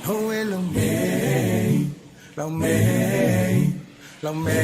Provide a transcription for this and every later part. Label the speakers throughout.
Speaker 1: Ôi lòng mê, lòng mê, lòng mê.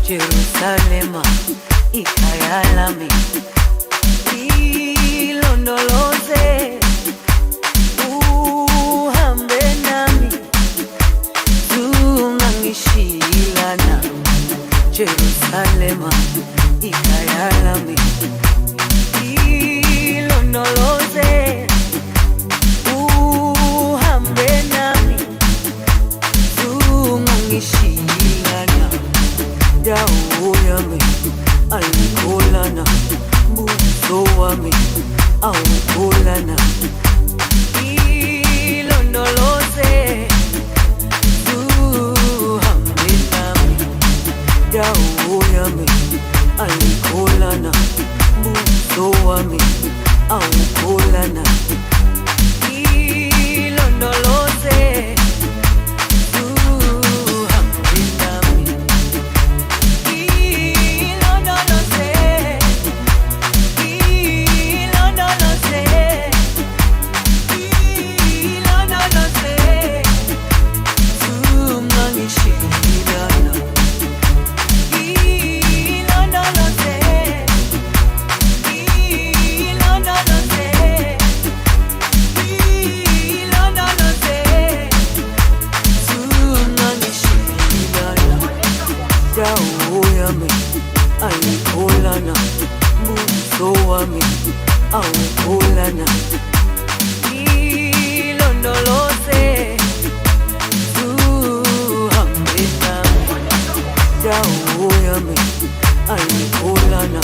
Speaker 2: Jerusalema ikayalami ilondoloze uhambe nami zungangishilana Jerusalema ikayalami ilondoloze uhambe nami zungangishilana dawo yami alikholana buso wami awukholana ilondoloze uhambe nami dawo yami alikholana buso wami awukholana ilondoloze alikholana buso wami awukholana ilondoloze uhambe nami dawo yami alikholana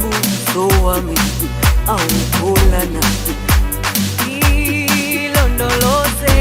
Speaker 2: buso wami awukholana ilondoloze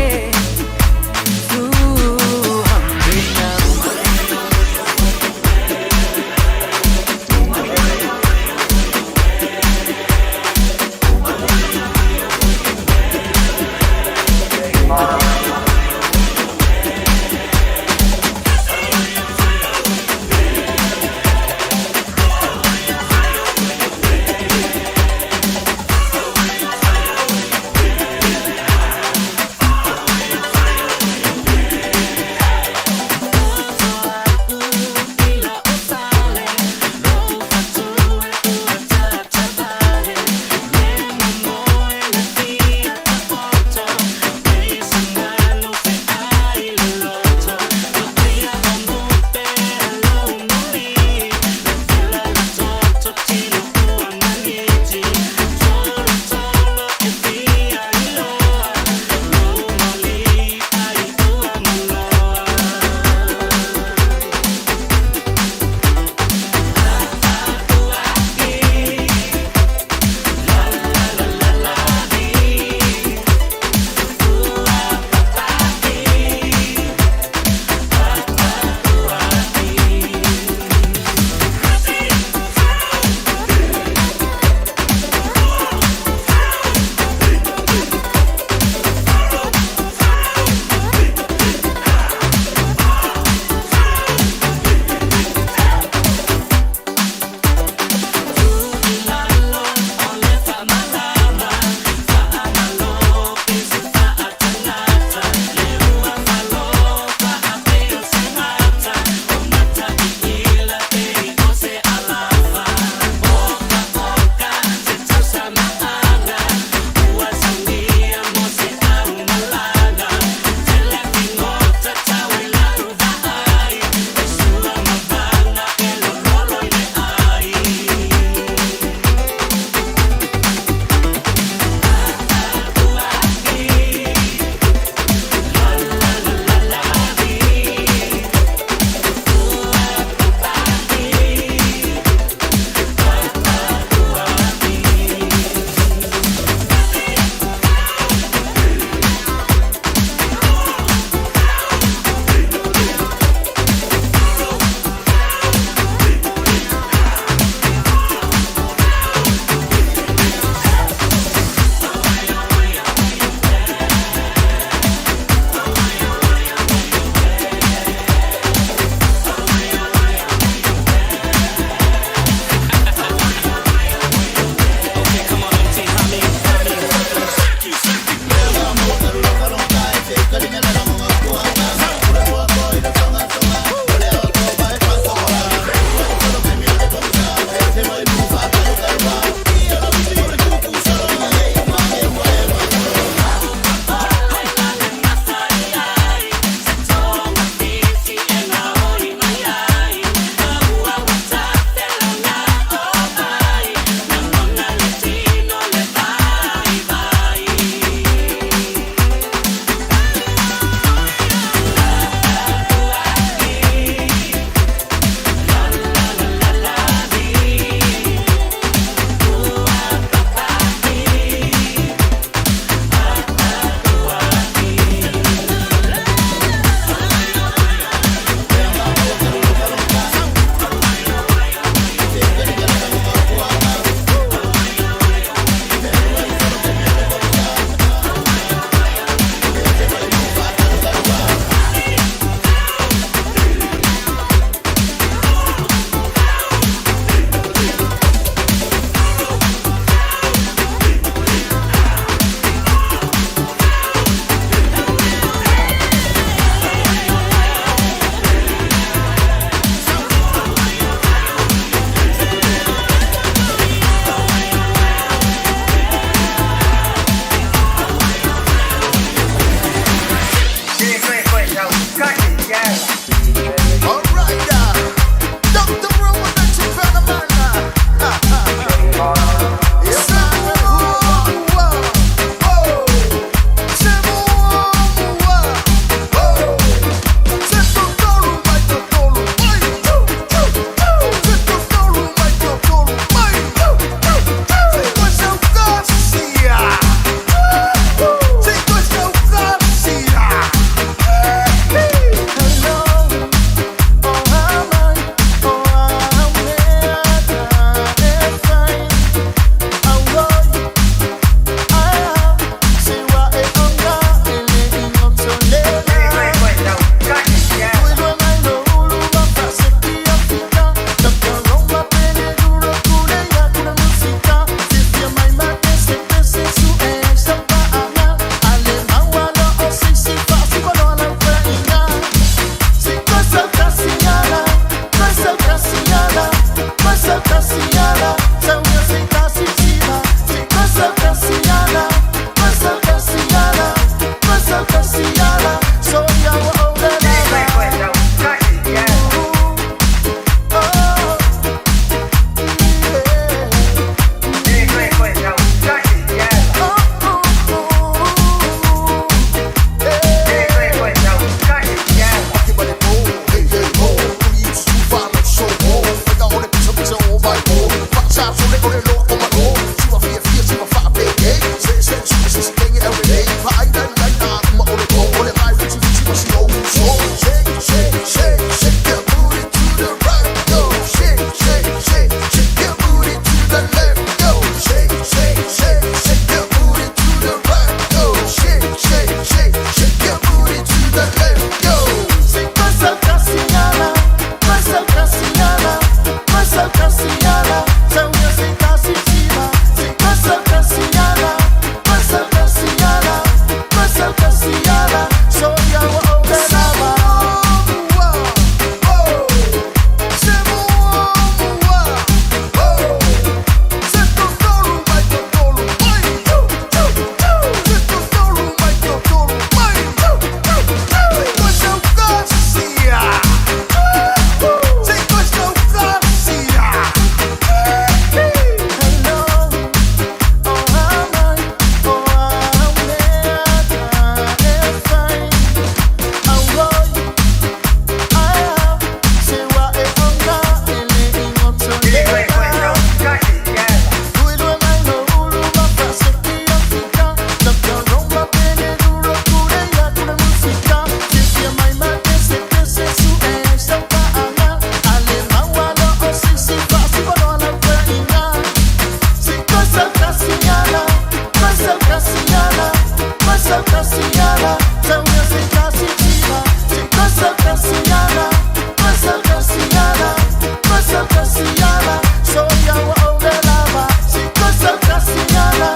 Speaker 1: Casiala, soya wa ovelava, Costa Casiala,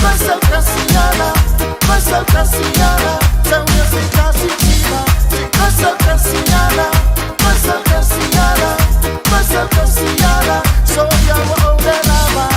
Speaker 1: Costa Casiala, Costa Casiala, Soya se Casiala, Costa Casiala, Costa Casiala, Costa Casiala, soya wa ovelava.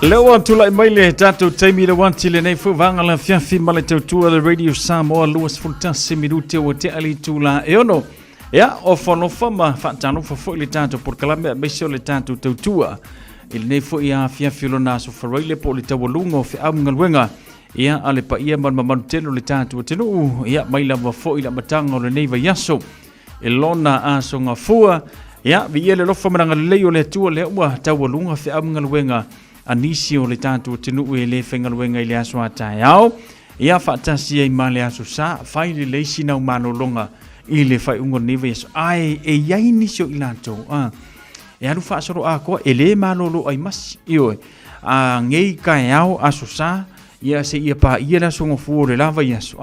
Speaker 3: Leo tulai maile tatu taimi le wantile nei fu vanga la fiafi male tautua le radio Samoa luas fultasi minute o te ali tula eono. Ya o fono fama fatano fo le tatu por kalame besio le tatu tautua. Il nei fu ia fiafi lo naso farile po le tawalungo fi amngalwenga. Ia ale pa ia man mamantelo le tatu tenu ia maila wa fo ila matanga le nei va yaso. Elona aso ngafua. Ya vi ele lo fama ngaleo le tua le wa tawalunga fi amngalwenga. Anisi o le tātua tinu e le whengaluenga i le aso atai au. Ia whaatasi e ma le aso sa, whai le leisi nau manolonga i le whai ungo newe aso. Ai, e iai nisi o i lātou. E aru whaasoro a koa, e le malolo ai masi. Ioi, ngei kai au aso sa, ia se ia pa ia la songo fuo le lava i aso.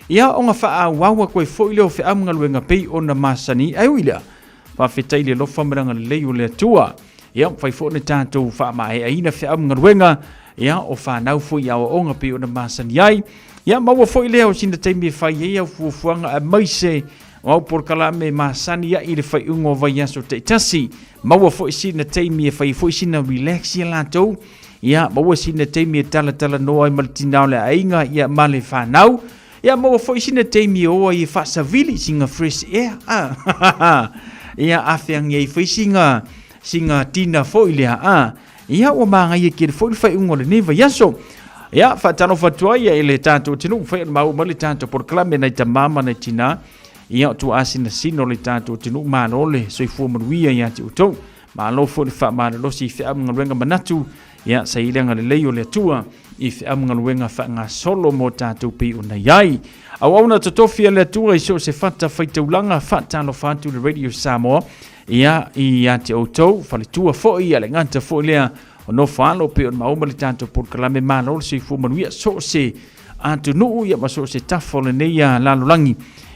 Speaker 3: Ia o ngā wha wawa koe fo i leo whi amngaluenga pei o na masani. Ai uila, whawhetai le lofa maranga le leo le atua. Ia fai fo ne tātou wha mai aina whi amngaruenga, ia o whanau fo i awa onga pe o na masani ai. Ia maua fo i leo sina teimi e whai ei au fuafuanga a maise o au porkalame masani ia i le whai ungo vai aso te tasi. Maua fo i sina teimi e whai fo i sina relaxi a lātou. Ia maua sina teimi e tala noa i malitinao le ainga ia male whanau. Ia maua fo i sina teimi e oa i whaasavili singa fresh air. Ia awhiangi e whai singa tina fo ilea ia o manga ia ki fo fai ungo le neva yaso ia fa tano fatua ia ile tanto tinu fa mau mali tanto por klame na tamama na tina ia tu asina sino le tanto tinu manole so fu manuia ia tu to malo fo fa malo si fa ngwenga manatu ia sai lenga le leyo le tua if ngwenga fa nga solo mo tanto pi una yai awona totofia le tua iso se fata faitaulanga fa tano fatu le radio Samoa. Ia i ate outou falitua foi ale nganta foi lea o no falo pe o mauma le tanto por kalame malo se fu manuia so se atu no ia ma so se tafole neia lalolangi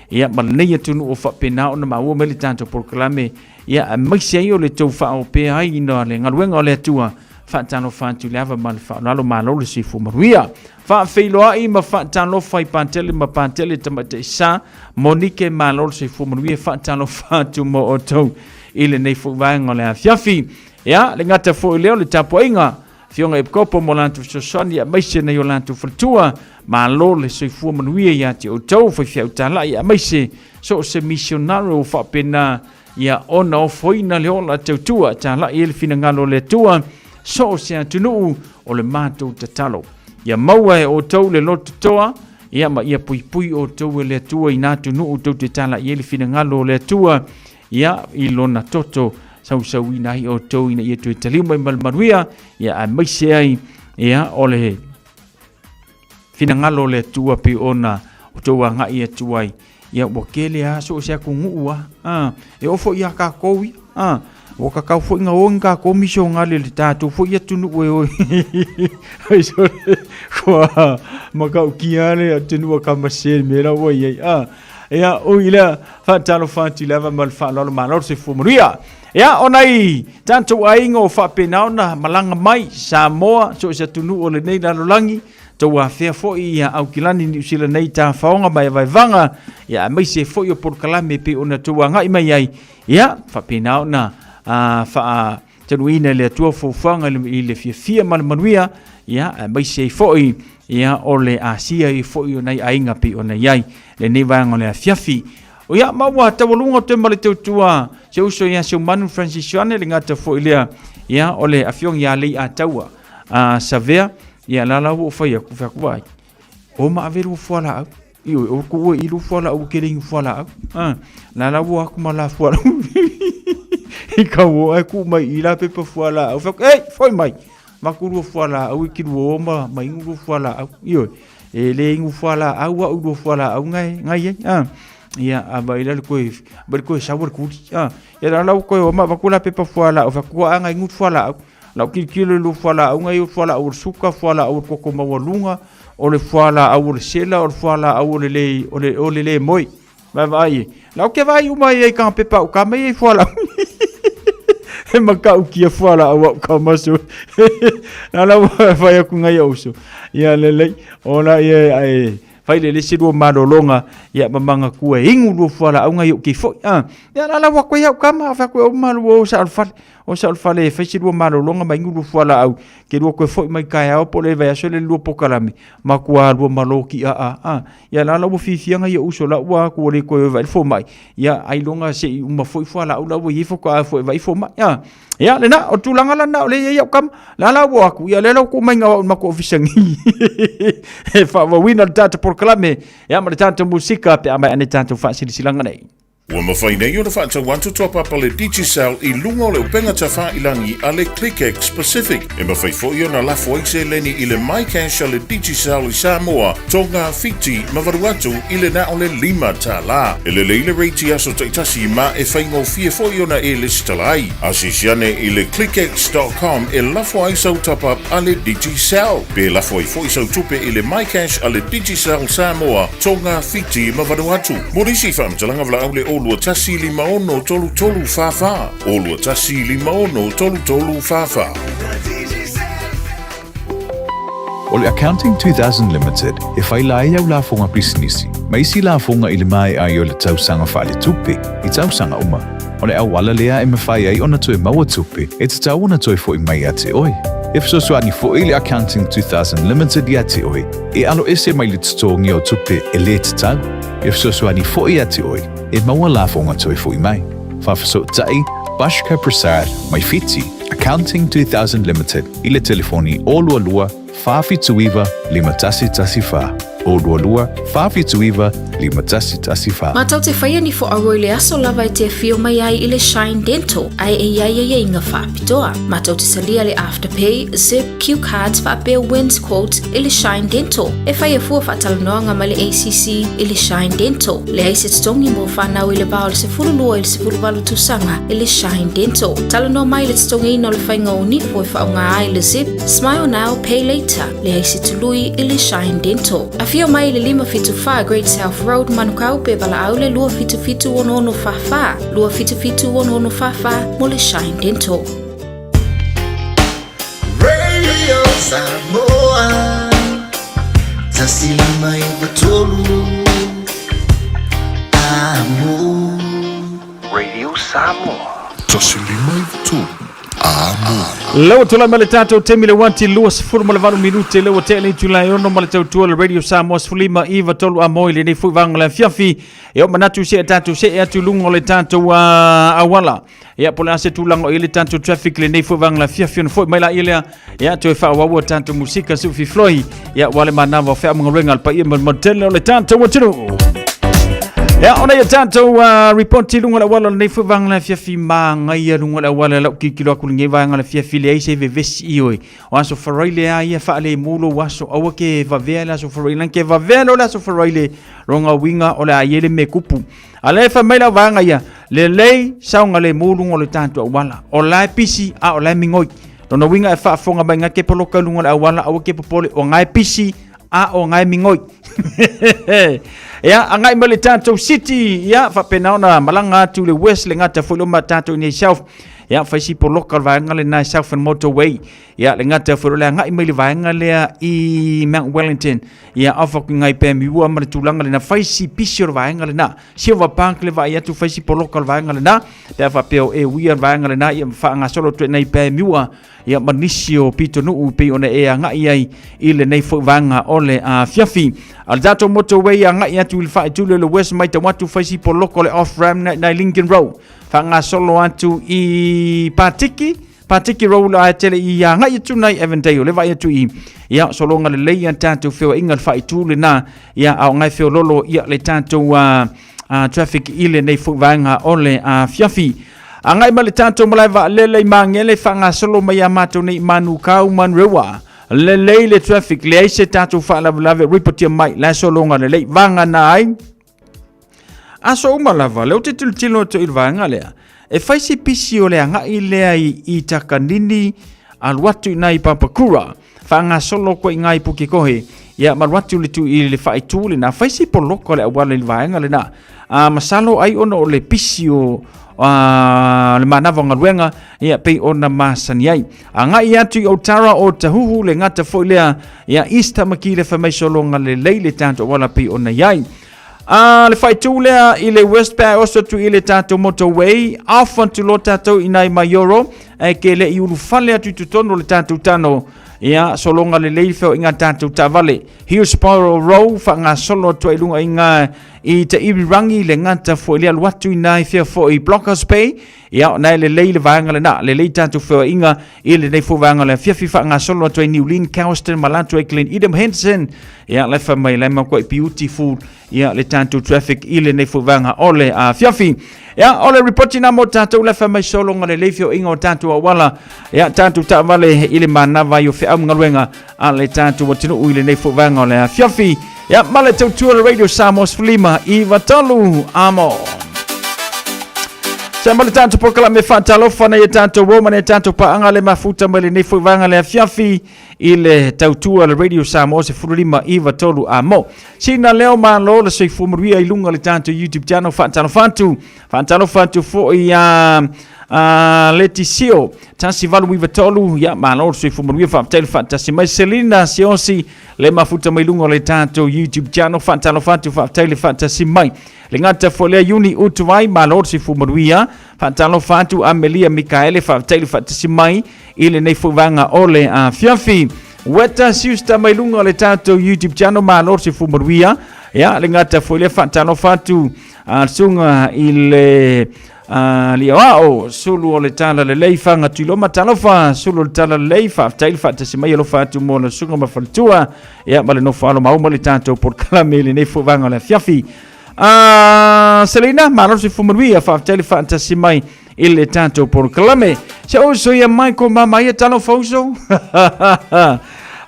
Speaker 3: ia malneia tunu o fa pena o na mauma le tanto por kalame ia mai se o le tou fa o pe ai no le ngaluenga o le tua fa tano fa tu lava mal fa lalo malo le se fu manuia fa feilo ai ma fa tano fai pantele ma pantele tamate sa Monique malo se fu manuia fa tano fa tu mo o tou ile nei fu vanga le fiafi ia le ngata fu leo le tapo inga fionga e kopo mo lantu sosoni ia maise nei o lantu fatua ma lo le se fu manuia ia ti o tau fa fiau tala ia maise so se missionario fa pena ia ona o foina le ola tautua tala ile fina ngalo le tua so se atunu o le mato tatalo ia maua e o tau le loto toa ia ma ia pui o tau le tua ina tunu o tau te tala ile fina ngalo le tua ia ilona toto sau ina i o tau ina ia tui talima i malmanuia ia a maise ai ia ole finangalo le tua pe ona o tau anga ia tuai ia wakele a so se kungu e ofo ia ka kowi o ka ka fo nga onga komisio ngale le tatu fo ia tunu o ai so ko maka ukiale tunu ka masel mera o ia ia o ila fatalo fati lava mal falalo malor se fumaria ia onai tanto aingo fa penaona malanga mai Samoa so se tunu o le nei lalolangi to wa fe fo ia au kilani ni sila nei ta faonga mai vai vanga ia mai se fo yo por kalame pe ona to nga mai ai ia fa penaona fa tenuina le tua fo fanga le fia mal manuia ia mai se fo ia ole asia i fo yo nei ainga pe ona yai le nei vanga le fiafi o ia maua tawalunga te male te tua se uso ia se manu francisiane le ngata fo ilea ia ole afiong ia lei ataua savea ia lala wo fa ia ku fa ku ai o ma averu fola io o ku i lu fola o kering fola lala wo aku mala fola i ka wo aku mai ila pe pe fola o fa foi mai makuru fola o ki wo ma mai ngu fola io e le ingu fuala au au do fuala au ngai ia abaila ko sabor ku ia la ko ma vakula pepa fuala o vakua anga ingu fuala la kilo lu fuala au ngai fuala au suka fuala au koko mawalunga o le fuala au le sela o le fuala au le le moi vai la ke vai uma e ka pepa o ka mai fuala e maka o kia fuala au ka maso la vai ku ngai oso ia le ona ia fai le sido madolonga ia mamanga kua ingu lu fuala au ngai ki fo ia la wa ko ia kama fa ko malu o salfale fai sido madolonga mai ingu lu fuala au ke lu ko fo mai kai au pole vai so le lu pokalami makua lu maloki ia la wo fifianga ia uso la wa ko le ko vai fo mai ia ai longa se uma fo fuala au la wo i fo ko fo vai fo mai ia le na o tulanga la na le ia kam la wo aku ia le ko mai nga ma ko ofisangi e fa wa wina tata proclame ia ma tata musika pe ama ane tata fa silanga nei
Speaker 4: Ua mawhai nei o na whaata wantu top up ale Digicel I lunga o le upenga ta wha ilangi ale ClickX Pacific. E mawhai fo i o na lafo eise leni I le MyCash ale Digicel I Samoa, Tonga, Fiji, Mavaruatu I le na o le 5 ta la. E le leile reiti aso taitasi ma e whaingo fia fo i o na e listalai. Asisiane I le ClickX.com e lafo aisau top up ale Digicel. Pe lafo I fo isau tupe I le MyCash ale Digicel Samoa, Tonga, Fiji, Mavaruatu. Morisi whamtalanga vla au le Olua tasi 5 tolu fafa. Olua tasi 5 tolu fafa.
Speaker 5: O le Accounting 2000 Limited, e whailai au la fonga businessi. Ma isi la fonga I le mai ai o le tausanga whaale tupe, I tausanga uma. O le au wala lea e mawhai ai ona toe maua tupe, e te tau ona toe fo I mai a te oi. E fsoswani fo I le Accounting 2000 Limited I a te oi, e alo ese mai le tutongi o tupe e le te tau. E fsoswani fo I a te oi, e maua la fonga toi fo I mai. Fafaso tai, Bashka Prasad, mai fiti, Accounting 2000 Limited, I le telefoni o lua lua, Fafituiva, Limatasi Tasifa. O lua Fafituiva, Limatasi Tasifa.
Speaker 6: Matau te whaia ni fo aroi le aso lava te fio mai ai I le Shine Dental, ai e inga whapitoa. Matau te salia le Afterpay, Zip, Q Cards, whapea Wins Quote I le Shine Dental. E whaia fua whatalanoanga ma le ACC I le Shine Dental. Le aise tongi mo whanau I le bao le se fululua I le se fuluwalu tusanga I le Shine Dental. Talanoa mai le tongi ino le whainga o nifo I whaunga ai le Zip, Smile Now, Pay Later. Le aise tului I le Shine Dental. Fio mai le 575 Great South Road Manukau pe wala au le lua fitu ono fafa. Lua fitu ono fafa mo le Shine Dental.
Speaker 1: Radio Samoa Tasilima Ivatolu Amo
Speaker 7: Radio Samoa
Speaker 4: Tasilima Ivatolu Amo
Speaker 3: Leo tula mele tato temile wanti luas furma le valu minute leo tele tula yono male tautua le Radio Samoa fulima iva tolu amoi le nefu vanga le fiafi e o manatu se tato se e atu lungo le tato awala e a pola se tulango ile tato traffic le nefu vanga le fiafi no foi mai la ile e atu e fa wawo tato musika sufi floi e wale manava fa mga rengal pa i modelo le tato watino. Ya ona ya tanto report lunga la wala nei fu vang la fiafi ma ngai lunga la wala la kikilo ku ngai vang la fiafi le ai se vesi ioi waso faraile ai fa le mulo waso awake va vela so faraile ke va vela la so faraile ronga winga ola ayele me kupu ale fa mai la vanga ya le lei saunga le mulo ngole tanto wala ola pisi a ola mingoi dona winga fa fonga ba ngake poloka lunga la wala awake popole o ngai pisi a o ngai mingoi ya angai mele tanto city ya fa penaona malanga tu le west le ngata fo lo matato ni south ya fa si por local va ngale na south motorway ya le ngata fo le ngai mele va ngale I Mount Wellington ya afa ku ngai pe mi wa ma tulanga le na fa si pisor va ngale na silver park le va ya tu fa si por local va ngale na te fa pe e wi va ngale na ya fa nga solo tu nei pe mi wa ya manisio pito no pe ona e ngai ai ile nei fo vanga ole a fiafi al dato motorway nga ya tu fa tu le west mai te watu fa si por local off ram na Lincoln Road fa nga solo atu I Patiki roll a tele I nga itu nai Avondale le vai tu I ya solo nga le ya tanto feo ingal fa tu le na ya au ngai feo lolo ya le tanto traffic ile nei fo vanga ole a fiafi angai male tanto malai va le mangele fa nga solo mai amato nei manu kau manrewa le lei le traffic le se tatu fa la report mai la so longa le lei vanga nai aso malava le te tilo to irvanga le e fai se pisi o le anga i le i takanini al watu nai papakura fanga solo ko ngai puki kohe ya marwatu le tu i le fai tu le na fai se poloko le wala le vanga le na masalo ai ono le pisi o le manava ngaruenga ia pe ona masani ai anga ia tu o tara o tahuhu le ngata foilea ia ista makile fa mai solo ngale leile tanto wala pe ona yai le fai tu lea i le West Bay oso tu i le tato motorway afan tu lo tato inai Mayoro ke le i ulu fale atu tutono le tato tano ia solonga le leifeo inga tato tavale Hillsborough Road fa nga solo tu ilunga inga i te irirangi le ngata fo ilia luatu inai fia fo i Blockers Bay ia nai le leile vaanga le na le leita tu fo inga i le nei fo vaanga le fia fa nga solo tu i New Lynn Cowston Malatu e Glen Edam Henson ia le fa mai le ma ko beautiful ia le tanto traffic i le nei fo vaanga ole a fiafi ia ole reporti na mo tato le fa mai solo ngale leifeo inga o tato wala ia tato ta vale i le manava yo fe am ngaluenga a le tato o tino i le nei fo vaanga ole a fiafi ia male tau tua le radio Samos Flima i Vatalu amo sa male tanto pokala me fatalo fana ia tanto woman ia tanto paanga le mafuta mele nei fo vaanga le fiafi i le tau tua le radio Samos Flima i Vatalu amo sina leo malo le sei fumaria i lunga le tanto YouTube channel fatalo fantu fo ia Leticio tasi valu i Vatolu ya malo sei fumaria fatalo fantasi mai Selina Siosi le mafuta mai lunga le tanto YouTube channel fatalo fatalo fantasi mai le ngata folea uni utuai malo sei fumaria fatalo fatu Amelia Mikaele fatalo fantasi mai ile nei fuvanga ole a fiafi weta siusta mai lunga le tanto YouTube channel malo sei fumaria ya le ngata folea fatalo fatu sunga ile liao sulu o le tala le leifa ngatilo matalofa sulu le tala le leifa tailfa tasimai lo fatu mo le sunga mafaltua ya male no falo mau male tanto por calamele ne fuvanga le fiafi Selena malo si fumaria fa tailfa tasimai ile tanto por calame se uso ya Michael mama ya talo fauso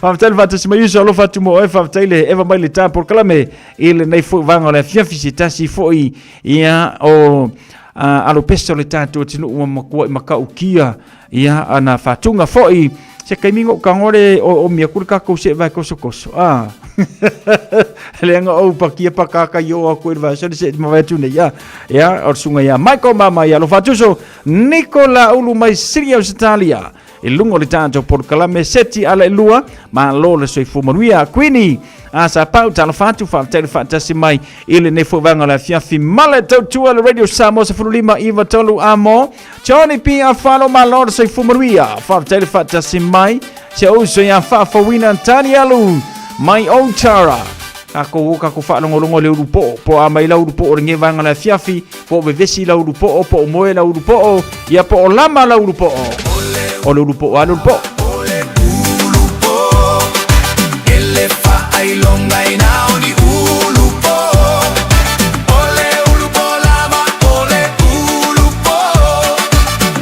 Speaker 3: Faftel vata sima yuso lo fatu mo e faftele eva mai le tanto por calame ile ne fuvanga le fiafi sitasi foi ya o alo pesto le tanto tinu makua makaukia ia ana fatunga foi se kaimingo kangore o mia kurka ko se vai koso lenga o pakia pakaka yo a kurva se vai tune ya or sunga ya Michael mama ya lo fatuso Nicola ulu mai Serious Italia il lungo le tanto por calame seti ala lua ma lo le soi fumaria quindi asa pau talo fatu fa tele fantasi mai ile ne fo vanga la fiafi male tu ala radio Samos Flima i Vatolu amo Johnny P a falo ma lo soi fumaria fa tele fantasi mai se uso ya fa wina Tania lu mai old Tara kako fa longo le urupo po a mai la urupo o nge vanga la fiafi po be vesi la urupo po mo la urupo ya po lama la urupo o le urupo a urupo
Speaker 8: ele fa ai longa ina oni ulupo ole ulupo lama ole ulupo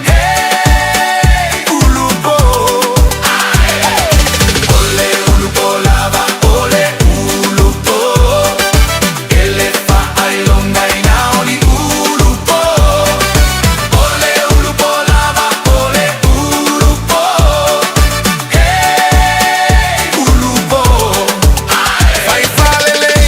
Speaker 8: hey ulupo ole ulupo lama ole ulupo ele fa ai longa ina oni ulupo ole ulupo lama ole ulupo hey ulupo fai falele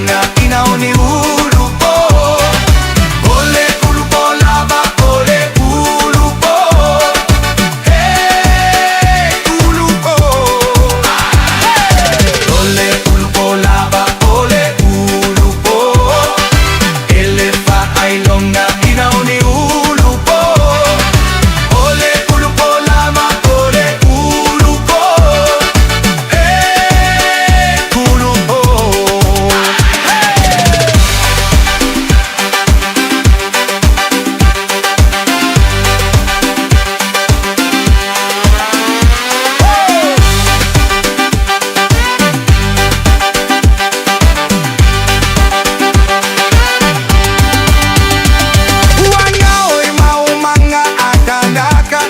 Speaker 8: longa inaoni ulupo. Ole ulupo lava, ole ulupo. Hey, ulupo. Ole ulupo lava, ole ulupo. Elefa ai longa inaoni ulupo. Ole ulupo lava, ole ulupo. Hey, ulupo. Huanyao maumanga akandaka.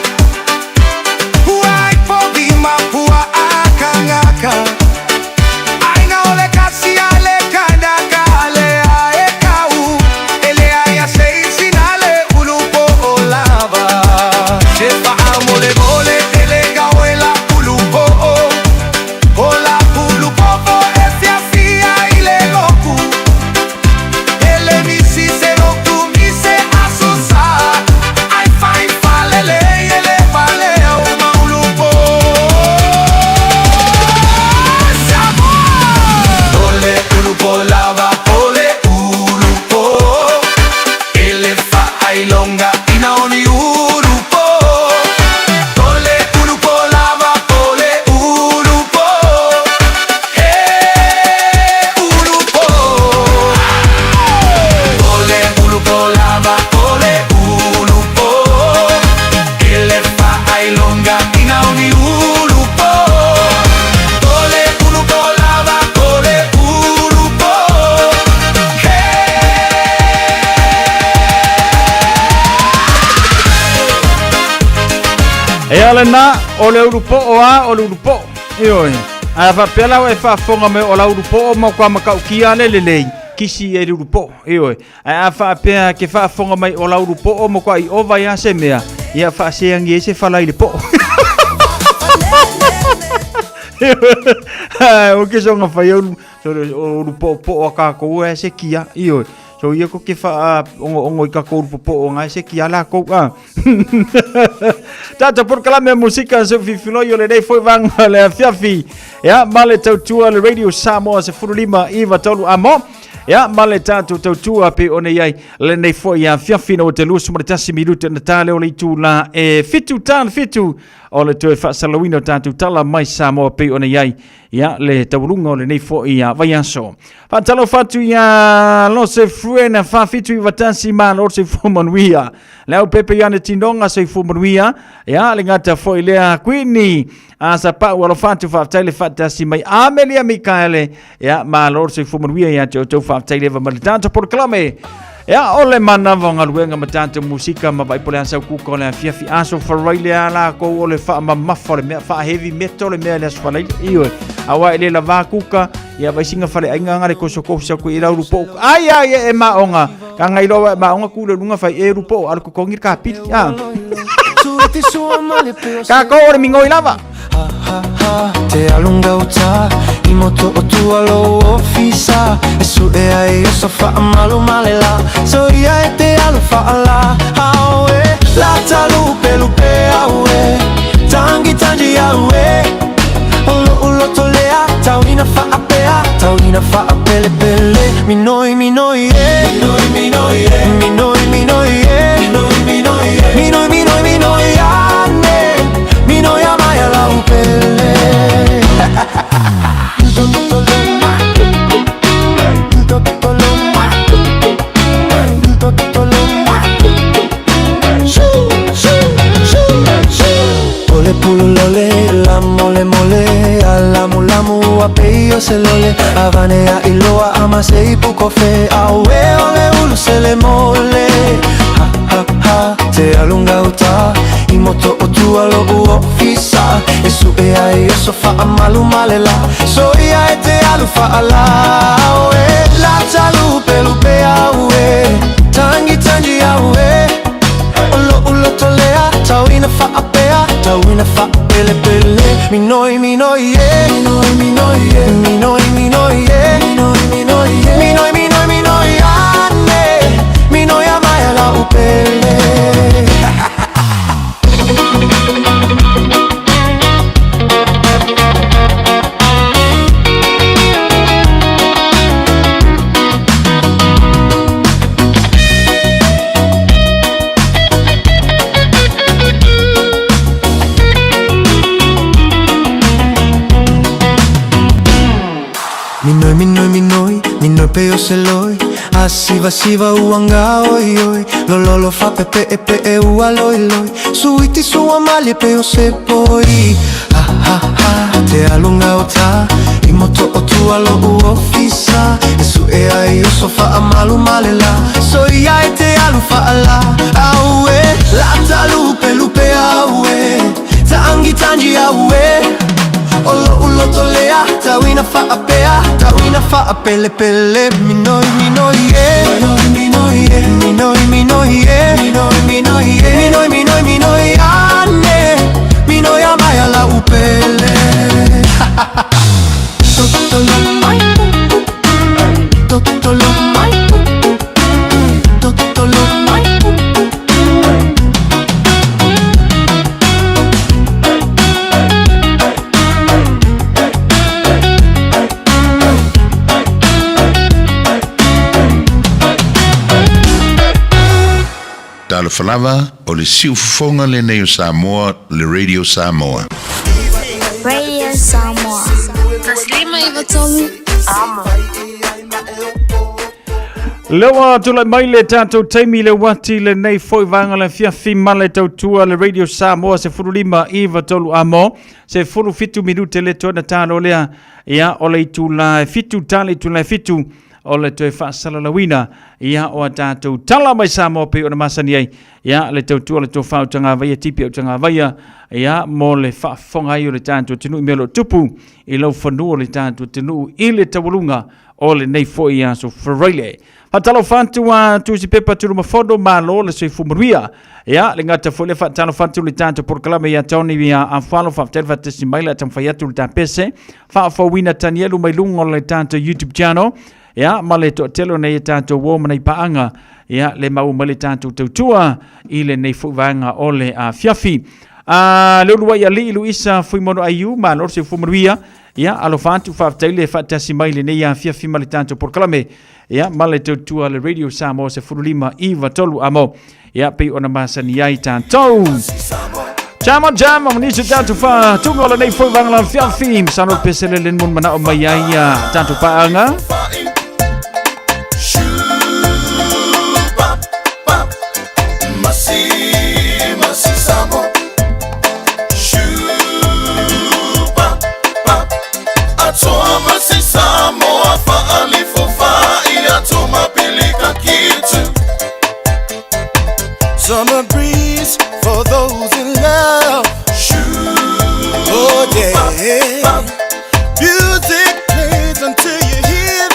Speaker 8: Huai povima pua akangaka. Aina ole kasi ale kandaka ale aekau. Ele aya seisi nale ulupo olava. Shefa amole mole ele gawela ulupo. Ola ulupo po efiafia ile loku. Ele mi si se lo tu mi se asusa. Ai fai falele ele fale uma ulupo. Siamo. Ole ulupo lava, ole ulupo. Ele fa ai longa inaoni ulupo. Ole ulupo lava, ole ulupo. Hey, ulupo. Ole ulupo lava, ole ulupo. Elefa ai longa inaoni ulupo. Ole ulupo lava, ole ulupo.
Speaker 3: E ala na o le urupo o a o le urupo. Ioi. A fa pela o e fa fonga me o la urupo o mo kwa makau kia le lei. Kisi e le urupo. Ioi. A fa pea ke fa fonga mai o la urupo o mo kwa I ova ya se mea. Ia fa se angi se fa lai le po. O ke songa fa eu o urupo po o ka ko e se kia. Ioi. So ia ko ke fa ongo I ka ko urupo po o ngai se kia la ko a. Tata por kala me musika se fifilo yo le dei foi vanga le fiafi. Ya male tautua le radio Samoa se furulima iva tolu amo. Ya male tatu tautua pe one yai le nei foi ya fiafi no te lusu mo tasi minuto na tale o le tu la fitu tan fitu o le tu fa salawino tatu tala mai Samoa pe one yai ya le taurunga o le nei foi ya vaiaso. Fa talo fatu ya lo se fruena fa fitu I vatasi man o se fumanuia. Leo pepe yana tindonga se fumanuia ya le ngata foi lea kwini asa pa walo fatu fa tale fatasi mai Amelia Mikaele ya ma lor se fumanuia ya to fa tale va maltanto por clame ya ole mana vanga luenga matante musika ma vai pole ansa ku ko le fiafi aso faraile ala ko ole fa ma mafore me fa heavy metal le me le sfalai io awa ele la va kuka ya vai singa fale ainga ngare ko soko sa ku ira rupo ai ai e ma onga ka ngai lo ma onga ku le lunga fa e rupo al ko kongir ka pit ya ka ko ore mingo ilava
Speaker 8: Te alunga uta imoto o tua lo ofisa e su e ai io so fa malo male la so ia e te alu fa ala awe la talupe lupe awe tangi tangi awe ulo tolea tauina fa apele pele minoi e minoi ane minoi amaya la upele Ole pululole, la mole mole, alamu lamu apeio se lole, avanea iloa amase ipukofe, awe ole ulu se le mole, ha ha ha, te alunga uta, imoto o tua lo uofisa, e su e ai io so fa amalu malela, so ia e te alu fa ala, awe, la talupe lupe awe, tangi tangi awe, ulo tolea, tauina fa apea, tauina fa pele pele, minoi ye, minoi ye, minoi ye, minoi Minoi pe o se loi A siva siva uanga oi oi Lololo fa pepe e pe e ua loi loi Suiti sua mali pe o se poi Ha ha ha Te alunga o ta I moto o tua lo u ofisa E su e ai o so fa amalu male la So ia e te alu fa ala Aue Lata lupe lupe aue Ta angi tangi aue Olo ulo tolea, tawina fa apea, tawina fa apele pele, minoi minoi yeah, minoi minoi yeah, minoi minoi yeah, minoi minoi yeah, minoi minoi minoi ane, minoi amaya la upele. Totolo mai, totolo mai, totolo mai.
Speaker 4: Tala falava o le siufonga le neo Samoa, le Radio Samoa.
Speaker 9: Radio Samoa. Taslima Ivatolu.
Speaker 3: Lewa tula mai le tatou taimi le wati le nei foi vanga le fiafi male tautua le Radio Samoa se furulima Iva tolu amo se furu fitu minute le tona tano lea ia o le tula fitu tali tula fitu o le toe whaasala lawina ia o a tātou tala mai Samoa pe o na masani ai ia le tautua le tō whau tanga vaia tipi au tanga vaia ia mo le whaafonga i o le tātou tinu i melo tupu i lau whanua le tātou tinu i le tawalunga o le nei foi ia so wharaile. Hatalo whantu a tusi pepa turu mafodo malo le soi fumaruia ia le ngata foi le whatalo whantu le tātou porkalame ia tauni ia a whalo whaftel whatesi maila tam whaiatu le tāpese whaafawina tanielu mai lungo le tātou YouTube channel ia ma le telo nei tātou wōma nei paanga ia le mau ma le tātou tautua i le nei fuivanga o le fiafi le ulua ia li ilu isa fuimono ayu ma lor se fumaruia ia alo fantu whaftaile whatasi mai le nei fiafi ma le tātou porkalame ia ma le tautua le Radio Samoa se furulima Iva tolu amo ia pe ona masani ai tātou Jama jama mnisu tātou wha tungo le nei fuivanga la fiafi msano pesele le mun mana o mai ai tātou paanga
Speaker 10: Summer breeze for those in love. Oh yeah. Music plays until you hear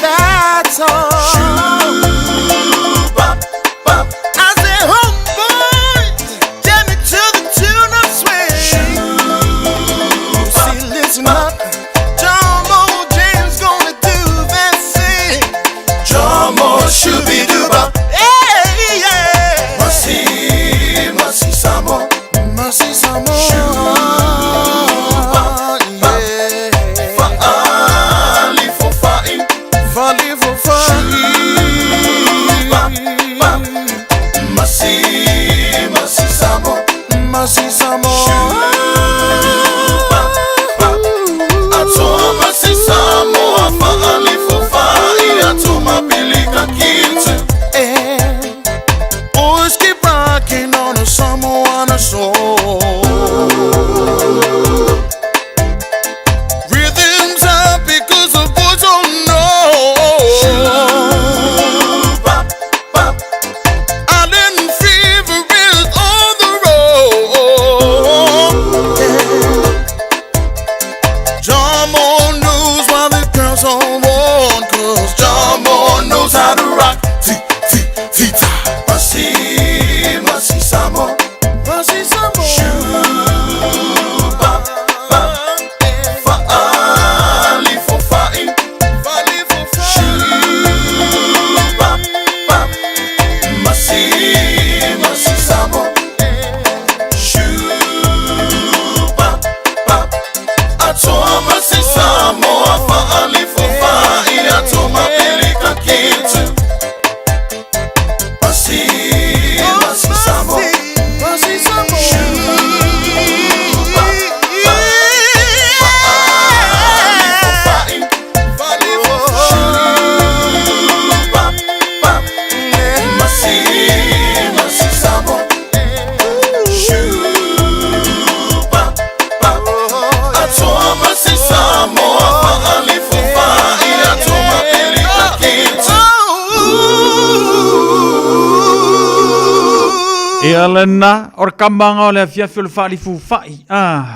Speaker 3: Elena or kamanga o le fiafil fali fu fai.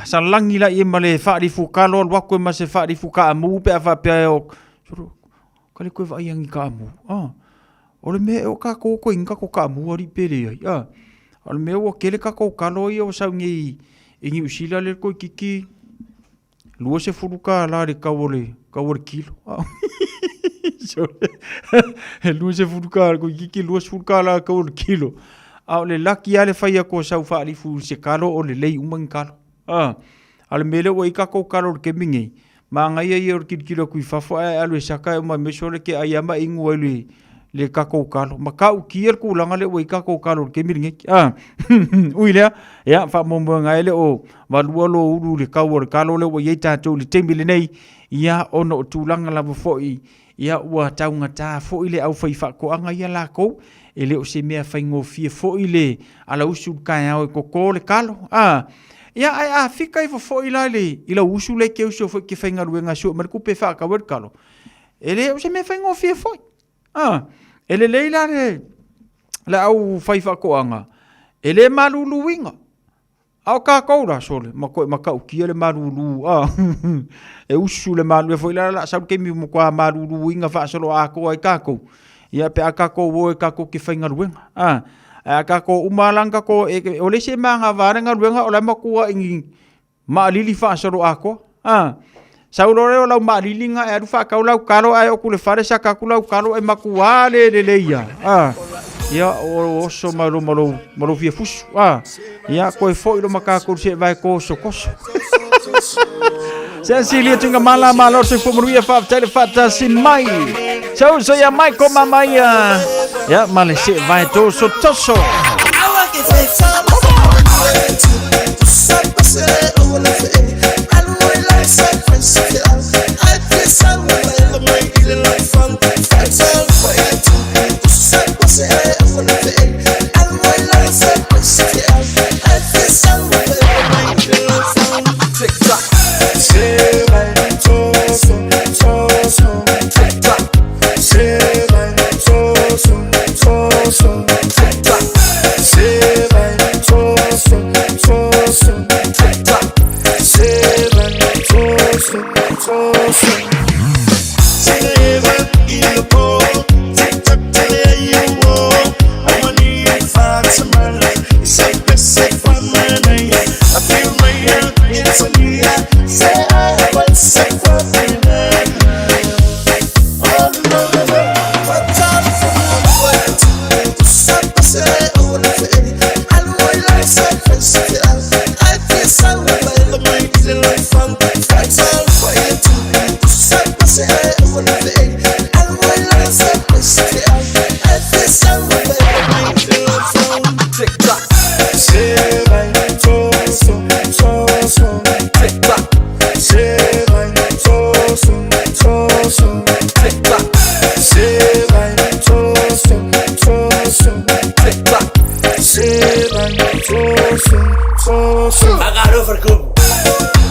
Speaker 3: Sa langi la i male fali fu kalo al wako ma se fali fu ka amu pe afa pe o. Kale koe vai angi ka amu. O le me o ka ko inga ko ka amu ori pere ai. O le me o kele ka ko kalo i o sa ngi ingi usila le ko kiki. Lua se furuka la re ka wole kilo. Lua se furuka ko kiki lua se furuka la ka wole kilo. A le laki ale fai ko sau fa ali fu se kalo o le lei umang kalo. Ale mele o ika ko kalo ke mingi. Ma ngai ai o kilo kui fafo alu saka ma mesole ke ayama ingu ele le ka ko kalo. Ma ka u kiel ku langa le o ika ko kalo ke mingi. Uile ya fa mo ngai le o valua lo ulu le ka o kalo le o yeta to le tembile nei ya ono tulanga la fo i ya ua taunga ta fo ile au fai fa ko anga ia la ko ele o se mea whaingo fie fo ile ala usu kai au ko ko le kalo. Ia ai fika i fo ila le ila usu le ke usu fo ke whainga ruenga su mar kupe wha ka wer kalo. Ele o se mea whaingo fie fo. Ele leila le au whai wha ko anga. Ele malulu winga. Au ka koura sole maka ukia le marulu e usu le malu fo ila la sa ke mi mo kwa marulu winga fa solo a ko ai ka ko. Ia pe aka ko wo ka ko ki whainga ruenga. Aka ko umalanga ko o le se manga varenga ruenga o la makua ingi maalili fa soro ako. Saulore o la maalili nga e rufa ka lau kalo ai o kule fare sa ka kulau kalo e makua le leia. Ia o so malo fie fusu. Ia ko e foi lo maka ko se vai ko so koso. Cecilia tunga malo se fumuria fa tele fata sin mai. So ya mai ko mamaya. Ya male se vai toso.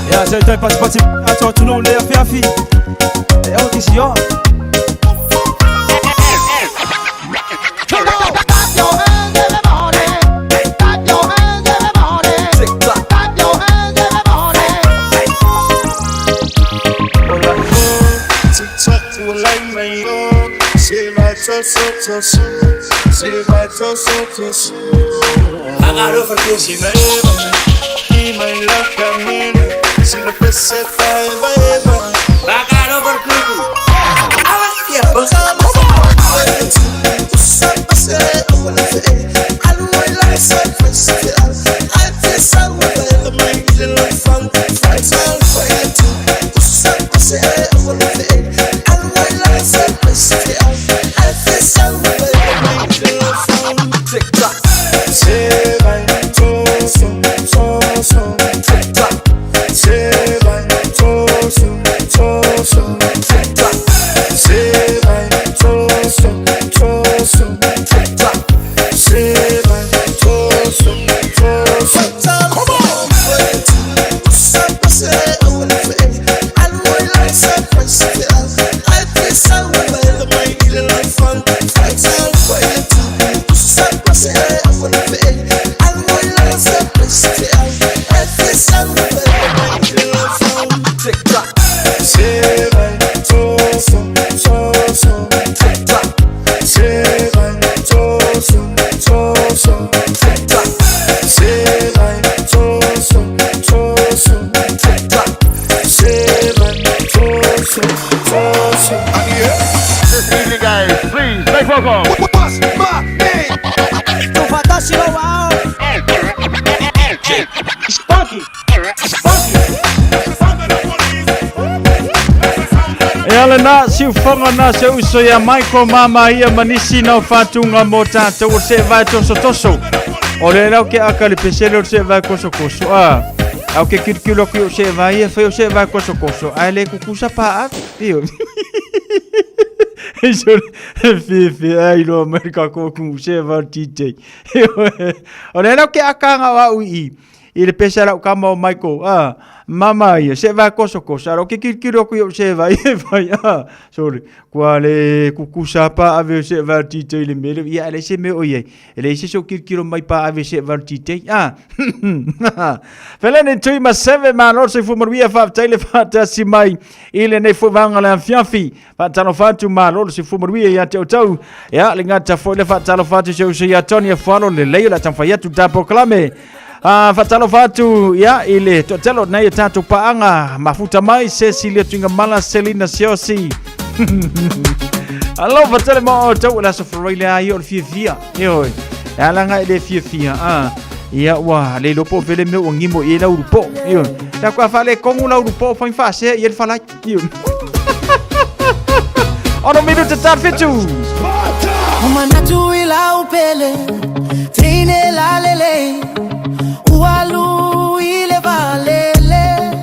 Speaker 11: Ja, zij pas pas uit toen le afiafi. Elke is ja.
Speaker 10: Agarro farcusi na e mai la camina si la pesse fai vai agarro farcusi avanti a passare Seven, toso, toso, tic-tac. Seven, toso, toso, tic-tac. Seven, toso, toso.
Speaker 12: Easy guys, please, stay focused.
Speaker 10: What's my name?
Speaker 11: Watashi no wao. Spunky.
Speaker 3: Yale na si ufonga na se uso ya Michael Mama ia manisi na ufatunga mota te o se vai toso toso. Ole na ke akali pesele o se vai koso koso. Au ke kirkilo ki o se vai e foi o se vai koso koso. Ai le kukusa pa tio. Fifi ai no America ko ku se vai tite. Ole na ke akanga wa ui. Ile pesela o kama o Michael. Mama ia se vai koso koso. Aro ke kirkiro ku se vai e vai. Sorry. Quale kukusa pa ave se vai tite ile mele. Ia le se me o ye. Ele se so kirkiro mai pa ave se vai tite. Felene tui ma 7 man o se fu maria fa tele fa tasi mai. Ile ne fu vanga la fiafi. Fa tano fatu ma o se fu maria ya te tau. Ya le ngata fo le fa tano fatu se ya Tony falo le leio la tanfa ya tu ta proclame. Fatalo fatu ya ile totelo na tatu paanga mafuta mai Cecilia Tungamala Selina Siosi. Allo fatale mo tau la sofroile ayo fifia. Yo. Ala nga ile fifia. Ya wa le lopo vele me ngimo ila urupo. Yo. Ta kwa fale kongu la urupo fa fase yel fala. Yo. Ono minuto tafitu.
Speaker 8: Umana tu ila upele. Tine la lele. Walu ile valele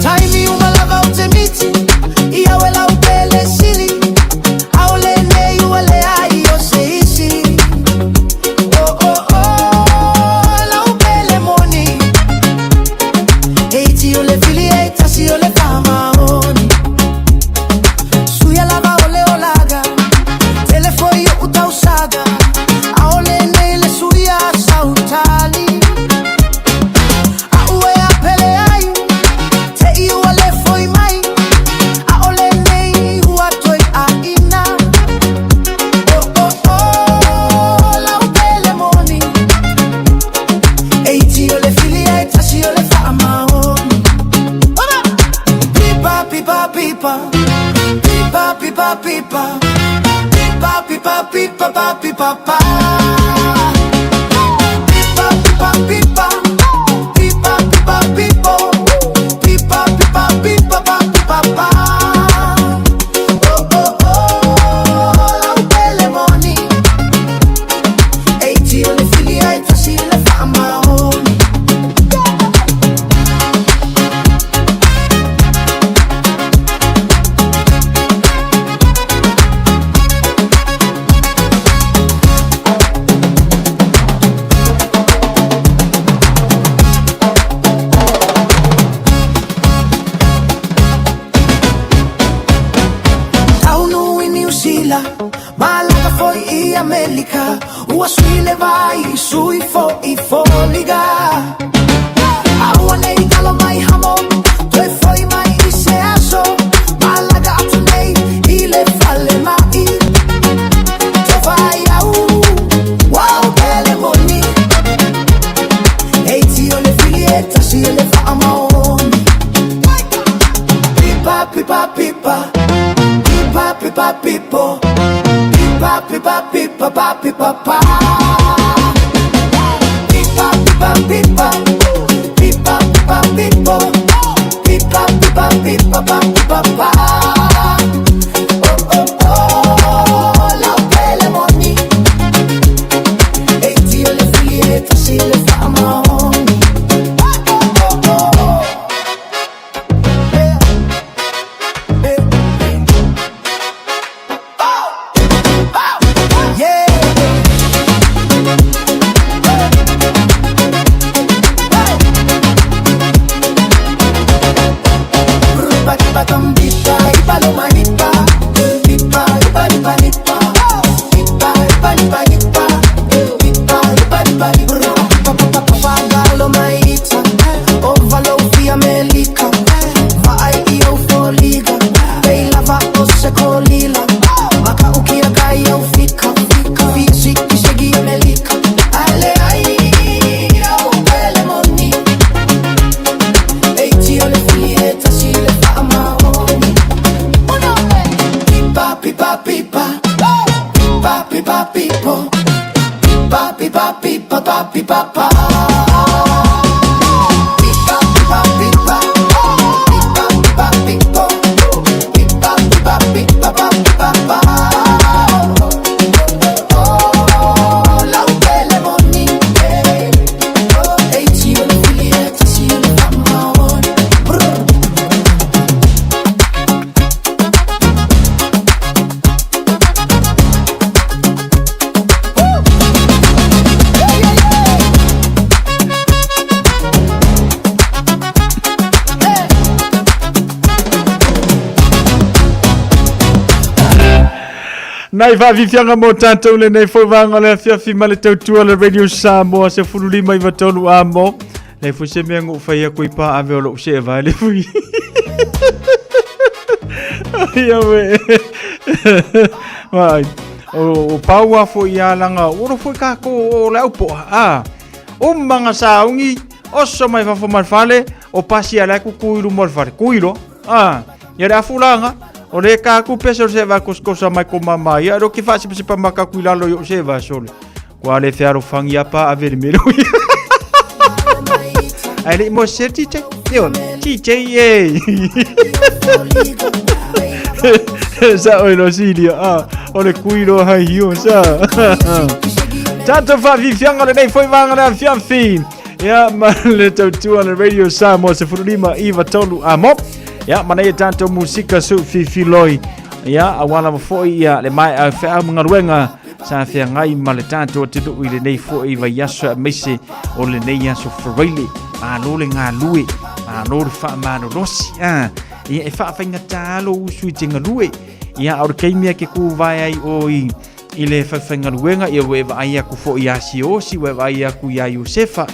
Speaker 8: Taimi umalava utemiti Iyawe la upele sili Aule ne yuwale ayo seisi Oh oh oh La upele moni Eiti ole fili eita si ole fama oni Suya lava ole olaga Telefoni yo utausaga Aole ne ile suya sautali
Speaker 3: Nai whavifianga mo tātou le nei whaiwanga le whiawhi ma le tautua le Radio Samoa se fululima I watonu a mo. Le fu se mea ngu whaia kui pā ave o lo se e vai le fui. Ia we. Vai. O paua fo I alanga. Oro fo kako o le aupo. O manga saungi. Oso mai whafo malfale. O pasi ala kuilu malfale. Kuilo. Ia rea fulanga. O le kaku pesa o se va koskosa mai ko mama ia ro ki fasi se pa maka kuilalo yo se va sole kwa le fiaro fangi apa ave melo ai mo seti te yo tite ye sa o lo silio o le kuilo hai yo sa tanto fa vifianga le nei foi vanga na fianfi ia ma le tautua le Radio Samoa se fulima iva tolu amo. Ya, mana ia tanto musika su filoi. Ya, awana foi ia le mai a fa mangaruenga sa fia ngai male tanto te do ile nei foi va yaso mese o le nei yaso freely. Lo le nga lui. Lo fa mano rosi. Ia e fa fainga talo usu tinga lui. Ia au ke mia ke ku vai ai oi. Ile fa fainga ruenga ia we va ia ku foi ia si o si we va ia ku ia Josefa.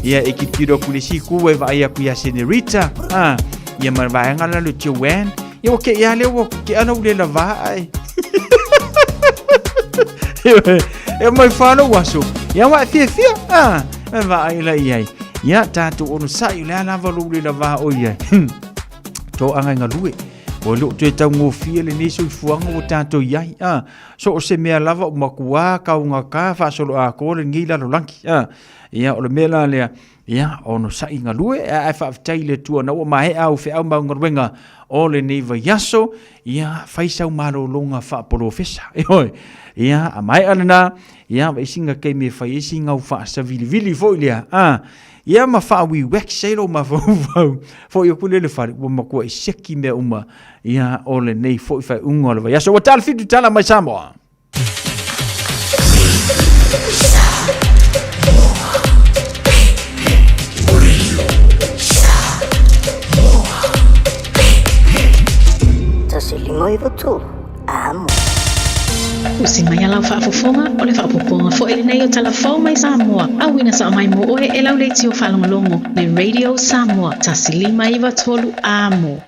Speaker 3: Ia e ki tiro ku le si ku we va ia ku ia senorita. Ia marvaenga la lucio wen. Ia o ke ia le o ke ana ule la vai. Ia mai fano waso. Ia wa fia. Va ai la ia. Ia tatu onu sai le ana va ule la va o ia. To anga ngalue. O lo te tau ngo fia le niso fuanga o tatu ia. So o se mea lava o makua ka unga ka fa solo a ko le ngila lo lanki. Ia o le mela le ia ono sai ngalue e fa taile tu na o mai au fe au mangwenga o le neva yaso ia faisa malo longa fa profesa ia a mai ana ia vai singa ke me fa isinga u fa sa vili foilia ia ma fa wi wexelo ma fo yo kulele fa o ma ko seki me uma ia o le nei fo fa unga le yaso o tal fitu tala mai Samoa.
Speaker 13: Moi votu amo.
Speaker 14: Usi mai ala whaafofonga o le whaapoponga fo ele nei o talafau mai Samoa. Awina sa mai mo oe e lau leiti o whalongolongo le Radio Samoa. Tasilima iwa tolu amo.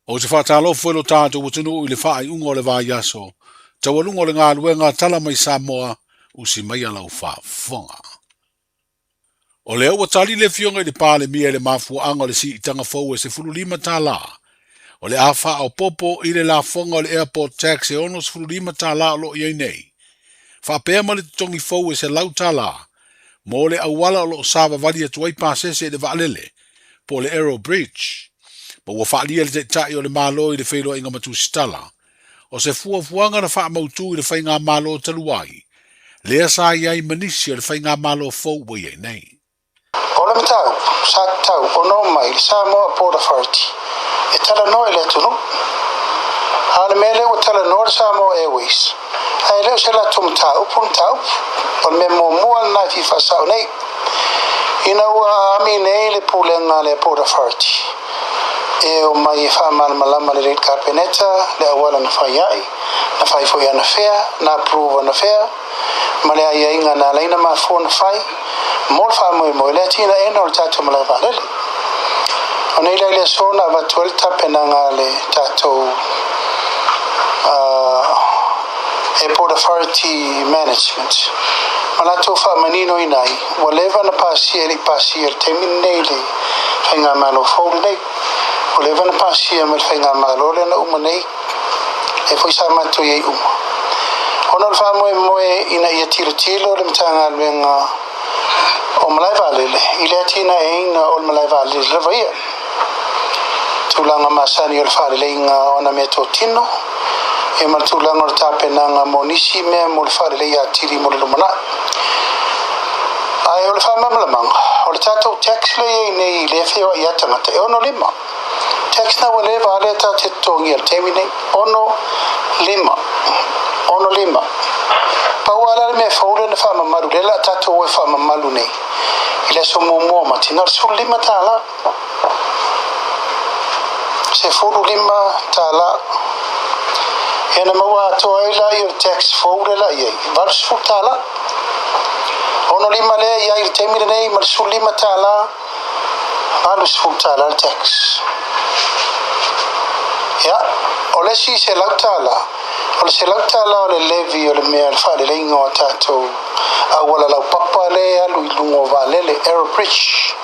Speaker 15: O se whaatalo fuelo tātou utunu I le whaai unga o le vā yaso. Tawalunga o le ngā luenga tala mai Samoa. Usi mai ala whaafonga. O le au tali le fionga I le pāle mia le mafuanga le si itanga fau e se fululima tāla. O le afa o popo I le la fonga o le airport tax e onos fulurima tā la lo iei nei. Fa pēr ma le tongi fau e se lau tā la. Mo le awala o lo sava vali atu ai pāsese e le vaalele. Po le Aero Bridge. Po wa whaalia le te tai o le malo I le whailo inga matu stala. O se fuanga na wha mautu I le whainga malo taluai. Lea sa iai manisi o le whainga malo fau wa iei nei.
Speaker 16: O le matau, sa tau, o no mai, Samoa Port Authority. E tala noa le tunu. Hana mele o tala noa Samoa Airways. Ai leo se la tumtau, puntau. O me mo mua na fifa sao nei. Ina ua ami nei le pulenga le Port Authority. E o mai fa mal malama le red carpeneta, le awala na faiai, na fai foi ana fea, na approve na fea. Male ai inga na leina ma phone fai. Mol fa mo le tina eno tatu mala valele. Nei le sona va tuelta penangale tato Airport Authority Management. Malato fa manino inai. Waleva na pasier terminele. Fenga malo folde. Waleva na pasier met fenga malo le na umanei. E foi sa mato ye uma. Ono le fa moe ina ia tilo le mtanga luenga o malai valele. Ile tina ina o malai valele le vai. Tulanga masani o le fa le inga ona meto tino. E mal tulanga o tape nanga monisi me mo le fa le ia tiri mo le lumana. Ai o le fa mamlamanga. O le tato tax le nei le feo ia tangata e ono lima. Tax na wale vale ta te tongi al temine ono lima. Pawala me faule na fama malu le la tato we fama malu nei. Ile so mo matina sul lima tala. Se fulu lima tala. Ena mawa to ila your tax faule la ye. Vars fu tala. Ono lima le ya il temine nei mar sul lima tala. Alus fu tala tax. Ya, ole si se lautala. Ole se lautala ole levi ole mea fa le ingo tato. Awala la papa le alu ilungo valele air bridge.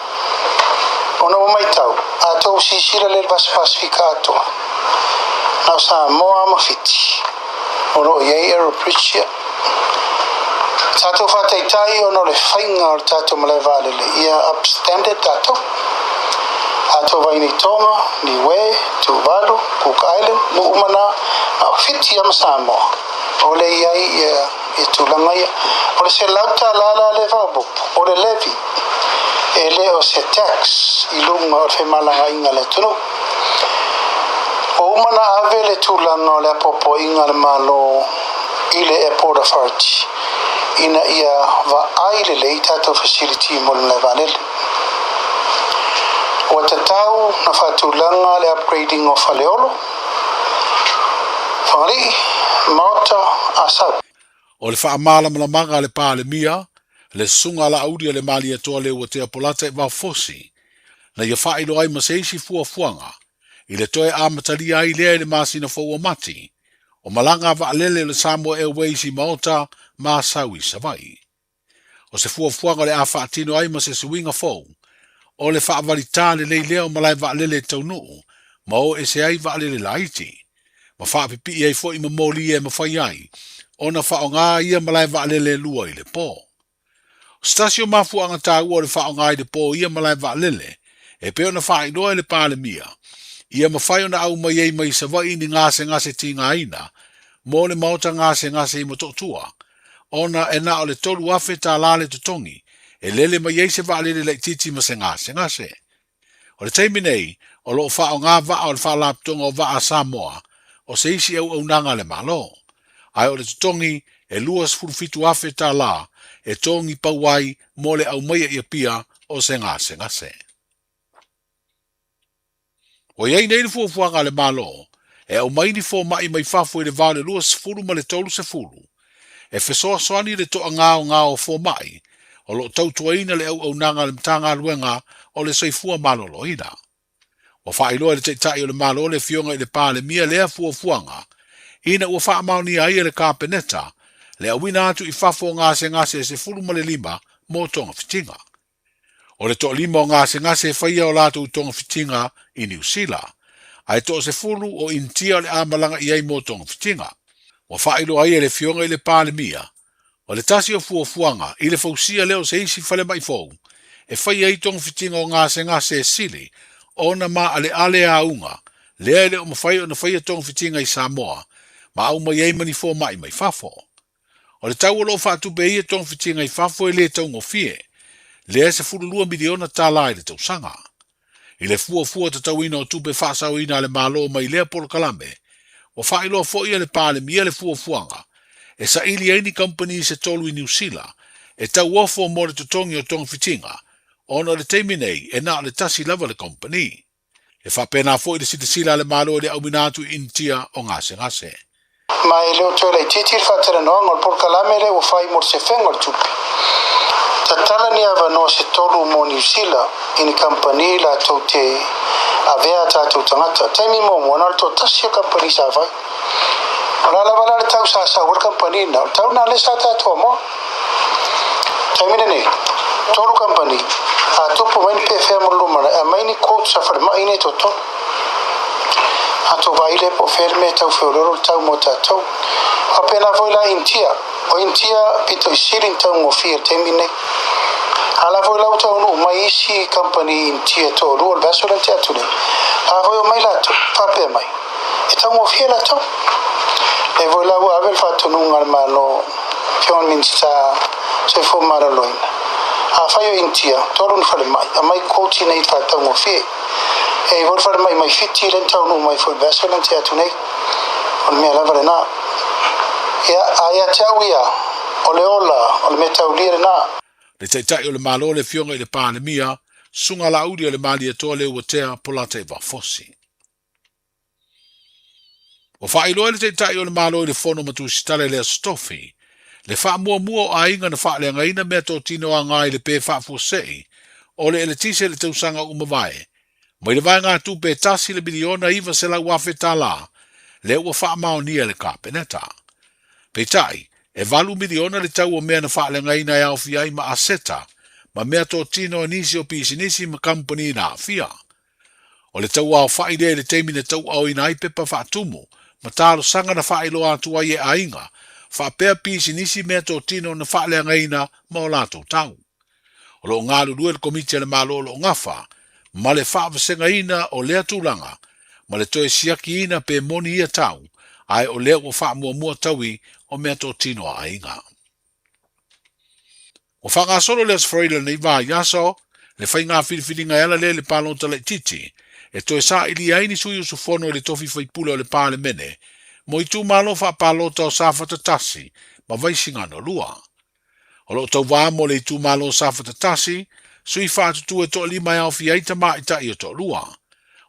Speaker 16: Ono mai tau. Ato si sila le vas pacificato. Na sa moa mafiti. Ono ye air bridge. Tato fa tai ono le fainga tato male valele. Ia upstanded tato. Ato vai ni Tonga, ni We, Tuvalu, Cook Island, Nu'umana, fiti am Samoa. Ole iai e tulanga ia. Ole se lauta lala le vabu, ole levi. E leo se tax, ilunga o fe malanga inga le tunu. O umana ave le tulanga le apopo inga le malo ile airport authority. Ina ia va aile le itato facility mo le vanele. O tatau na fatulanga le upgrading of Aleolo. Whangari, Mauta, Asau.
Speaker 15: O le whaamala malamanga le pāle mia, le sunga la audia le mali atoa le ua te apolata e waufosi, na ia whailo ai maseisi fuafuanga, i le toe amatali ai lea le masina fau mati, o malanga wa alele le Samoa Airways i Mauta, Masau i Savai. O se fuafuanga le a whaatino ai ma se suinga fau, o le whaavarita le leilea malai waalele taunuu, ma o e se ai waalele laiti. Ma whaapipi ai fo i mamoli e mawhai ai, o na whaonga ia malai waalele lua i le pō. Stasio mafu anga tāu o le whaonga i le pō ia malai waalele, e peo na whainoa le pāle mia, ia mawhai o na au mai ei mai savai ni ngase tinga aina, mo le mauta ngase i matotua, o na e na o le tolu afe tā lale tutongi, e lele mai ei se waalele le titi ma se ngase. O le teimi nei, o lo whao ngā waa o le whaalaptonga o waa Samoa, o se isi au nanga le malo. Ai o le tutongi, e luas furufitu afe tā la, e tongi pauai mo le au maia ia pia o se ngase. O iei nei le fuafuanga le malo, e au maini fo mai fafo i le vale luas furu ma le tolu se furu. E fesoa soani le toa ngao fo mai, o lo tautuaina le au nanga le mtanga luenga o le soifua malolo ina. O whailoa le teitai o le malo le fionga i le pāle mia lea fuafuanga, ina ua whaamauni ai le kāpeneta, le awina atu i fafo ngase se furu ma le lima mo tonga fitinga. O le toa lima o ngase whaia o latu tonga fitinga i New Zealand, ai toa se furu o intia le amalanga i ai mo tonga fitinga. O whailoa ai le fionga i le pāle mia, o le tasi o fuafuanga i le fausia leo se isi fale mai fau, e whai ai tong fitinga o ngase sili, o na ma ale a unga, lea le o mawhai o na whai a tong fitinga i Samoa, ma au mai ei mani fo mai fafo. O le tau o lo whaatu bei e tong fitinga i fafo e le tau ngofie, lea se furulua miliona tala i le tau sanga. I le fuafua te tau ina o tupe whaasau ina le malo mai lea polo kalame, o whailo fo ia le pāle mia le fuafuanga, e sa ili aini company se tolu i New Zealand, e tau ofo mo le tutongi o tong fitinga, ona le teiminei e na le tasi lava le company. E whapena fo i le sitasila le malo le auminatu intia o ngase.
Speaker 16: Ma e leo tue le titir whatera noanga o por kalame le o whai mor se whenga tupi. Tatala ni ava no se tolu mo New Zealand in company la tau te avea tātou tangata. Teimi mo mwana le tau tasi o company sa vai. Ona la wala le tau sa war company na. Tau na le sa tātou mo. Teimi ne tolu company. A tupu maini pe whea mo lumana. A maini quote sa whare maini toto. ato vai le po ferme tau feuroro tau mo tatou apena voi la intia o intia pito siring tau mo fia temine ala voi la tau no mai isi company intia to ro vessel te atune a voi mai la to pape mai e tau mo fia la to e voi la avel fatto no ngal malo fion minsta se fo maraloina a faio intia torun fale mai a mai coach nei fa tau mo fia e vol fare mai fitti lenta no mai fo vessel te atune on me la varena ya aya tawia ole ola ole metaulia na
Speaker 15: le tai o le malo le fionga i le panemia sunga la udi o le mali e toa le ua tea polate va fosi. O fai loa le tai o le malo i le fono matu sitale le stofi, le faa mua o ainga na faa le ngaina mea to tino a ngai le pe faa fosei, o le tise le tausanga umavae, mai le vai ngā tu pe tasi le miliona iwa se la wafe tala, le ua faa maonia le kapeneta. Pe tai, e valu miliona le tau o mea na faa le ngaina e au fiai ma aseta, ma mea to tino nisi o pisinisi ma company na fia. O le tau au fai le teimi na tau au ina ipepa faa tumu, ma talo sanga na faa ilo atua ye ainga, faa pea pisinisi mea to tino na faa le ngaina ma o lato tau. O lo ngalu lue le komite le malo lo ngafa, ma le faa vasenga ina o lea tulanga, ma le toe siaki ina pe moni ia tau, ai o lea o faa mua taui o mea to tino a ainga. O whanga solo le asfreila nei vā yaso, le whai ngā whiriwhiringa ela le pālonta le titi, e toi sā ili aini sui o sufono le tofi whaipula o le pāle mene, mo i tū malo wha pālonta o sāwhata tasi, ma vaisinga no lua. O lo tau wā mo le i tū malo o sāwhata tasi, sui whātutu e to lima e au fiaita mā i tai o to lua.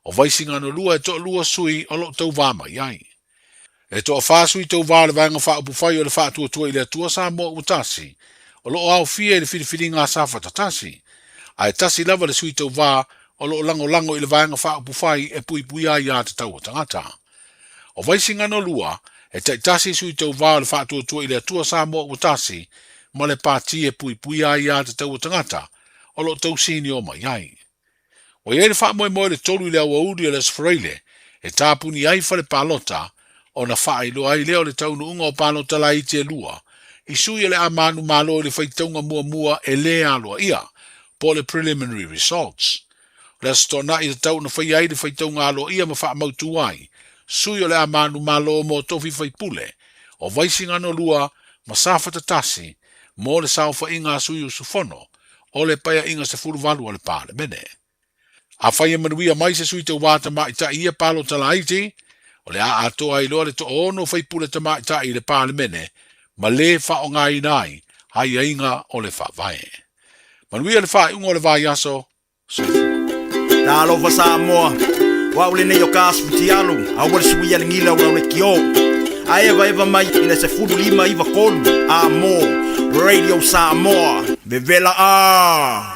Speaker 15: O vaisinga no lua e to lua sui o lo tau wā mai ai. E to whāsui tau wā le vanga wha upu whai o le whātua tua i le atua sā mo u tasi, o lo au fie le whiriwhiri ngā sāwhata tasi. Ai tasi lava le sui tau wā, o lo lango i le vanga wha upu whai e pui ai a te tau o tangata. O vaisinga no lua, e tai tasi sui tau wā le whātua tua i le atua sā mo u tasi, ma le pāti e pui ai a te tau o tangata, o lo tau sini o mai ai. O i le wha moe le tolu i le awa uri o le sfreile, e tāpuni ai whale pālota, o na wha i loa i leo le taunu unga o pālota la i te lua, i sui le amanu malo le whaitaunga mua e le aloa ia, po le preliminary results. Le stona i te tau na whai ai le whaitaunga aloa ia ma wha mautu ai, sui le amanu malo mo tofi whaipule, o vaisinga no lua ma sāwhata tasi, mo le sauwha inga sui o sufono, o le paia inga se furuvalu o le pāle mene. A whaia manuia mai se sui te wāta mai ta ia palo tala iti, o le a atoa i loa le to ono whaipule ta mai ta i le pāle mene, ma le wha o ngai nai, hai inga o le wha vai. Manuia le wha ungo le vai aso,
Speaker 11: Ta alofa Samoa, wa ule nei o kāsputi alu, a wale sui ale ngila ura ule ki o. A eva mai ina se furu lima iwa kolu, a mo, Radio Samoa, vevela a.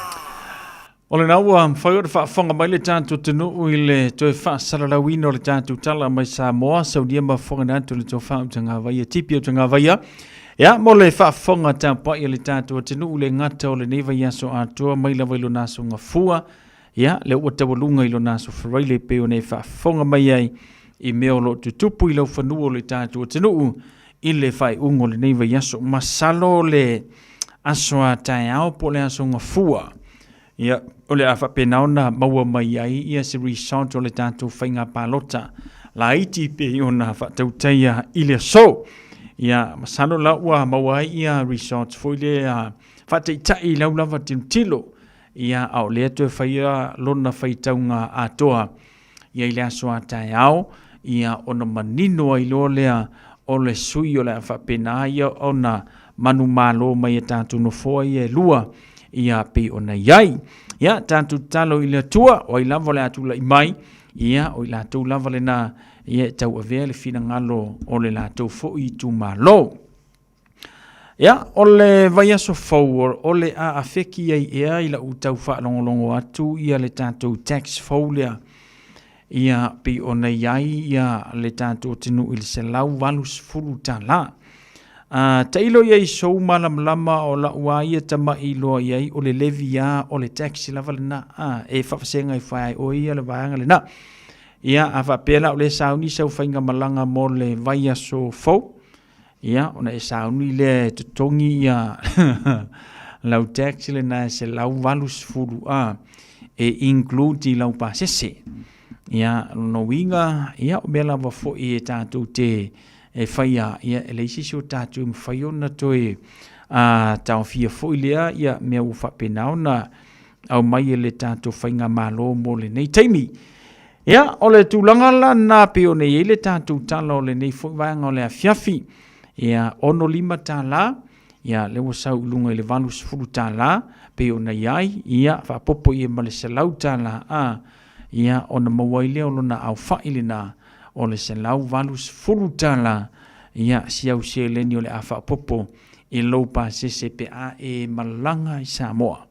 Speaker 3: O le naua, whai ora whaafanga mai le tātou tenu ui le toi whaasalalawina o le tātou tala mai Samoa, saudia ma whanga nātou le tō whao te ngā vaia, tipi o te ngā vaia. Ia, mo le whaafonga tāpai le tātou tenu ui le ngata o le neva iaso atua, mai la wailo naso ngā fua. Ia, le ua tawalunga ilo naso wharaile peo nei whaafonga mai ai, i meo lo tutupu i lau whanua o le tātou tenu i le whai ungo le neva iaso masalo le aso a tai ao po le aso ngā fua. Ia, o le afa penaona maua mai ai, ia se resort o le tātou whainga pālota. La iti pe i ona whatautaia i le so. Ia, masano la ua maua ai ia resort fo i le whataitai lau lava tilo. Ia, au lea tue whaia lona whaitaunga atoa. Ia i le aso a tai ao, ia ona manino ai lo lea o le sui o le afa pena ia ona manu malo mai e tātou no foa ia lua. Ia pe ona iai. Ia, tātou talo i le atua, o i lava le atula i mai. Ia, o i lātou lava le nā, ia tau avea le fina ngalo o le lātou fo i tu malo. Ia, o le vai aso forward, o le a afeki ai ea i la utau whaalongolongo atu, ia le tātou tax folio. Ia, pe ona iai, ia le tātou tinu i le se lau walus furu tā la. Ta ilo iai sou malam lama o la ua ia tama ilo iai o le levi ia o le taxi lava le na e whawhasenga i whai o ia le vaianga le na. ia afa pela o le sauni sau fainga malanga mo le vai aso fo ia ona e sauni le tutongi ia lau taxi le na se lau valus fulu e include lau pasese ia no winga ia o bela va fo e tatu te e faia ia e le sisi o tatu me faiona toe tau fia fo ilea ia mea ufa penao na au mai le tatu fainga malo mo le nei taimi ia o le tūlanga la na pe o nei le tatu tala o le nei fo vanga o le afiafi ia ono lima tala ia le wasau lunga i le valus fulu tala pe o nei ai ia fa popo i ma le selau tala ia ona mawaile o lona au failina o le selau valus fulu tala ia siau se leni o le afa popo i lou pasese pe e malanga i Samoa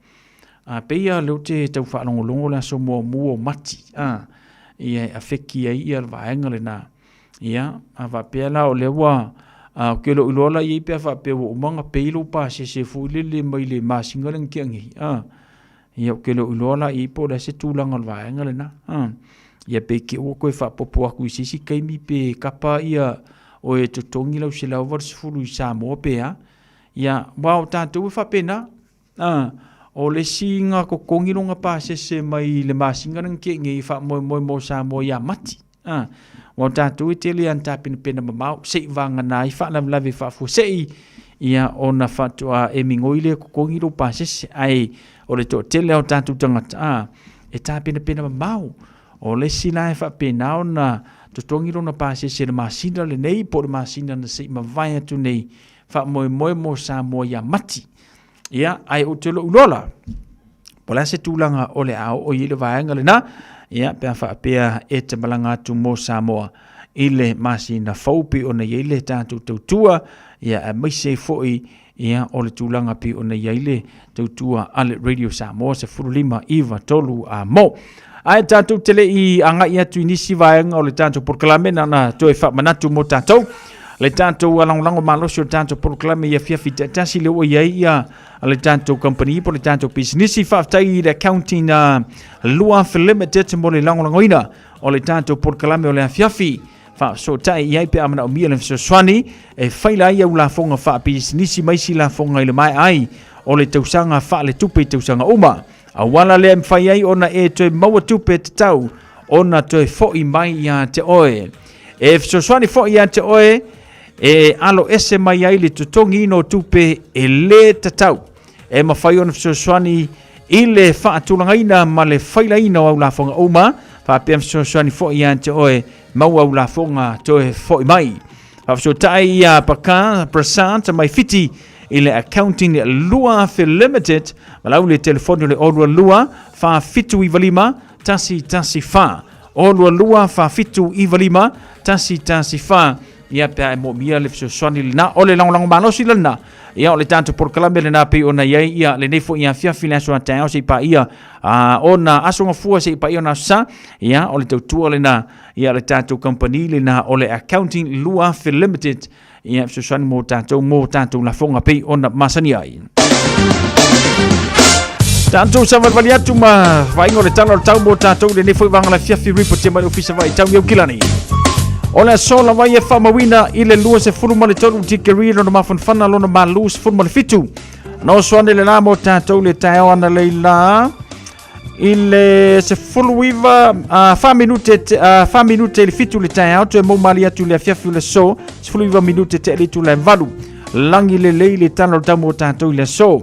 Speaker 3: pe ia leu te tau whaalongolongo la so mua mati ia afeki ai ia vaenga le na ia ava pela o lewa kelo ilola i pe fa pe o manga pe lo pasese fu le mai le masinga len kiangi ia kelo ilola i po da se tulanga vaenga le na ia pe ki o ko fa popo aku sisi kaimi pe kapa ia o e tutongi lau se lau vars fulu i Samoa pe ia wao tanto fa pena o le singa ko kongilonga pasese mai le masinga len kiangi fa mo Samoa ia mati wa tatu i tele anta pina mamau sei vanga nai fa lave fa fu sei ia ona fatua e mingoile ko kongilo pasese ai o le to tele o tatu tangata e ta pina mamau o le sila fa pena ona to tongilo na pasese le masina le nei po le masina na sei mavai atu nei fa mo Samoa ia mati ia ai o telo ulola pola se tulanga o le ao o ile vaenga le na ia pe fa pe e te malanga tu mo Samoa ile masina faupi ona ile tatu tutua ia mai se foi ia o le tulanga pi ona ile tutua ale radio Samoa se furulima iva tolu mo ai tatu tele i anga ia tu inisi vaenga o le tatu proclame na to e fa manatu mo tatu le tatu alang malo so tatu proclame ia fia fita tasi le o ia le tanto company po le tanto business fa tai le accounting lua limited mo le langoina o le tanto por kalame o le afiafi fa so tai ia pe amana o mia le so swani e faila ia ula fonga fa business mai si la fonga ile mai ai o le tausanga fa le tupe tausanga uma awala le mfai ai ona e to mau tupe tau ona to fo i mai ia te oe e so swani fo ia te oe e alo ese mai ai le tutongi no tupe e le tatau e mawhai ona fisoswani i le whaatulangaina ma le whailaina au la fonga uma fa pe fisoswani fo i ante oe mau au la fonga toe fo i mai fa fisotai ia paka prasant mai fiti i le accounting lua limited malau le telefoni le olua lua fa fitu i valima tasi fa olua lua fa fitu i valima tasi fa ia pe mo mia le fisoswani na ole lang manosi lana ia o le tanto por kalame le na pe ona ia le nefo ia fia fina so ata o se pa ia ona asonga fua se pa ia na sa ia o le tautua le na ia le tanto company le na o le accounting lua limited ia so san mo tanto la fonga pe ona masani ai tanto sa valiatu ma vai ngore talo tau mo tanto le nefo vanga la fia fi report ma ofisa vai tau yo kilani Ola sola vai e whamawina i le lua se fulu male tolu tikeri no mafanfana lona malu se fulu male fitu. No soane le namo tātou le tae ana leila i le se fulu iwa 5 minute le fitu le tae au te maumali atu le afiafi le so se fulu iwa minute te elitu le valu langi le lei le tano tamo tātou le so.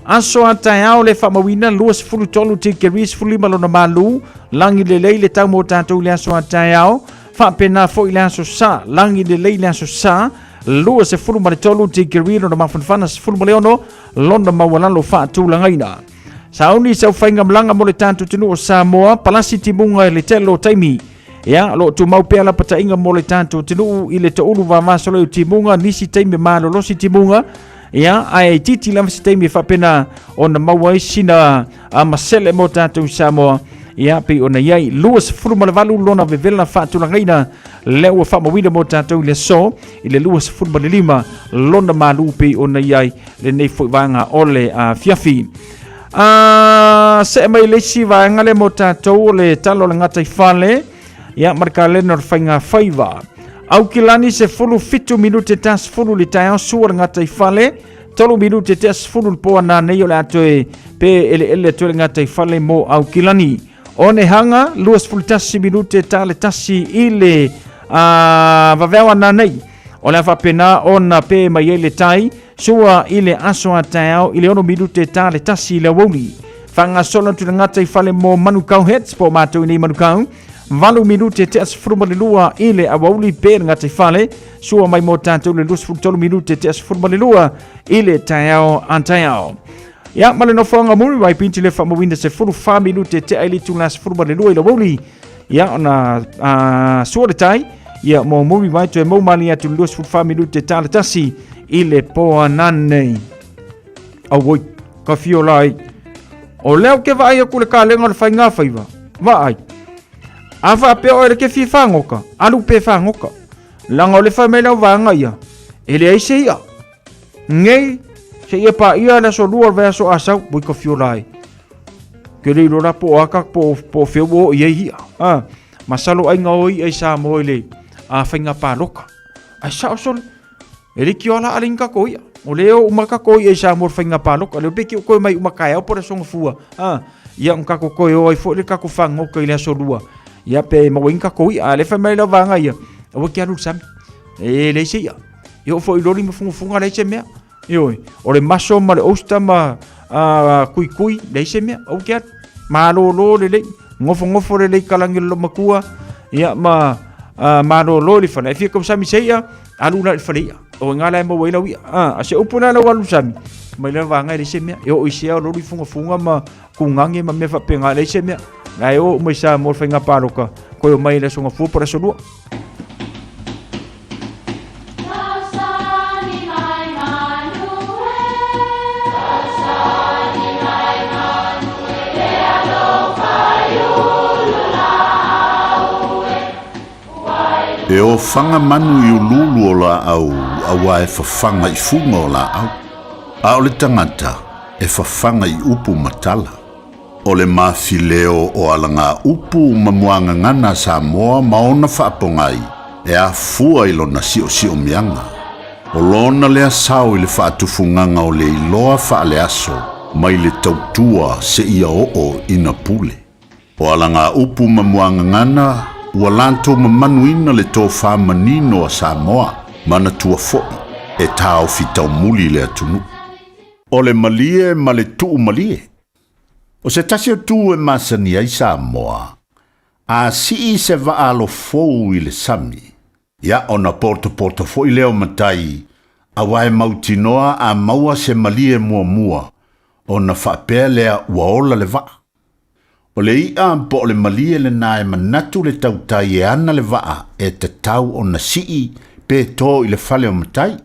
Speaker 3: Aso a tae au le whamawina lua se fulu tolu tikeri se fulu ima lona malu langi le lei le tamo tātou le aso a tae au fa pena fo ile aso sa langi de leile aso sa lua se fulu male tolu tikirino na mafanfana se fulu male ono londa mawalalo fa tulangaina sauni sa ufainga mlanga mole tantu tinu o Samoa palasi timunga le telo taimi ya lo tu mau pela pata inga mole tantu tinu ile to ulu va masolo timunga nisi taimi malo lo si timunga ya ai titi lam si taimi fa pena ona mawai sina amasele mo tantu Samoa ia pe ona iai luas fulu malavalu lona vevela fatulangaina leua famawina mo tatou le so i le luas fulu malilima lona malu pe ona iai le nei foi vanga ole a fiafi se mai le si vanga le mo tatou le talo le ngata i fale ia markalena fainga faiva au kilani se fulu fitu minute tas fulu li tayo suar ngata ifale tolu minute tas fulu po na nei ola atoe pe ele to ngata ifale mo au kilani one hanga luas fulu tas minute tale tasi ile vavewa na nei ola fa pena ona pe mayele tai sua ile aso atao ile ono minute tale tasi le woli fanga solo tu ngata ifale mo manukau heads po mato ni manukau valu minute te as frumalilua ile awauli pe ngata ifale sua mai mo tanto le lus tolu minute te as frumalilua ile tayao antayao ya male no fonga muri vai pinti le fa mowinda se fulu fa minute te ali tu las frumalilua ile woli ya na sua de tai ya mo muri vai te mo mali atu lus fa minute tale tasi ile po anane awoi ka fiolai o leo ke vai ku le kalenga le fainga faiva vai afa pe o ke fi fangoka alu pe fangoka langa le famela vanga ia ele ai seia ngei se pa ia la so luar verso asau bui ko fiolai ke le ro po aka po feo ia masalo ai ngoi ai sa moile a fainga pa loka ai sa sol ele ki ola alinka ko ia o leo umaka ko ia sa mor fainga pa loka le pe ki ko mai umaka ia por so ngfua ia un ka ko o ai fo le ka ko fango ko ile so lua ia pe mawinka ko ia le famela vanga ia o ki alu sam le sia yo fo ilori me funga le semea yo o le maso ma le osta ma kui le semea o ki ma lo le ngofo le kalangi lo makua ia ma lo le fana fi ko sami sia alu na falia o ngala mo wela wi ase upuna la walu sami mai le vanga le semea yo isia lo funga ma kungange ma me fa penga le semea ngai o mai sa mo fainga paroka ko mai le songa fu por eso lu
Speaker 4: e o fanga manu i ululu o la au awa e fafanga i funga o la au a o le tangata e fafanga i upu matala o le mafileo o alanga upu mamuanga ngana Samoa maona whaapongai e a fua ilo na sio mianga. O lona lea sao i le whaatufunganga o le iloa whaale aso mai le tautua se ia o ina pule. O alanga upu mamuanga ngana ua lanto mamanuina le tō whamanino a Samoa mana tua foi e tau fitau muli le atunu. O le malie ma le tuu malie. O se tasi o tū e masani ai Samoa, a si se vaalo fou i le sami. Ia ona porto fo i leo matai, a wae mautinoa a maua se malie mua, ona whapea lea uaola le vaa. O le ia po o le malie le nae manatu le tautai e ana le vaa e te tau ona sii pe tō i le fale o matai.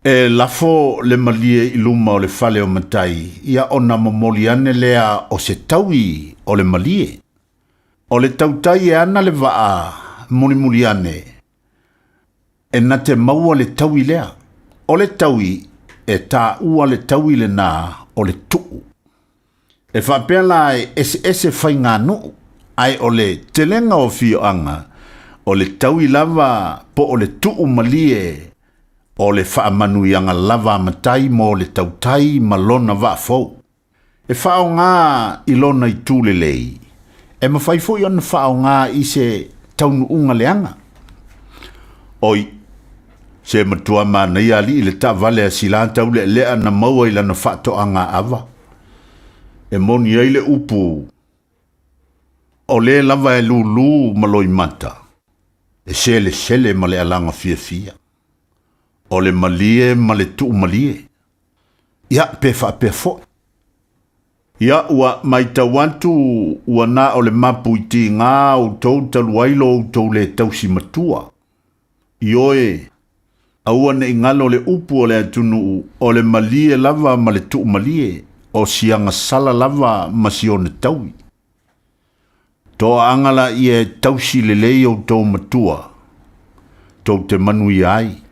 Speaker 4: E lafo le malie i luma o le fale o matai, ia ona momoliane lea o se taui o le malie. O le tautai e ana le vaa muliane, e na te maua le taui lea. O le taui e tā ua le taui le nā o le tuu. E whapela e ese whai ngā nuu, ai o le telenga o fio anga, o le taui lava po o le tuu malie, o le whaamanuianga lava matai mo le tautai malona wafou. E whao ngā i lona i tūle lei. E mawhaifo i ona whao ngā i se taunu unga leanga. Oi, se matua mana i ali i le ta vale a silanta ule lea na maua i lana whato anga ava. E moni ai le upu. O le lava e lulu maloi mata. E sele ma le alanga fia. O le malie ma le tuu malie. Ia pe fo. Ia ua mai tawantu ua na o le mapu i ti ngā o tau taluailo o tau le tausi matua. Ioe, aua ne ingalo le upu o le atunu o le malie lava ma le tuu malie o sianga sala lava ma si o ne taui. Toa angala i e tausi le lei o tau matua. Tau te manui ai.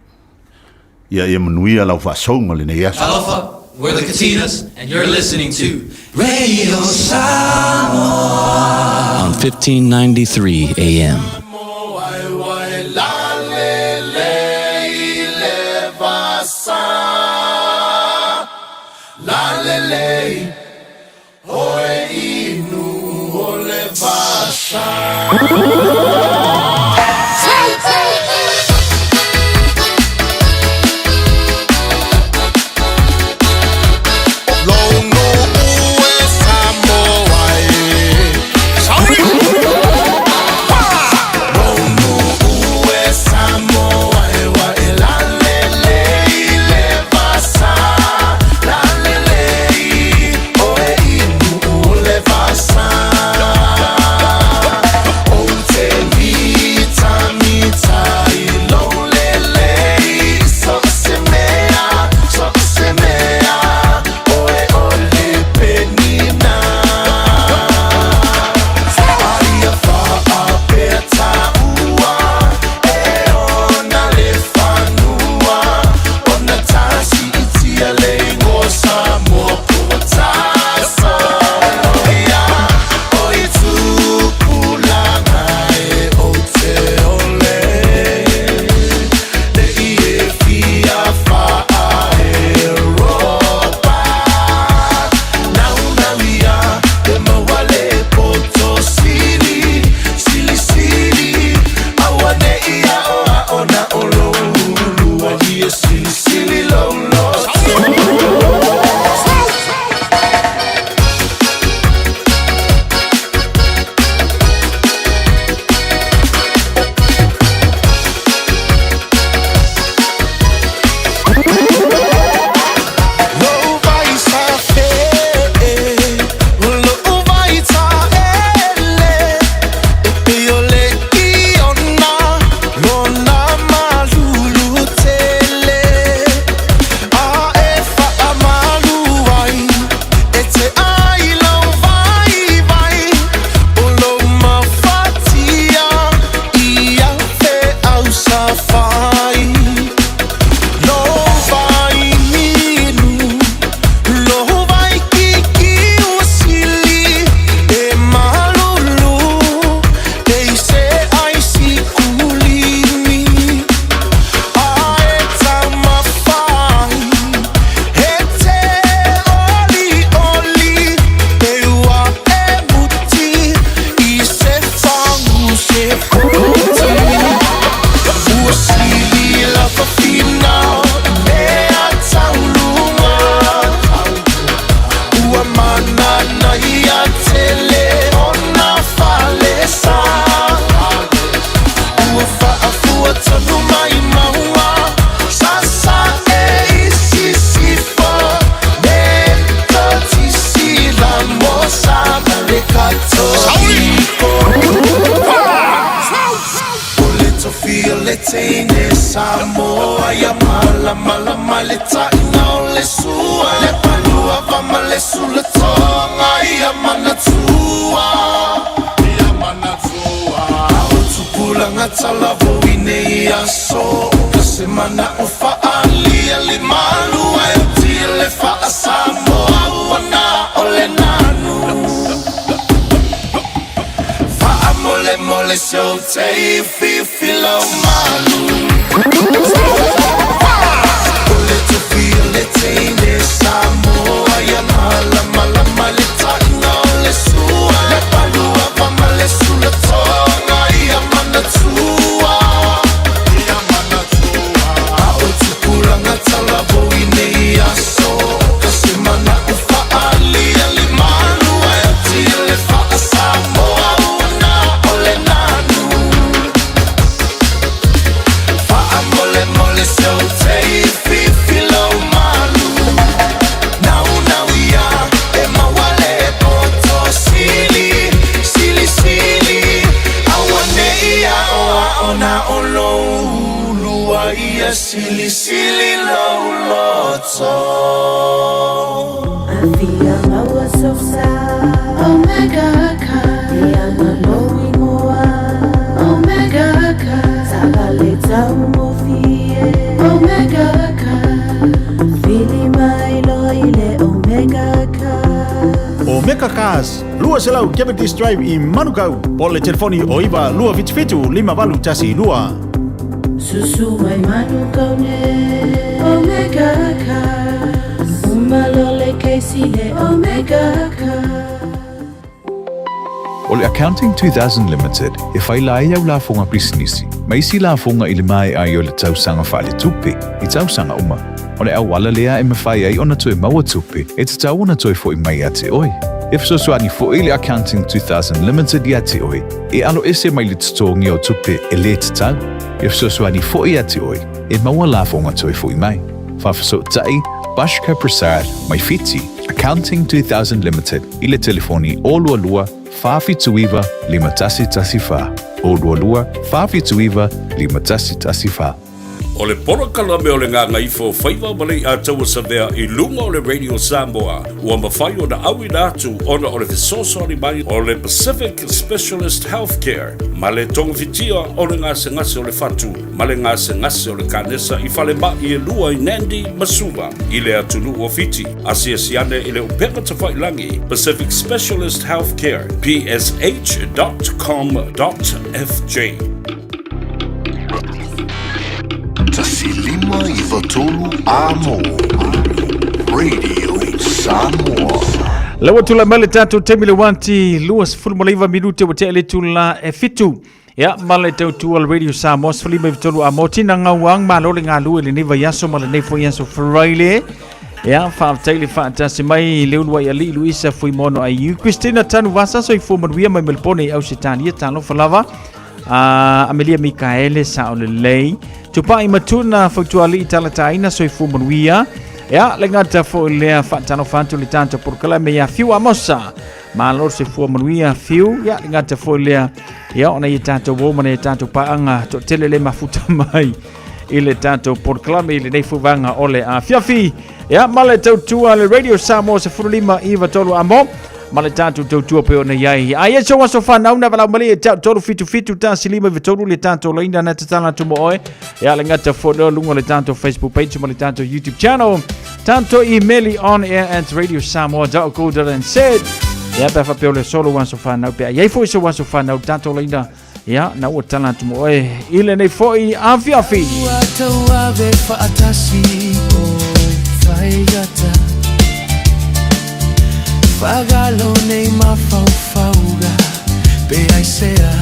Speaker 4: Ia manuia lau whasonga le nei aso.
Speaker 17: Alofa, we're the Katinas, and you're listening to Radio Samoa. on 1593 AM.
Speaker 18: Omega Cars
Speaker 11: Lua selau Cavendish Drive i Manukau. Po le telefoni o iwa lua fitu 5 tasi lua.
Speaker 2: Susu mai Manukau ne Omega Cars. Umalole Casey le Omega Cars.
Speaker 5: O le Accounting 2000 Limited, e whailai au la fonga prisnisi. Maisi la fonga i le mai ai o le tausanga whale tupe, i tausanga uma. O le au wala lea e mawhai ai ona toe maua tupe, e te tau ona toe fo i mai ate oi. E fsoswani fo i le Accounting 2000 Limited i ate oi, e alo ese mai le tutongi o tupe e le te tau. E fsoswani fo i ate oi, e maua la fonga toe fo i mai. Whawhaso tai, Bashka Prasad, mai fiti, Accounting 2000 Limited, i le telefoni o lua lua, Fafi tuiva lima tasi fa. O lua fafi tuiva lima tasi fa.
Speaker 18: O le polo kalame o le ngā ngaifo whaiva malei a taua savea i lunga o le Radio Samoa. Ua mawhai o na awi nātu ona o le fisosoni mai o le Pacific Specialist Healthcare. Ma le tonga fitia o le ngase ngase o le fatu. Ma le ngase ngase o le kanesa i whale mai e lua i Nandi Masuva. I le atulu o fiti. Asia siane i le upenga tawhailangi. Pacific Specialist Healthcare. psh.com.fj.
Speaker 1: Tasilima i Watolu Amo Radio Samoa.
Speaker 3: Lawa tula male tatu temile wanti luas fulmoliva minute wa tele tula fitu. Ya male tatu al Radio Samoa fulima Watolu Amo tina ngawang malole ngalu ele niva yaso male nefo yaso fraile. Ya faaftaili faatasi mai leunwa ya li Luisa Fuimono ayu Christina tanu vasa so ifomanuia mai melpone au sitania tano falava. Amelia Mikaele Saolelei tupai matuna faktuali talataina so ifumanuia ya lengata fo le fatano fanto le tanto por kala me ya fiu amosa malor se fumanuia fiu ya lengata fo le ya ona yitato woman yitato paanga to telele mafuta mai ile tanto por kala me ile nei fuvanga ole a fiafi ya male tautua le Radio Samoa se furulima iva tolu amo male tanto tautua pe ona yai aye so waso fana una vala male tolu fitu tasilima vitolu le tanto la inda natala tumo oe ya lengata fodo lungo le tanto Facebook page male tanto YouTube channel tanto email on air at radiosamoa.co.nz ya pa fa le solo waso fana pe aye fo so waso fana tanto la inda ya na utala tumo oe ile nei foi afiafi
Speaker 2: Watawabe fa atasi o faigata Fagalo nei mafauga Be aisea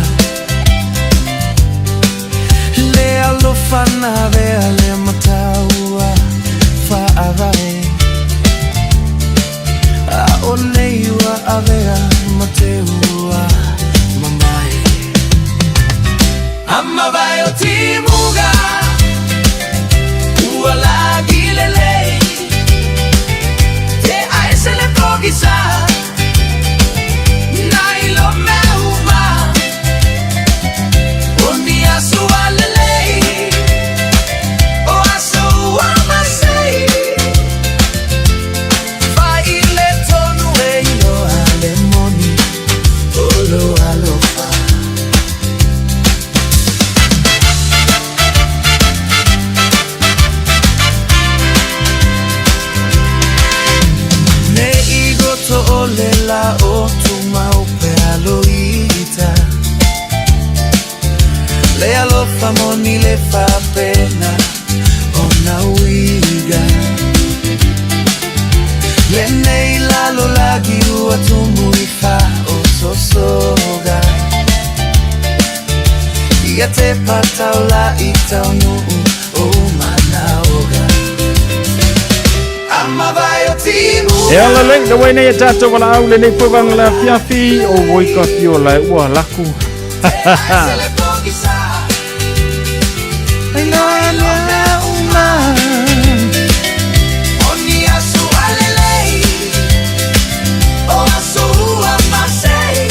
Speaker 2: Le alofana vea le mataua Fa avae A oneiwa avea mateua Mamae Amma vai o timuga Uala gilelei Te aise le pogisa Nailo meuma Oni asu alelei O asu amasei Fai le tonu eilo alemoni Olo alofa Lela o tuma upe aloita Le alofa moni le fa pena Ona uiga Le nei lalo lagi ua tumu ifa o sosoga Ia te pataula itau nuu o manaoga Amma vai o timu
Speaker 3: ya la leng the way na tato wala au le nei fovang la fiafi o voi ka fiola ua laku
Speaker 2: I know uma Oni asu alelei O asu amasei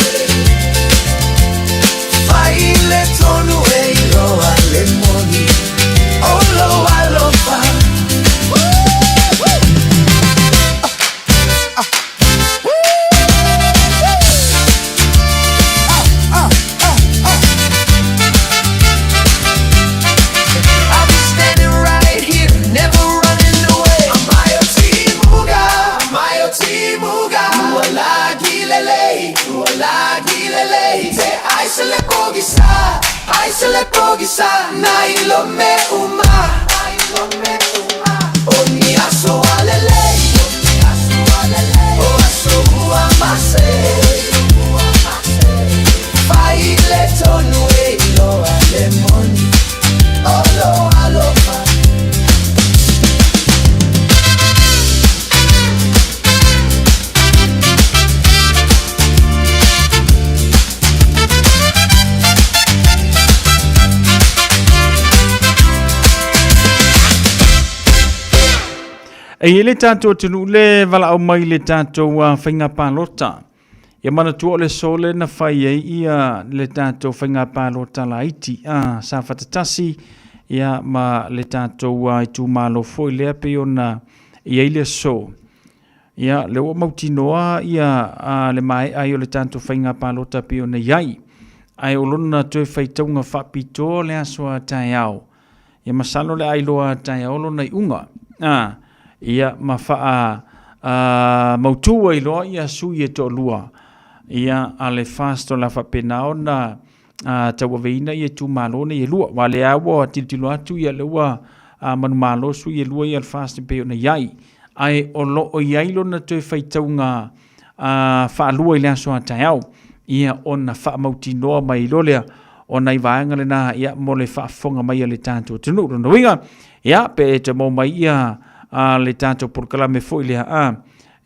Speaker 2: Fai le tonu eiro alemoni Olo alofa
Speaker 3: E le tātou tunu le wala au mai le tātou whainga pālota. Ia mana tua le sole na whai ia le tātou whainga pālota la iti. Sa whatatasi ia ma le tātou i tū mālo foi lea pe ona ia ile so. Ia le o mauti noa ia le mai ai o le tātou whainga pālota pe ona iai. Ai o lona tue whaitaunga whapito le aswa tai au. Ia masalo le ailoa tai au lona i unga. Ia mawha mautua i loa ia sui e to lua. Ia ale fasto la whapenao na tawaweina ia tu malone ia lua. Wale awa tiltilo atu ia lewa manu malo sui ia lua ia fasto peo na iai. Ai o lo o iai lo na tue whaitaunga whaalua i lea soa tai au. Ia o na wha mautinoa mai lolea o na i vaenga le na ia mo le whaafonga mai le tātou tunu. Rona winga ia pe te mo mai ia le tātou porkalame fo i lea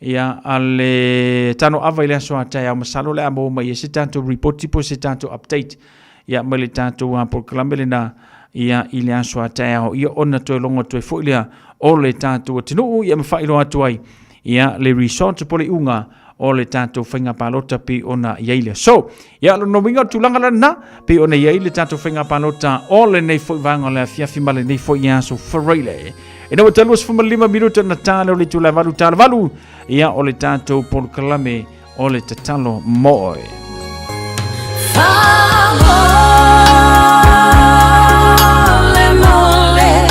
Speaker 3: ia ale tano ava i lea soa tai au masalo lea mo mai se tātou report tipo se tātou update ia mai le tātou porkalame le na ia i lea soa tai au ia ona toe longa toe fo i lea o le tātou tinu ia mawhailo atu ai ia le resort pole unga o le tātou whainga pālota pe ona iaile. So, ia lo no winga tūlanga lana pe ona iaile tātou whainga pālota o le nei fo i vanga le fiafi male nei fo i aso whareile. E na wata luas 5 minuta na tāle o le tūla valu tāle valu ia o le tātou polkalame o le tatalo moe.
Speaker 2: Mole mole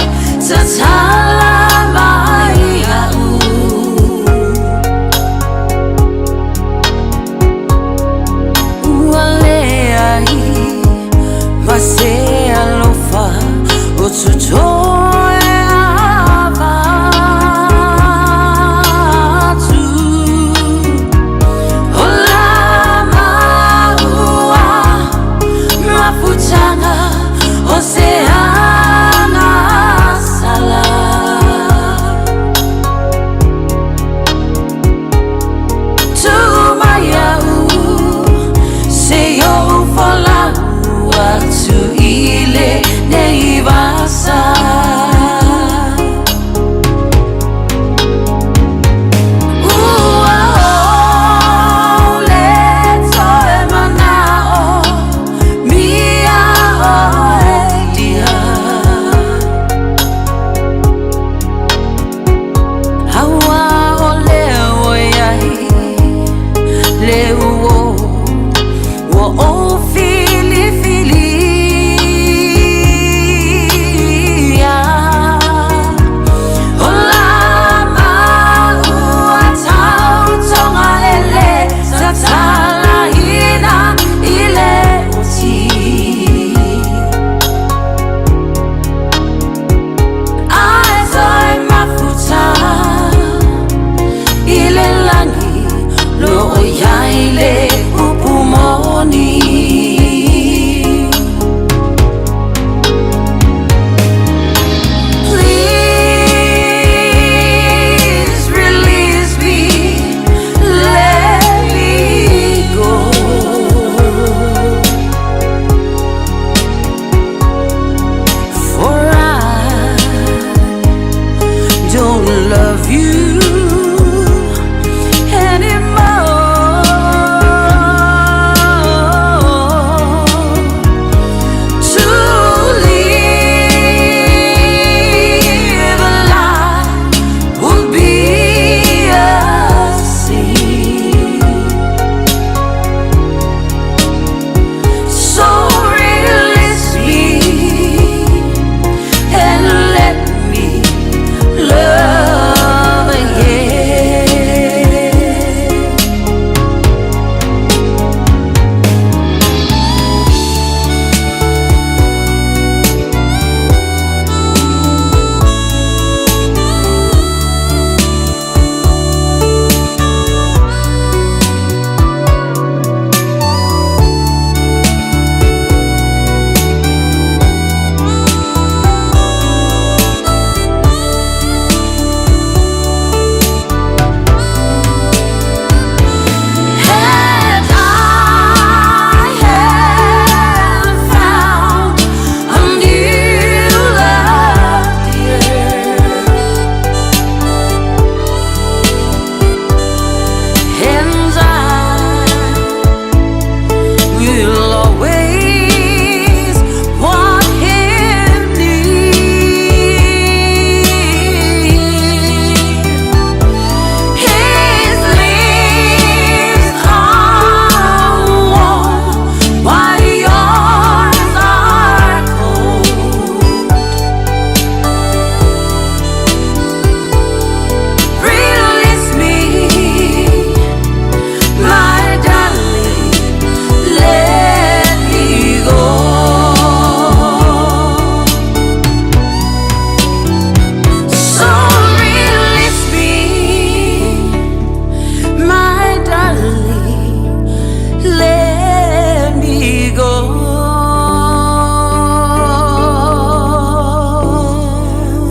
Speaker 2: tatala mai au Uale ai Mase alofa Otutoe avatu Ola maua Mafutanga Oceana sala Tumayau Seyo fola Watu ile neivasa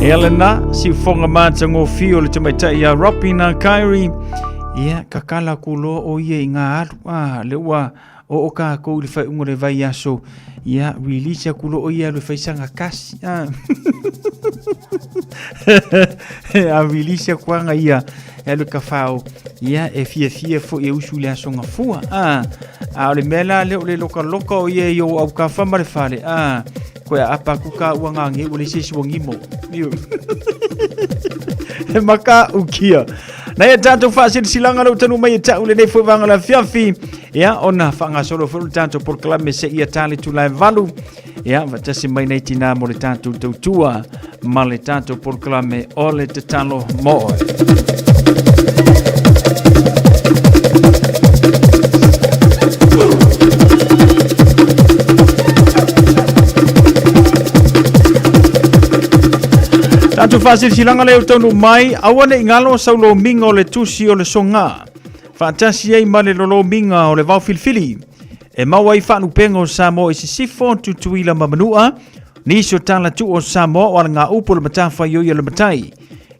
Speaker 3: Elena si fonga mātango fio le tamaitai a Robina Kyrie. Ia kakala kulo o ia inga alu. Le ua o oka kou le fai ungo le vai aso. Ia release kulo o ia le fai sanga kasi. A release kuanga ia. E le kafao. Ia e fia fo e usu le asonga fua. A le mela le loka o ia yo au ka fama le fale. Koe apa kuka uanga nge ule sesi wangimo. Maka ukia. Na ia tātou whaasiri silanga lau tanu mai e tau le nei whawanga la fiafi. Ia ona whanga solo wharu tātou porklame se ia tāle tulai valu. Ia vatasi mai nei tina mo le tātou tautua. Ma le tātou porklame o le te talo moe. Tātou whaasiri silanga leo tonu mai, awane ingalo saulo minga o le tusi o le songa. Whaatasi ei ma le lolo minga o le vau filfili. E mawai whaanu pengo Samoa isi sifo tutuila mamanua, niso tala tu o Samoa wala ngā upo le matafa yoia le matai.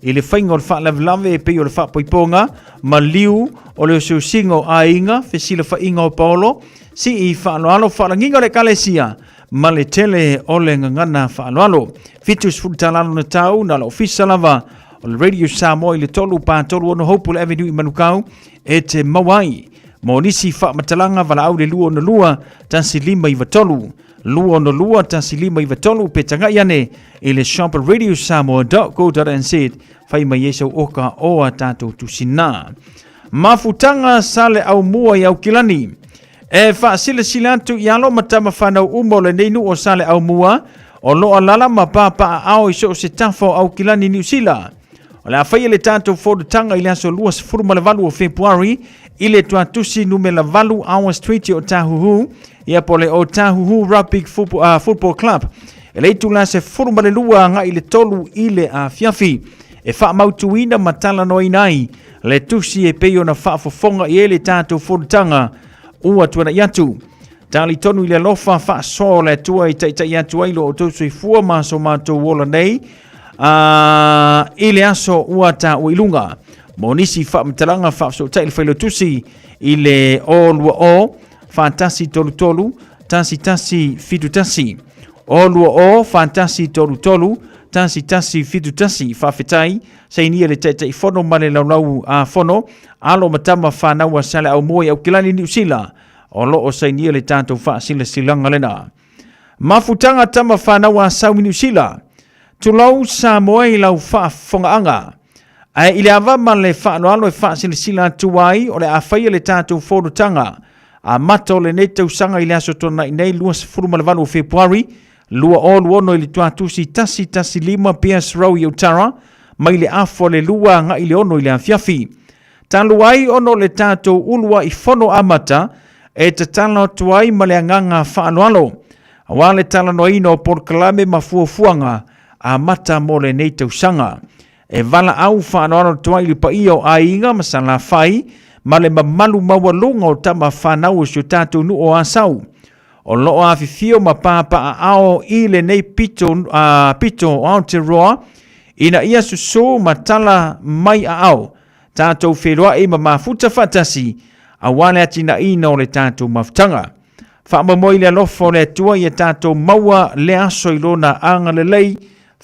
Speaker 3: I le whainga o le whaalawelawe e pei o le whaapoiponga, ma liu o le o singo a inga, whesila whainga o Paolo, si I whaaloalo whaalanginga le kalesia, ma le tele o le ngangana whaaloalo. Fitus futalalo na tau na la ofisa lava o le Radio Samoa I le tolu pātolu ono Hopewell Avenue I Manukau e te mawai. Mo nisi whaamatalanga wala au le lua ono lua tansi lima I watolu. Lua ono lua tansi lima I watolu pe tanga iane I le shop radiosamoa.co.nz whai mai esau oka oa tātou tusina. Mafutanga sale au mua I au kilani. E whaasile silantu I alo matama whanau umo le neinu o sale au mua o loa lala ma papa ao I so se tafo au kilani New Zealand. O le awhaia le tātou whodutanga I le aso luas furuma le valu o Februari I le tuatusi nume la valu awa street o Tahuhu ia pole o Tahuhu Rugby Football Club. E le itula se furuma le lua nga I le tolu I le a fiafi. E wha mautuina matala noi nai le tusi e peio na wha fofonga I le tātou whodutanga ua tuana iatu. Tali tonu I le lofa wha so le tua I taitai atu ailo o tausu I fua maso mato wola nei. I le aso ua ta uilunga. Mo nisi wha mtalanga wha so taile whailo tusi I le o lua o fantasi tolu tolu, tasi fitu tasi. O lua o fantasi tolu tolu, tasi fitu tasi whawhetai. Sainia le taitai whono male laulau a whono. Alo matama whanaua sale au moe au kilani New Zealand. O lo o sainia le tātou whaasila silanga lena. Mafutanga tama whanaua saumi New Zealand. Tulau Samoa I lau whaafongaanga. Ai ile ava ma le whaanoalo e whaasila sila tuai o le awhaia le tātou whodutanga. A mato le netau sanga I le aso tona I nei luas furuma le vanu o Februari. Lua o luono I le tuatusi tasi lima Pierce Row I Utara. Mai le afo le lua nga I le ono I le afiafi. Taluai ono le tātou ulua I fono amata. E te tala tuai ma le anganga whaanoalo. Awa le tala no ino por kalame mafuafuanga a mata mo le nei tausanga. E vala au whaanoalo tuai li pa iyo a inga masala whai ma le mamalu mawalunga o tama whanau sio tātou nu o asau. O loo a fifio ma papa a ao I le nei pito o Aotearoa ina ia susu ma tala mai a ao. Tātou wheroa e ma mafuta fatasi a wale atina ina o le tātou maftanga. Whaamamoi le alofo le atua I tātou maua le aso I lona anga le lei.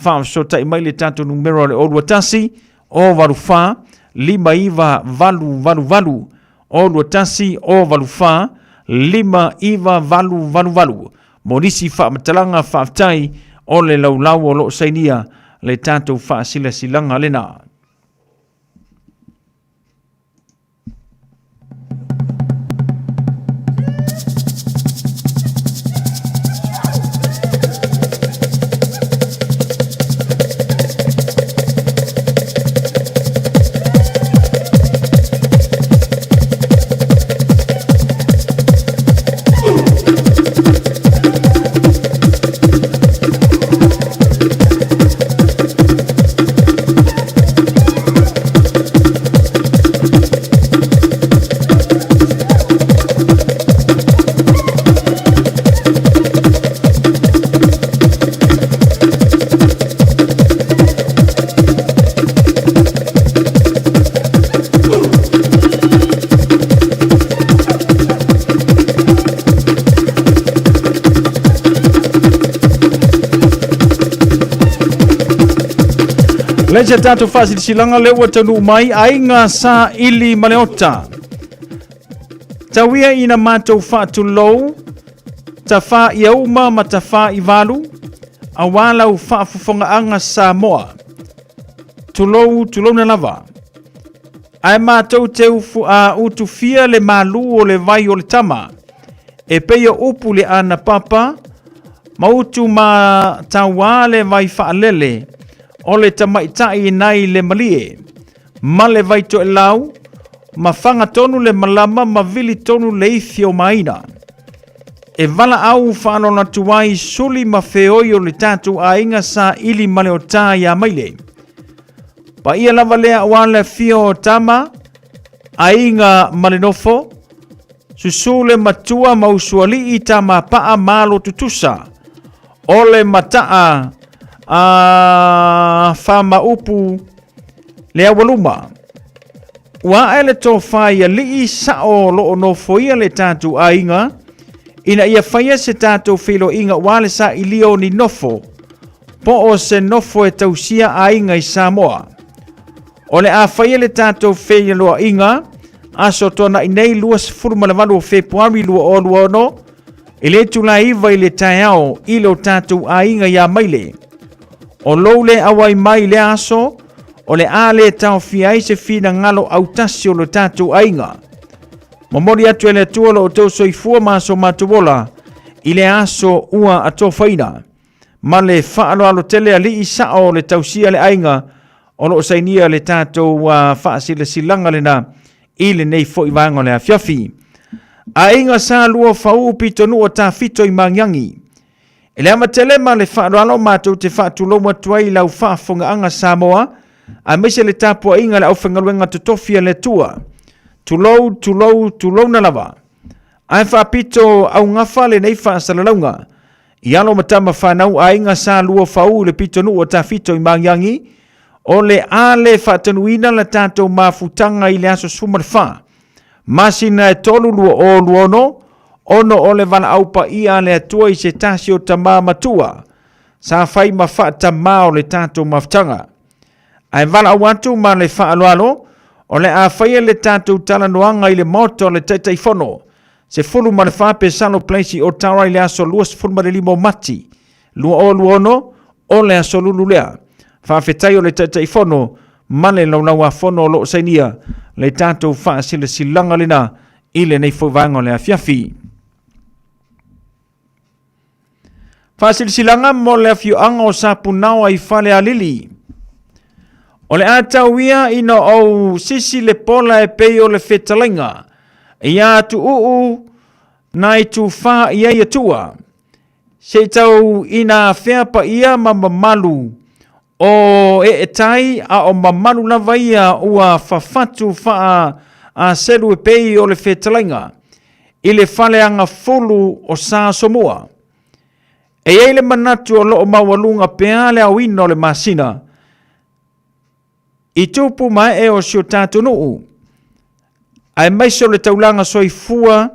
Speaker 3: Whaamsota I mai le tātou numero le oluatasi o waruwha, lima iwa valu. Oluatasi o waruwha, lima iwa valu. Monisi whaamatalanga whaaftai o le laulau o lo sainia le tātou whaasila silanga lena. Leja tatu fasi silanga lewa tanu mai ainga sa ili maleota. Tawia ina mato fatu low. Tafa yauma matafa ivalu. Awala ufa fufonga anga Samoa. Tulou na lava. Ai mato te ufu a utufia le malu o le vai o le tama. E peia upu le ana papa. Mautu ma tawale vai faalele. O le tamaitai nai le malie. Ma le vai to e lau. Ma fanga tonu le malama ma vili tonu le ithi o maina. E vala au whaano na tuai suli ma feoi o le tatu a inga sa ili male o tā ia maile. Pa ia lava lea wale fio o tama a inga male nofo. Susule matua mausuali i tama paa malo tutusa. Ole mataa fama upu lea waluma. Wa ele to fai li sao lo no foia le tatu a inga. Ina ia faia se tātou whilo inga wale sa ilio ni nofo. Po o se nofo e tausia a inga I Samoa. O le a faia le tātou whilo inga. Aso tona inei luas furumalawalu o Februari lua o lua no. Ile tula iwa ile taiao ilo tātou a inga ia maile. O loule awai mai le aso. O le a le tau fiai se fina ngalo autasi o le tātou a inga. Mamori atu ele tuolo o tau soifua maso matuola ile aso ua ato faina. Ma le whaalo alo tele ali isao le tausia le ainga o lo sainia le tātou whaasile silanga le na ile nei fo iwango le afiafi. A inga sa lua whau pito nua ta fito I mangiangi. Ele ama tele ma le whaalo alo matou te whaatulo matuai lau whaafonga anga Samoa a mese le tapua inga le aufengaluenga tutofia le tua. Tulou na lava. Ai whapito au ngafa le nei whaasalaunga. I alo matama whanau a inga sa lua whau le pito nua ta fito I mangiangi. O le a le whatanuina la tātou mafutanga I le aso sumarwha. Masina e tolu lua o luono. Ono o le wana aupa ia le atua I se tasi o tama matua. Sa whai ma whatama o le tātou mafutanga. Ai wana awatu ma le whaaloalo. O le a whaia le tātou tala noanga I le moto le teitai whono. Se fulu ma le whape salo pleisi o taura I le aso luas fulma le limo mati. Lua o luono, o le aso lulu lea. Whawhetai o le teitai whono, male laulaua whono o loo sainia. Le tātou whaasile silanga lena, I le nei whavango le a fiafi. Whaasile silanga mo le a fiuanga o sapunau ai whale a lili. O le atau ia ino au sisi le pola e pei o le whetalainga. Ia tu uu nai tu wha ia ia tua. Se tau ina wheapa ia mamalu. O e tai a o mamalu lava ia ua whawhatu wha a selu e pei o le whetalainga. I le whaleanga fulu o sa somua. E eile manatu o loo mawalunga pea le au ino le masina. I tupu mai e o sio tātou nuu. Ai maiso le taulanga soifua.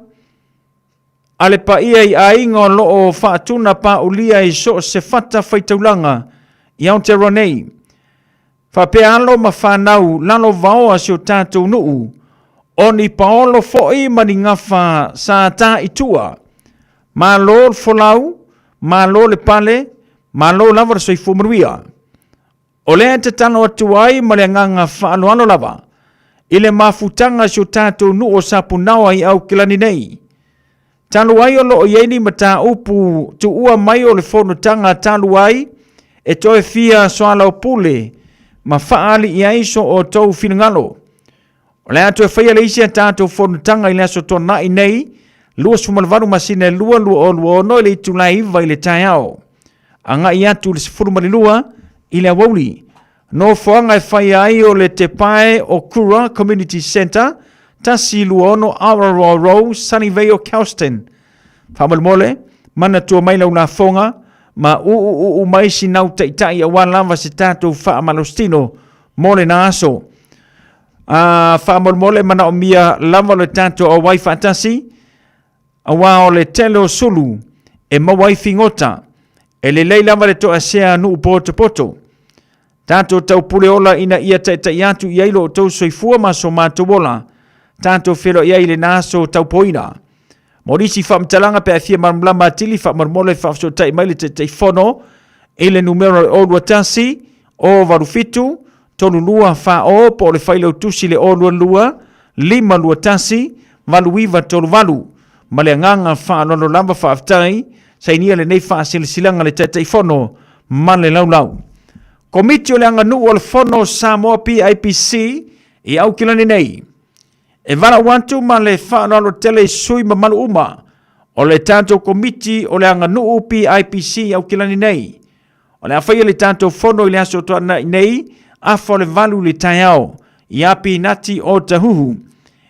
Speaker 3: Ale pa ia I a inga o loo whaatuna pa ulia I so se fata whaitaulanga. I Aotearoa. Whapea alo ma whanau lalo vaoa sio tātou nuu. O ni paolo foi mani ngafa sa tā itua. Ma lo folau, ma lo le pale, ma lo lava soifua maruia. O lea te tano atu ai ma le nganga whaaloalo lava. I le mafutanga sio tātou nu o sapunawa I au kilani nei. Tanu ai o loo ieni ma tā upu tu ua mai o le whonutanga tanu ai e toe fia soala o pule ma whaali I aiso o tau whinangalo. O lea toe whaia le isi a tātou whonutanga I le aso tona I nei lua sumalvaru masine lua o lua ono I le itulai iwa I le tai ao. Anga I atu le sifurumali lua I le wauli. No whaanga e whai ai o le te pae o Kura Community Centre, tasi luono Aurora Row, Sunnyvale o Kelston. Whamalmole, mana tua maila una whonga, ma mai si nau taitai a walawa se tātou whaamalostino, mole na aso. Whamalmole mana o mia lava le tātou a wai whaatasi, a wā o le tele o sulu, e mawai fingota, e le lei lava le toa sea nu poto poto. Tātou tau pule ola ina ia tai atu i ailo o tau soifua ma so mātou ola. Tātou whiro ia ile nāso tau poina. Morisi whamtalanga pe afia marmlama atili whamarmole whafso tai maile tai whono. Ile numero o lua tasi o warufitu. Tonu lua wha o po le whaile utusi le o lua. Lima lua tasi. Walu iwa tolu walu. Male nganga wha nono lamba wha aftai. Sainia le nei wha silanga le tai whono. Male lau. Komiti o le anga nuu o le whono Samoa PIPC i au kilani nei. E vara wantu ma le whanalo tele sui ma malu uma o le tātou komiti o le anga nuu PIPC i au kilani nei. O le awhaia le tātou whono i le aso toa nei afo le valu le tai au i api nati o tahuhu.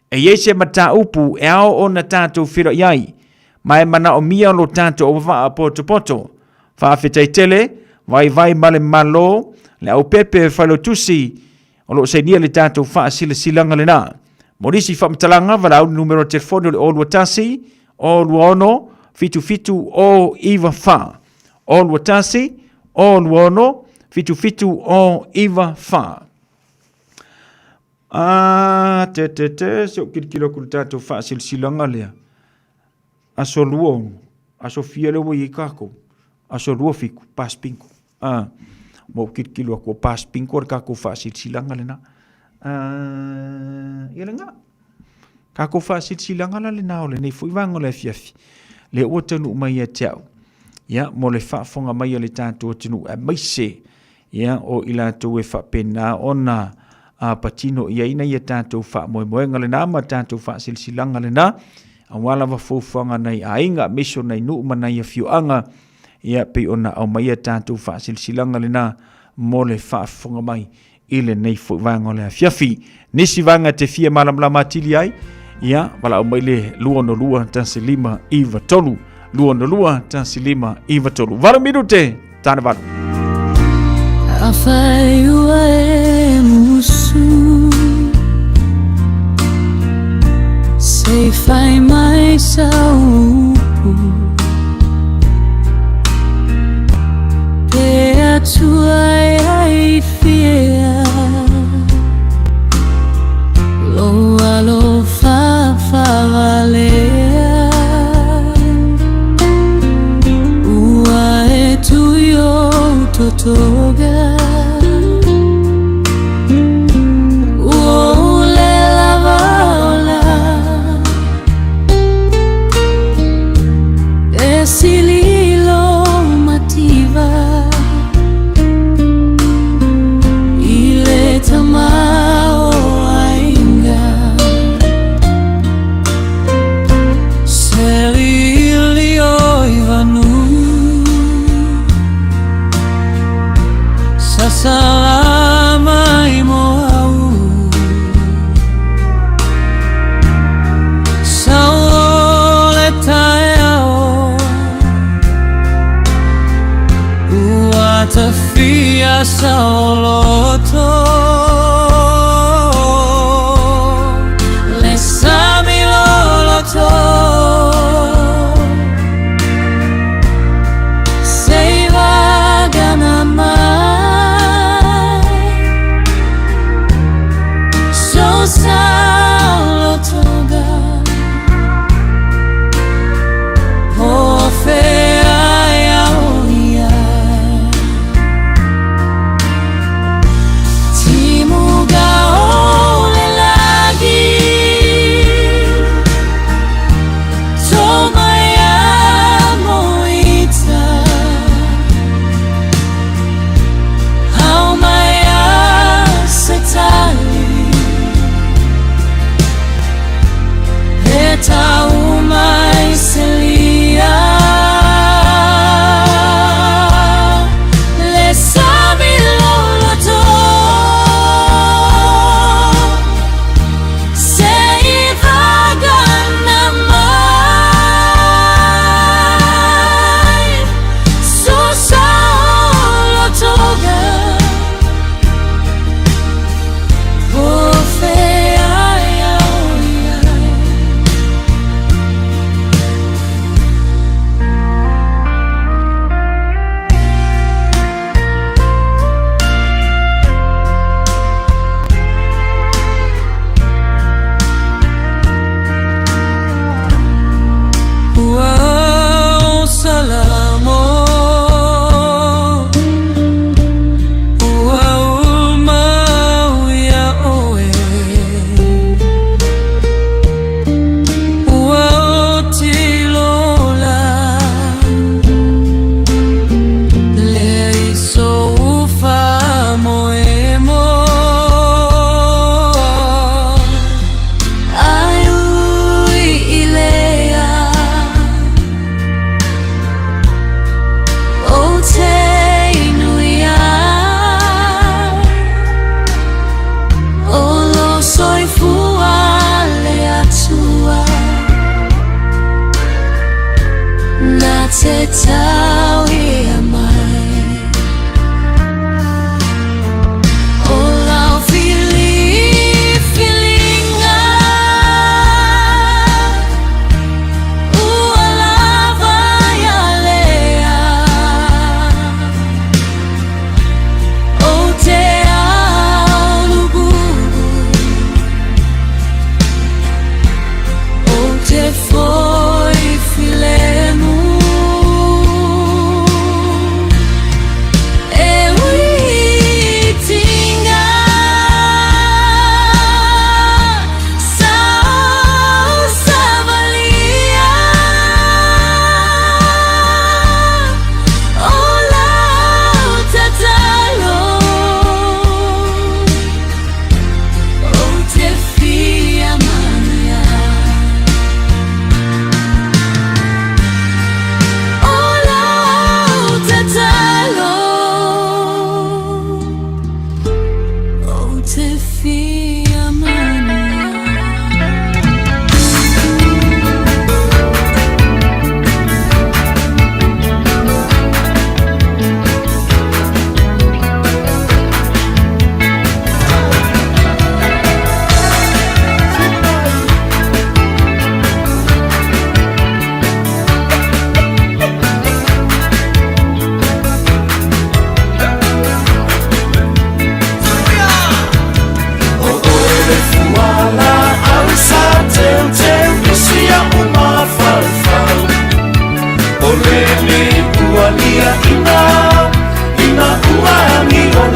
Speaker 3: E yese mata upu e ao o na tātou whiro iai. Ma e mana o mia lo tātou o wawaa poto. Whaafetai tele, vai male malo, le au pepe whailo tusi, o lo seinia le tātou wha silanga le nā. Morisi whamtalanga, wala au numero telefoni le olua tasi, olua ono, fitu o iwa wha. Olua tasi, olua ono, fitu o iwa wha. So kirikiro kuru tātou wha silanga lea. Aso luo, aso fia leo i kako. Aso lua fiku, pas pinku. Mo kirikilo ako pas pinku or kako wha silanga le nā. Ia nga. Kako wha silanga le nā ole nei fui wango le fiafi. Le o tanu mai a teau. Ia, mo le wha fonga mai a le tātou tanu a maise. Ia, o ila tau e wha pena ona patino ia ina ia tātou wha moe ngale nā ma tātou wha silanga le nā. Awala wa fōwhanga nei a inga meso nei nuu manai a fiuanga. Ia pe ona au mai a tātou wha silanga le nā mo le wha fonga mai ile nei fui wango le a fiafi. Nisi wanga te fia malamlama tili ai. Ia, wala au mai le luono lua tansi lima iwa tolu. Luono lua tansi lima iwa tolu. Waru minute, tāna waru.
Speaker 19: Awhai ua e musu Sei whai mai saupu Te atua ai fia Loa lo fa valea Ua e tuyo totoga Sililo mativa ile tamao ainga Serilio ivanu Sasalama imoau Saoleta Tafia saoloto Lesami loloto Seiva ganamai So saolotoga Ofea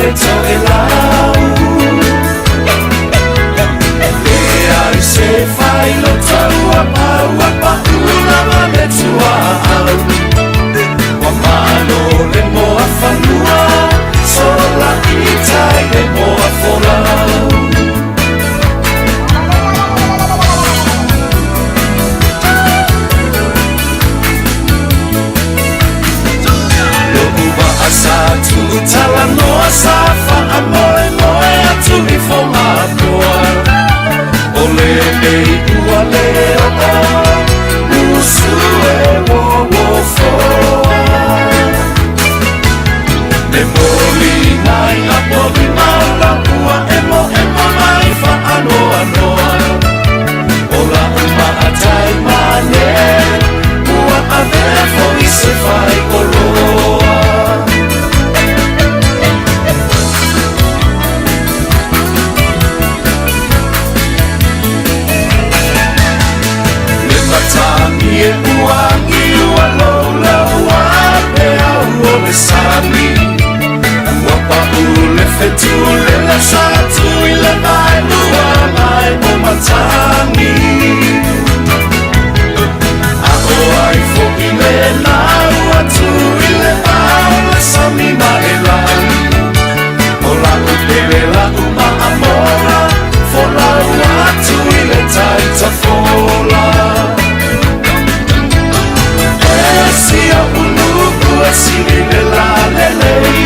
Speaker 2: le to e lau e ai se fai lo tau a pa una ma le tua au wa mano le moa whanua sola i tai le moa wholau Sa tu tala noa sa fa amoe moe atu i fonga noa Ole e ua leo o Usu e wo wo foa Ne moli nai a poli maula ua emo mai fa anoa noa Ola uma atai mane Ua a vea fo i se fai koloa E uangi ua lola ua pe au o le sami Ua pa ule fetu le la satu i le mai lua mai o matangi A o ai fo i le lau atu i le au le sami ma e lai O la upele la uma amora Fo lau atu i le taita fola Sia uluku e sini le la lelei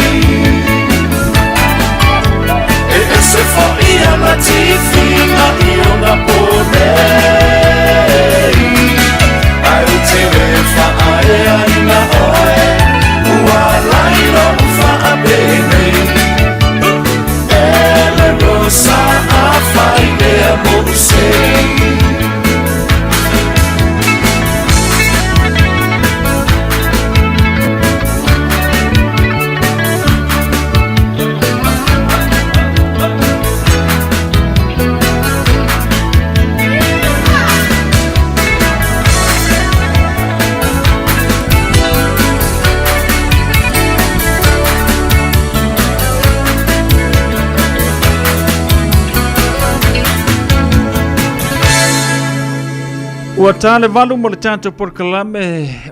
Speaker 2: E se fo ia la tifina i ona ponei Ai u te me fa ae aina oe Ua lairo fa a benei E le rosa a fai lea mo usei
Speaker 3: Ua tale valu mo le tātou porkalame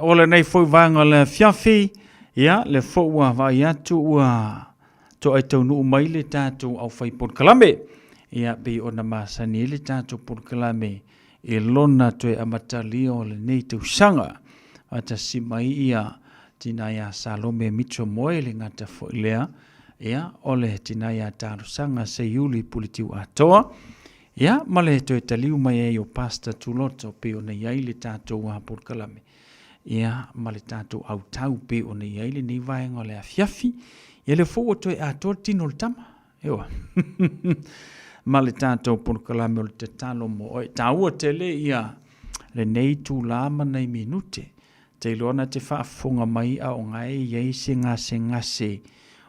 Speaker 3: o le nei fwoi vanga le fiafi ia le fwoi vai atu ua to ai tau nuu mai le tātou au fai porkalame ia pe o na masani le tātou porkalame e lona to e amatali o le nei tau sanga ata si mai ia tina ia Salome Mitro Moe le ngata fwoi lea ia o le tina ia tātou sanga se yuli pulitiu atoa ia male to taliu mai e o pasta tuloto pe o nei ai le tātou a porkalame ia male tātou au tau pe o nei ai le nei vaenga le afiafi ia le fo to e ator tino le tama ewa male tātou porkalame o le te talo mo o tau te le ia le nei tu lama nei minute te lona te whaafonga mai a o ngai iei se ngase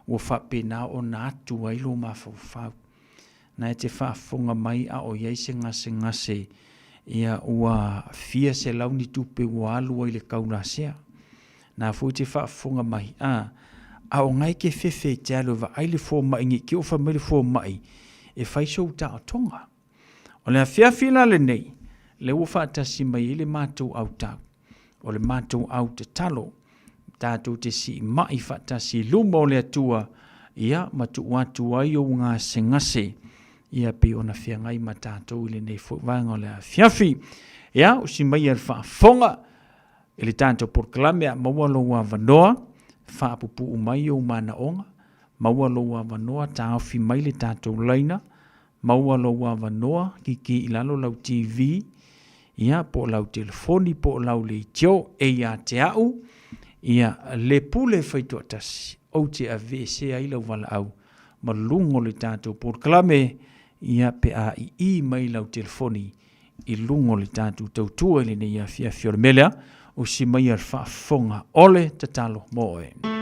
Speaker 3: o whapena o nātu ai lo mawhau na te whaafonga mai a o iei se ngase ia ua fia se launi tupe ua alua i le kaunasea. Na fui te whaafonga mai a o ngai ke fefe te alo wa aile fō mai ngi ki o whamele fō mai e whaisou ta o tonga. O le a fia fina le nei le ua whaatasi mai i le mātou au tau. O le mātou au te talo tātou te si mai whaatasi luma o le atua ia matu watu ai o ngā se ngase ia pe ona fia ngai matatou ile nei fo vanga le fiafi ia o si mai al fa fonga ele tanto porklame mawalo wa vanoa fa pupu mai o mana onga mawalo wa vanoa ta fi mai le tatou laina mawalo wa vanoa ki ilalo lau TV ia po lau telefoni po lau le tio e ia te au ia le pule faito tasi o te avese ai lau wala au malungo le tatou porklame ia pe a i mai lau telefoni i lungo le tātou tautua le nei a fia fiore melea o si mai ar whaafonga ole te talo moe.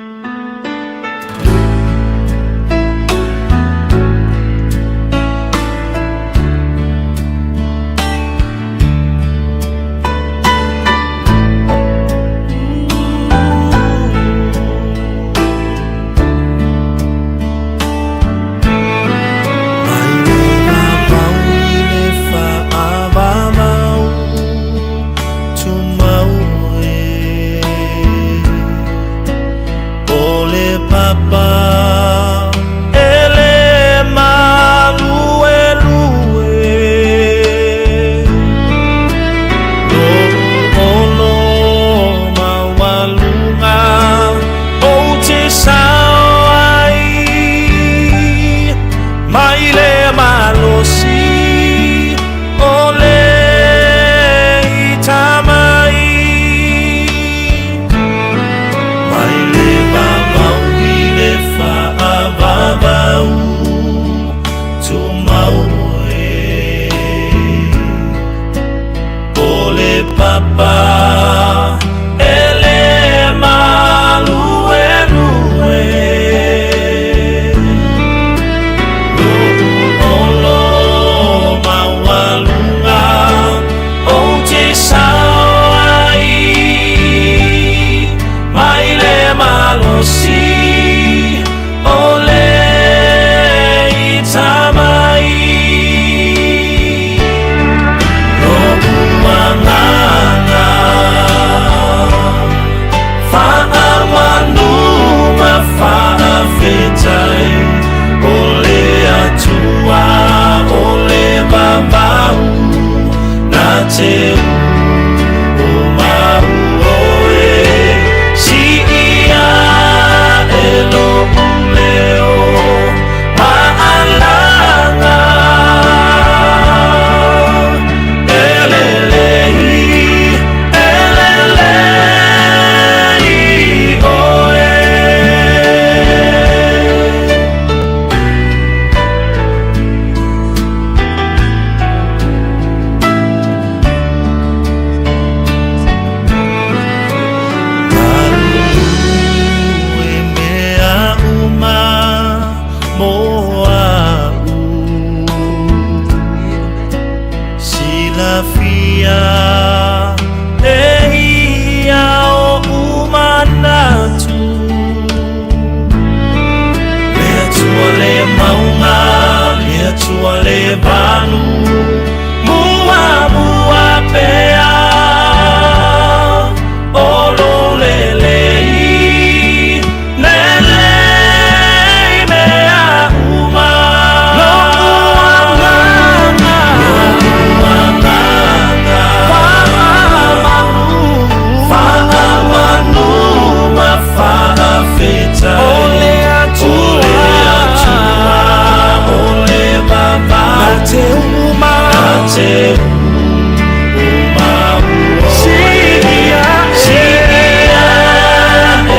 Speaker 2: te umauoe si ia elo uleo maalanga elelei oe le balu mua mua pea olo lelei lelei mea uma no manu mafaa feta ole atua Te uma Sia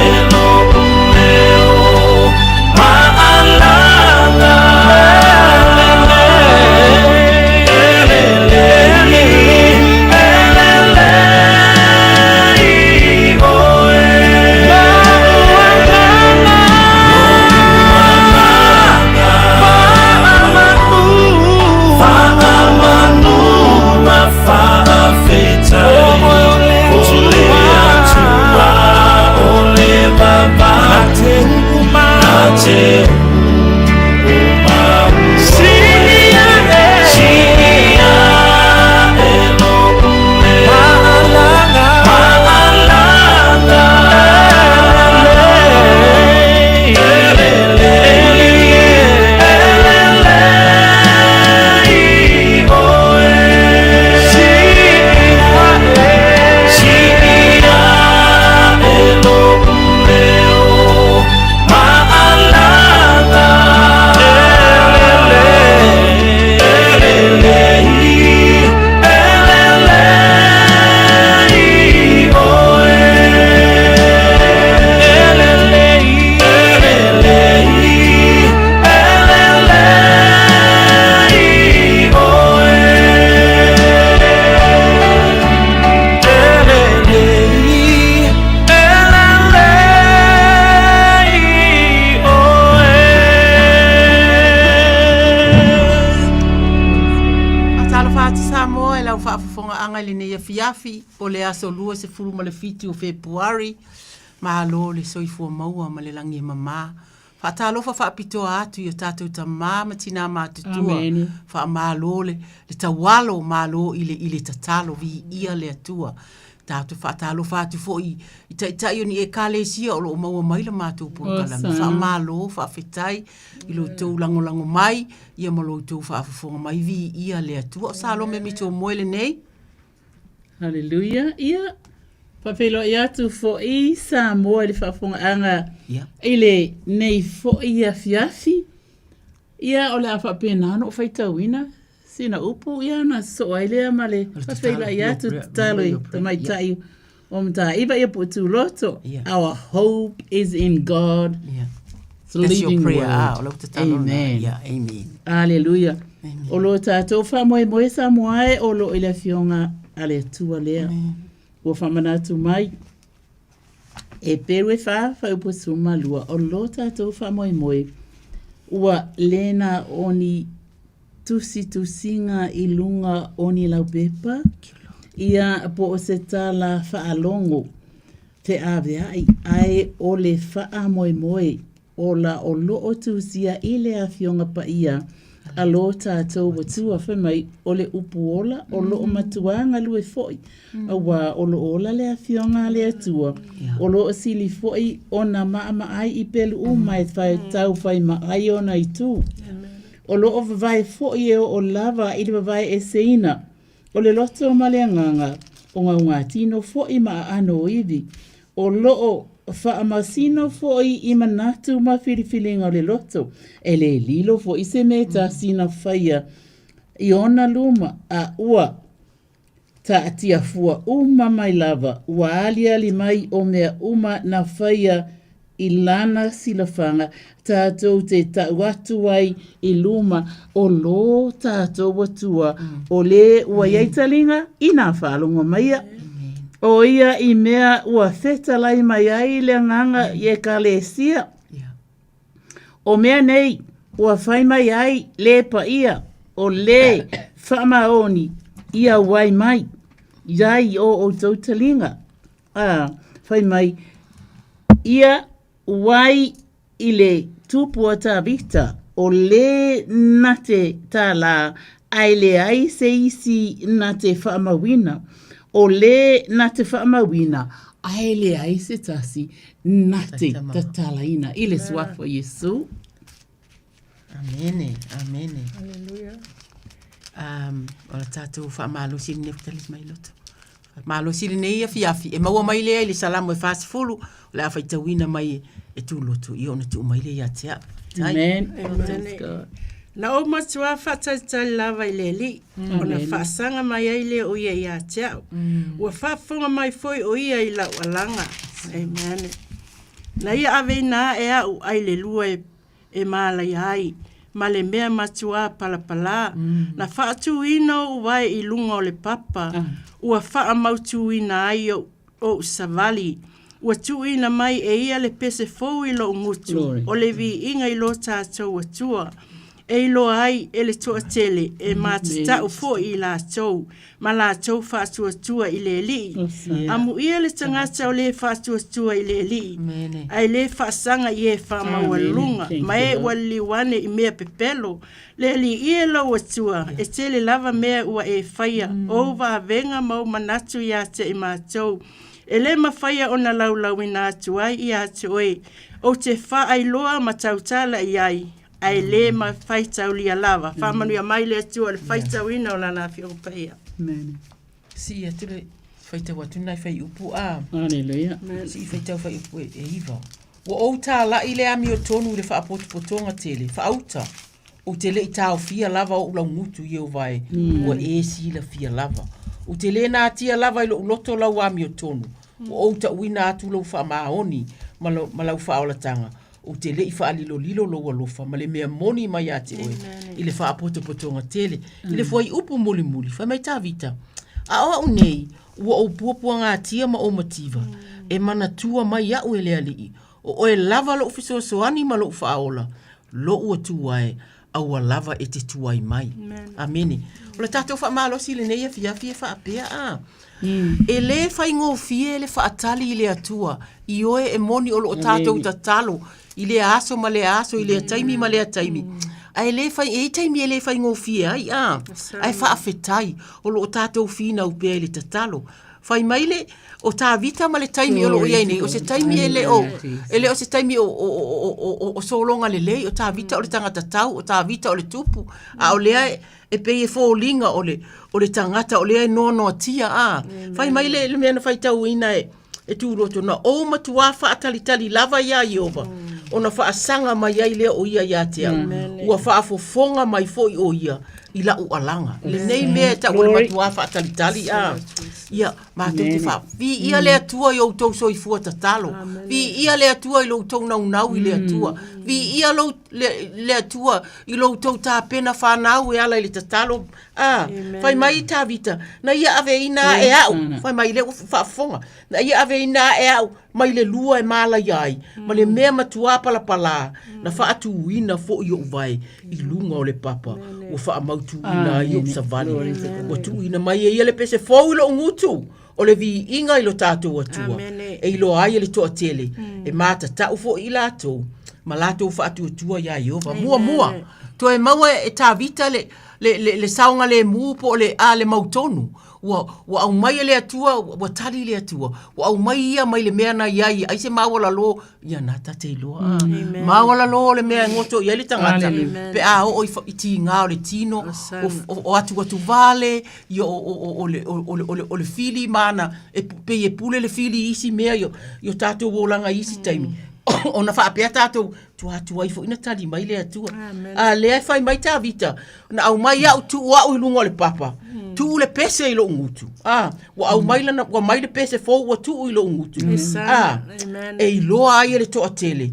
Speaker 2: elo uleo maalanga elelei oe
Speaker 20: Fiafi o le aso lua se furu ma le fiti o Februari mahalo le soifua maua ma le langi mama whaatalofa whaapitoa atu i o tātou ta mama tina mātutua wha mahalo le tawalo mahalo i le tatalo vi ia le atua tātou whaatalofa atu fo i tai o ni e kālesia o lo maua maila mātou pōkalami wha mahalo whaafetai i lo tau langolango mai ia ma lo tau whaafafonga mai vi ia le atua o salome mito moele nei.
Speaker 21: Hallelujah. Ia papelo ia tu fo i Samoa le fafonga anga ile nei fo ia fiafi ia ole afa pena no faita wina sina upu ia na so ile male papelo ia tu talo to mai tai omta iba ia putu loto. Our hope is in God.
Speaker 20: That's your prayer.
Speaker 21: Amen.
Speaker 20: Yeah, amen.
Speaker 21: Hallelujah. Olo tato fa moe Samoa olo ile fionga ale tua lea o whamanatu mai e peru fa upo suma lua o lo tātou wha moe ua lena oni tusinga i lunga oni lau pepa ia po o se tala whaalongo te ave ai o le wha moe o la o lo o tusia i le a fionga pa ia a lo tātou watua whamai o le upuola o lo o matuanga lue foi awa o lo ola le a fionga le atua o lo o sili foi o na maama ai i pelu umai whai tau whai maai o na i tū o lo o vai foi e o lava i le vai e seina O le loto ma le nganga o ngā tino fo i ma ano iwi. O loo whaamasino fo i manatu ma whiriwhilinga o le loto. E le lilo fo i se meta sina whaia i ona luma a ua ta atia fua uma mai lava. Ua ali mai o mea uma na whaia i lana silafanga tātou te tauatu ai i luma o lo tātou watua o le ua iaitalinga i nā whaalonga maia. O ia i mea ua whetalai mai ai le nganga i e ka le sia. O mea nei ua whai mai ai le pa ia o le whamaoni ia wai mai. Iai o tautalinga. Whai mai ia wai i le tupua tā vita o le nate tā la ai le ai se isi nate whaamawina. O le nate whaamawina ai le ai se tasi nate tatalaina. I le suafo Yesu.
Speaker 20: Amene, amene. Hallelujah. O la tātou whaamalo siri neftalis mai loto. Malo siri nei a fiafi. E maua mai lea i le salamu e whaasifulu. Le a whaitawina mai e tūloto. I ona tu mai lea te a.
Speaker 21: Amen.
Speaker 6: Na o matua whataitai lava i le li. O na whaasanga mai ai le o ia i a te au. Ua whaafonga mai foi o ia i lau alanga. Amen. Na ia ave nā e au ai le lua e mālai ai. Ma le mea matua palapala. Na whaatu ina o wai i lunga o le papa. Ua wha mautu ina ai o savali. Ua tu ina mai e ia le pese fau i lo ngutu. O le vi inga i lo tātou atua. E lo ai e le toa tele e mātata o fo i la tau. Ma la tau whaatua tua i le li. Amu ia le tangata o le whaatua tua i le li. Ai le whaasanga i e whaamaua lunga. Ma e wali wane i mea pepelo. Le li i e lau atua. E tele lava mea ua e whaia. O wa venga mau manatu i ate i mātou. E le mawhaia o na laulau i nā tuai i ate oe. O te wha ai loa matautala i ai. Ai le ma whaitau lia lava. Whamanu ia mai le atua le whaitau ina o lana whio paia.
Speaker 21: Amen.
Speaker 20: Si atu le whaitau atu nai whai upu a.
Speaker 21: Alleluia.
Speaker 20: Si whaitau whai upu e iwa. Wa o tā la i le ami o tonu le whaapotu potonga tele. Whaauta. O te le i tāo fia lava o ulau ngutu i o vai. Wa e si la fia lava. O te le nā tia lava i lo uloto lau ami o tonu. O ta uina atu lau wha maoni. Ma lau whaolatanga. O te le i whaalilo lilo lo alofa, ma le mea moni mai ate oe, i le whaapotopotonga tele, i le fwai upu muli muli, whai mai tā vita. A oa unei, ua o puapua ngā tia ma o mativa, e mana tua mai au e lea lii, o oe lava lo ufiso soani ma lo whaola, lo ua tuae, au a lava e te tuai mai. Amene. O le tātou whaamalo si le neia fia whaapea a. E le whai ngō fie le whaatali i le atua, i oe e moni o lo o tātou tatalo, i le aso ma le aso, i le taimi ma le taimi. Ai le fai e taimi e le fai ngō fie ai a. Ai whaafetai o lo o tātou fina upea i le tatalo. Fai maile o tā vita ma le taimi o lo o iai nei, o se taimi e le o, o se taimi o solonga le lei, o tā vita o le tangata tau, o tā vita o le tupu, a o lea e pei e fōlinga o le tangata, o lea e nono atia a. Fai maile le mea na fai tau ina e tūroto na o matua whaatalitali lava ia i oba. O na whaasanga mai ai lea o ia ia te au. Ua whaafofonga mai fo i o ia. I la u alanga. Le nei mea ta ua matua whaatalitali a. Ia, mātou te wha. Vi ia lea tua i o tau so i fua tatalo. Vi ia lea tua i lo tau nau i lea tua. Vi ia lea tua i lo tau tā pena whanau e ala i le tatalo. Whai mai tā vita. Na ia ave ina e au. Whai mai le whaafonga. Na ia ave ina e au. Mai le lua e mala iai. Ma le mea matua pala. Na whaatu uina fo i o vai. I lunga o le papa. O wha amautu ina i o savali. O tu ina mai e ia le pese fo i lo ngutu. O le vi inga i lo tātou atua. E i lo ai le toa tele. E mata tau fo i lātou. Ma lātou whaatu atua ia i ova. Mua. To e maua e tāwita le saunga le mūpo le a le mautonu. Wa au mai le atua, wa tari le atua. Wa au mai ia mai le mea na iai. Ai se mawala lo, ia nata te iloa. Mawala lo le mea ngoto ia le tangata. Pe a o iti ngā o le tino, o atu vale, o le fili mana, pe e pule le fili isi mea yo tātou wolanga isi taimi. Ona whaapea tātou tua i fo ina tali mai le atua. Lea whai mai tā vita. Na au mai au tu wa ui lunga le papa. Tu le pese i lo ngutu. Wa au mai lana, wa mai le pese fo wa tu i lo ngutu. E i loa ai le toa tele.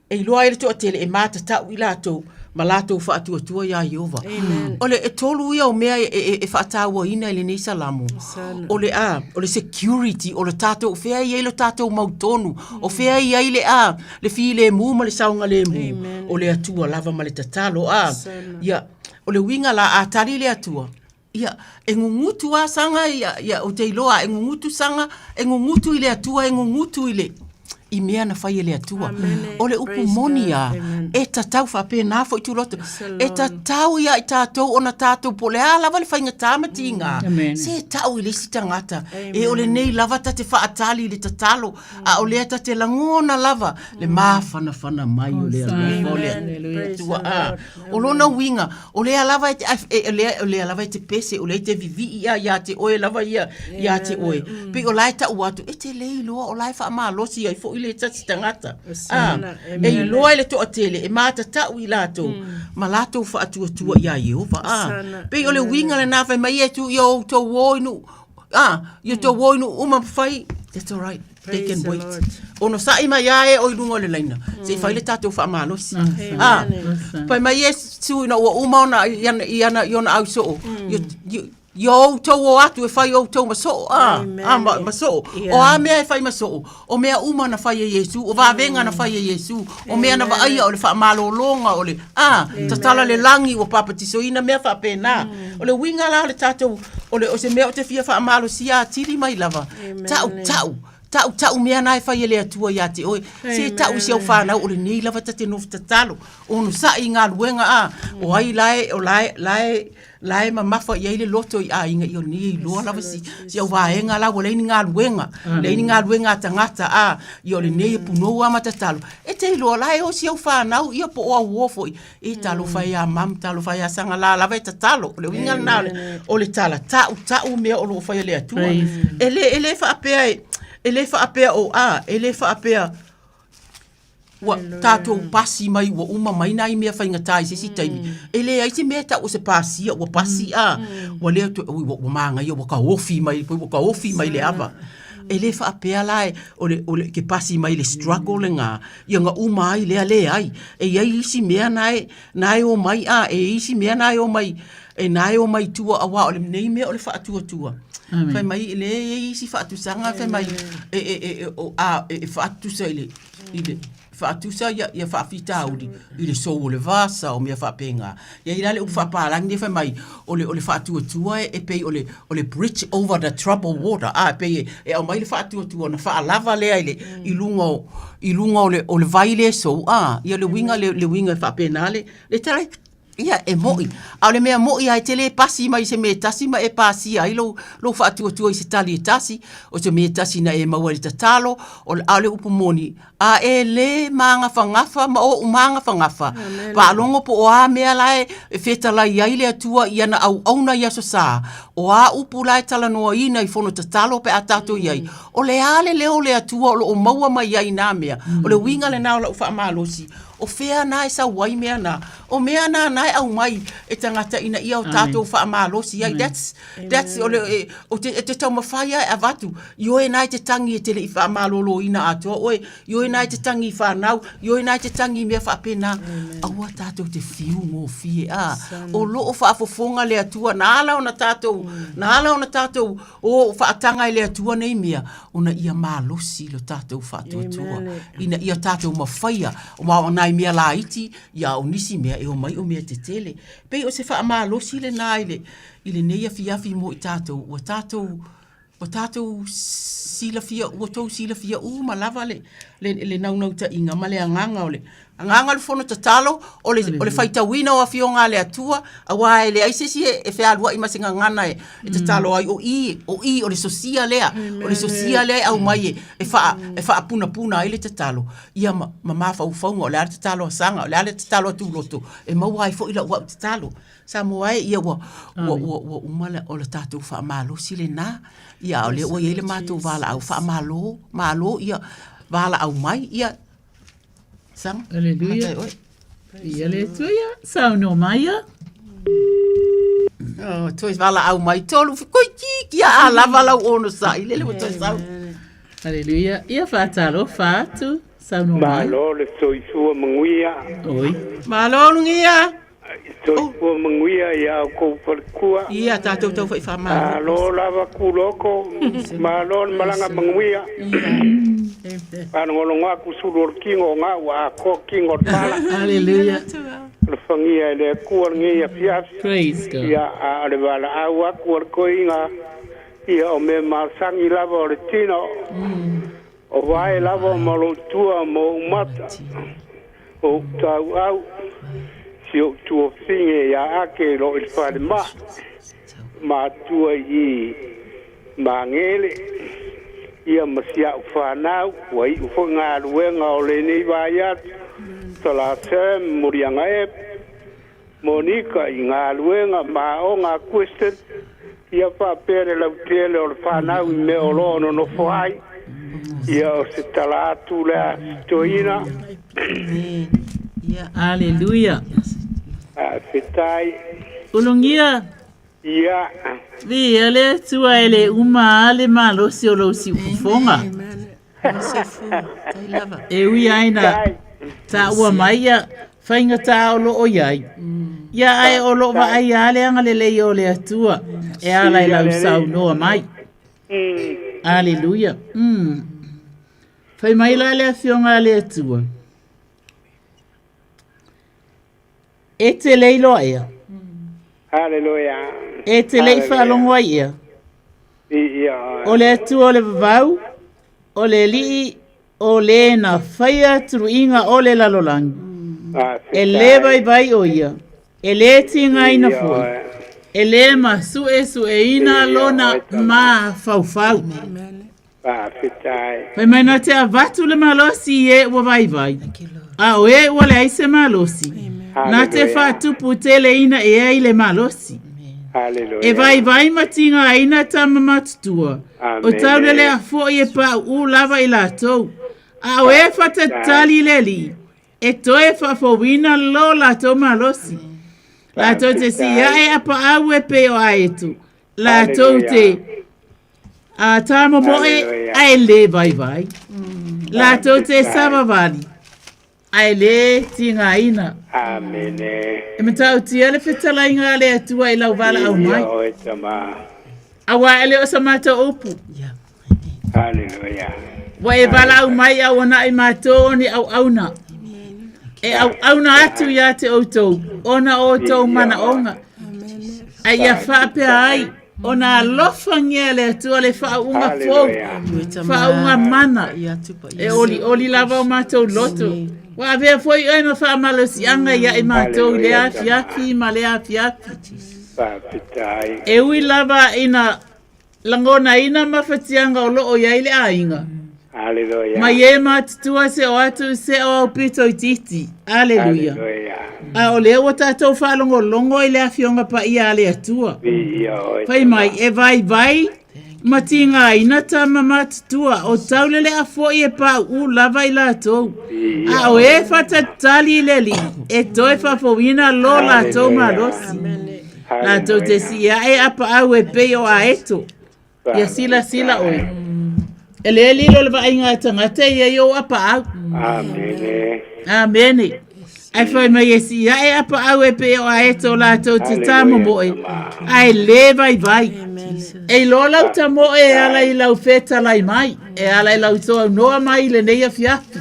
Speaker 20: E i loa ai le toa tele e mata tau i latou. Ma latou whaatua ia Iova. Ole e tolu ia o mea e whaataua ina i le nei salamu. Ole security, ole tātou, whea i eilo tātou mautonu, o whea i eile le fi le mu ma le saunga le mu, ole atua lava ma le tatalo, ia, ole winga la a tari le atua. Ia, e ngungutu a sanga, ia, o te iloa, e ngungutu sanga, e ngungutu i le atua, e ngungutu i le i mea na whai ele atua. Ole upu monia, e tatau whape nā fo i turoto. E tatau ia i tātou o na tātou po le lava le whainga tāmati ngā. Se tau i lesi tangata. E ole nei lava ta te whaatali le tatalo. A ole ta te langona lava. Le mawhana mai o le atua. O lona winga. O le lava e te pese. O le te vivi ia te oe lava ia te oe. Pe o lai ta uatu. E te lei loa o lai wha maa losi ai fo le tati tangata. E i loa le toa tele, e mata tau i lato. Ma lato wha atua ia Iova. Pe o le winga le nāwhai mai e tu i o tō woinu. I o tō woinu uma whai. That's all right. They can wait. Ono sa ima ia e o i lunga le leina. Se i whai le tātou wha amalosi. Pai mai e tu ina ua uma ona iana au soo. Yo tau o atu e whai o tau maso. Maso. O a mea e whai maso. O mea uma na whai e Yesu. O vāvenga na whai e Yesu. O mea na waaia o le wha malo longa o le. Tatala le langi o papatiso ina mea wha pēnā. O le winga la o le tātou. O se mea o te fia wha malo sia tiri mai lava. Tau mea nai whai ele atua ia te oe. Se tau si au whanau o le nei lava ta te nofu tatalo. O no sa i ngā luenga O ai lae ma mafa i eile loto i inga i o ni i loa lava si au vaenga la o leini ngā luenga. Leini ngā luenga tangata i o le nei punou ama tatalo. E te loa lae o si au whanau i o po o uofo i. E talo whai a mam, talo whai a sanga la lava e tatalo. O le winga na o le tala. Tau mea o lo whai ele atua. Ele whaapea e. Ele whaapea ele whaapea wa tātou pasi mai wa uma mai nai mea whainga tai se si taimi. Ele ai te mea tau se pasia wa pasi wa leo tu wa maanga ia waka ofi mai le ava. Ele whaapea lai o le ke pasi mai le struggle ngā ia ngā uma ai lea ai. E iai isi mea nai o mai e isi mea nai o mai e nai o mai tua awa o le nei mea o le whaatua. Fai mai le isi whaatusanga fai mai e whaatusa ile whaatusa ia whaafita auri i le sou o le vasa o mea whaapenga. Ia ila le whaaparangi fai mai o le whaatuatua e pei o le bridge over the troubled water. Pei e au mai le whaatuatua na whaalava lea ile i lunga o le vai le sou. Ia le winga e whaapena le tarai. Ia e moi. Au le mea moi ai tele pasi mai se me tasi ma e pasi ai lo whaatuatua i se tali e tasi o se me tasi na e maua i tatalo o le ale upu moni. E le maanga whangafa ma o umanga whangafa. Pa alongo po o a mea lai e whetala i ai le atua i ana au auna i aso saa. O a upu lai tala noa ina i fono tatalo pe a tato i ai. O le ale leo le atua o maua mai ai nā mea. O le winga le nao la ufa amalosi. O whea nā e sa wai mea nā. O mea nā nai au mai e tangata ina ia o tātou wha amalosi. That's o te tau mawhaia e avatu. Ioe nai te tangi e tele i wha amalolo ina atua. Oe, ioe nai te tangi i whanau. Ioe nai te tangi mea wha apena. Aua tātou te whiu mō fie. O loo wha afofonga le atua. Nāla o na tātou. O wha atanga i le atua nei mea. Ona ia malosi lo tātou wha atua. Ina ia tātou mawhaia. O maa nai mea la iti, ia o nisi mea e o mai o mea te tele. Pei o se wha amalosi le nā ile nei a fiafi mo i tātou. O tātou sila fia, o tau sila fia ma lava le naunau ta inga, ma le anganga o le. Nganga le fono tatalo o le faitawina o afionga le atua awa ele ai sesi e fe alua i masinga ngana e tatalo ai o le sosia lea o le sosia lea au mai e fa puna ile tatalo ia mama fa ufonga o le tatalo sanga o le tatalo tu loto e mau ai fo ila wa tatalo sa mo ai ia wa umala o le tatu fa malo silena ia o le o ile matu vala au fa malo ia vala au mai ia sang
Speaker 21: Aleluia. Ia le tuia, sauno maia.
Speaker 20: Toi vala au mai tolu koi ki a lava lau ono sa ile le toi sau.
Speaker 21: Aleluia. Ia fatalo fatu, sauno mai.
Speaker 7: Malo le soifua manguia.
Speaker 21: Oi.
Speaker 20: Malo nungia.
Speaker 7: Soifua manguia ia ko falkua.
Speaker 20: Ia tatou tau fai fama.
Speaker 7: Malo lava kuloko. Malo malanga manguia. Ano ngolonga kusulur kingo nga wa ko kingo tala.
Speaker 21: Hallelujah.
Speaker 7: Le fangia le kuar ngia fias.
Speaker 21: Praise God.
Speaker 7: Ya ale wala awa kuar koinga. Ia o me masangi lava o le tino. O vai lava malo tua mo mata. O tau au. Si o tuo finge ya ake lo il fale ma tua i mangele. Ia masia ufanau wai ufonga luenga o le nei vaiat tala sem murianga e Monica inga luenga ma o nga question ia fa pere la tele o fanau me o lono no fai ia o se tala tu la toina
Speaker 21: Hallelujah.
Speaker 7: Fitai
Speaker 21: Ulungia.
Speaker 7: Ia.
Speaker 21: Vi ele tua ele uma ale malo si o lo si ufonga. E ui aina ta ua maia whainga ta o lo o iai. Ia ai o lo wa ai ale anga le lei o le atua. E ala i lau sau noa mai. Aleluia. Whai mai la le afionga le atua. E te leilo ea.
Speaker 7: Hallelujah.
Speaker 21: E te lei whalongo ia.
Speaker 7: Ia.
Speaker 21: O le atu o le vavau, o le lii, o le na whaia turuinga o le lalolangi. E le vai o ia. E le tinga ina fui. E le ma su e ina lona ma fau. Pai mai na te avatu le malosi e ua vai. A o e ua le aise malosi. Na te whatupu te le ina e ai le malosi. E vai matinga aina tama matutua. O tau le a fo e pa u lava i la tou. A o e whata tali le li. E toe whafowina lo la tou malosi. La tou te si e apa au e pe o aetu. La tou te a tama mo e a le vai. La tou te savavali. Ai le tinga ina.
Speaker 7: Amen.
Speaker 21: E matau tia le fetala inga le atua i lau vala au mai. Awa ele o samata upu.
Speaker 7: Hallelujah.
Speaker 21: Wa e vala au mai au ona i mato ni au auna. E au auna atu ya te outou. Ona outou mana onga. Ai a whape ai. Ona alofa ngia le atua le whaunga fau. Whaunga mana. E oli lava o matou loto. Wa vea foi ai ma fa malosi anga ya i matou le afiafi ma le afiafi. E ui lava ina langona ina mawhatianga o loo ya ile ainga.
Speaker 7: Hallelujah.
Speaker 21: Ma ye matutua se o atu se o pito i titi. Hallelujah. A o leo o tatou whalongo longo i le afionga pa ia ale atua. Pai mai e vai. Matinga ina tama matutua o taulele a fo e pa u lava i la tou. A o e fata tali leli e toi fafowina lo la tou malosi. La tou te si e apa au e pe o a eto. Ia sila oi. E le lilo le vainga tangata ia yo apa au. Amen. Ai foi mai esi e apa au e pe o a eto la tou te tamo mo e. Ai le vai. E lola uta mo e ala i lau feta lai mai. E ala i lau toa noa mai le neia fiafi.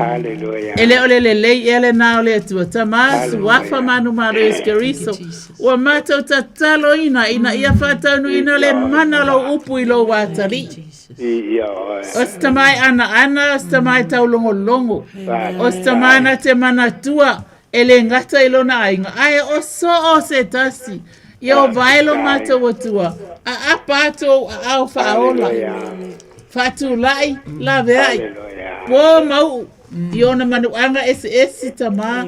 Speaker 7: Hallelujah.
Speaker 21: Ele ole le lei ele na ole tua tamas wafa manu maro eskeriso. Wa mato tatalo ina ia fatanu ina le mana lo upu ilo watari. Ostamai ana ostamai taulongo longo. Ostamana te mana tua ele ngata ilo na ainga. Ai o se tasi. Yo vailo mato watua. A pato au faola. Fatu lai la veai. Po mau. Iona manuanga esi tama.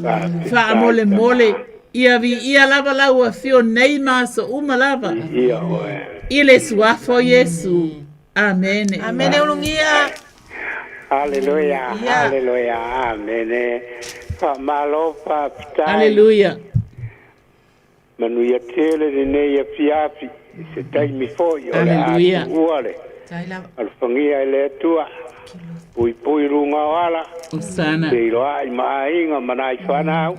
Speaker 21: Fa mole. Ia lava lau a fio nei maso uma lava. Ile suafo Yesu. Amen.
Speaker 20: Amen ulungia.
Speaker 7: Hallelujah. Hallelujah. Amen. Fa malo fa ptai.
Speaker 21: Hallelujah.
Speaker 7: Manu ya tele de ne ya fiafi. Se tai mi fo yo.
Speaker 21: Hallelujah.
Speaker 7: Uale. Alfangia le tua. Pui runga wala.
Speaker 21: Usana.
Speaker 7: Te roa I mainga manai whanau.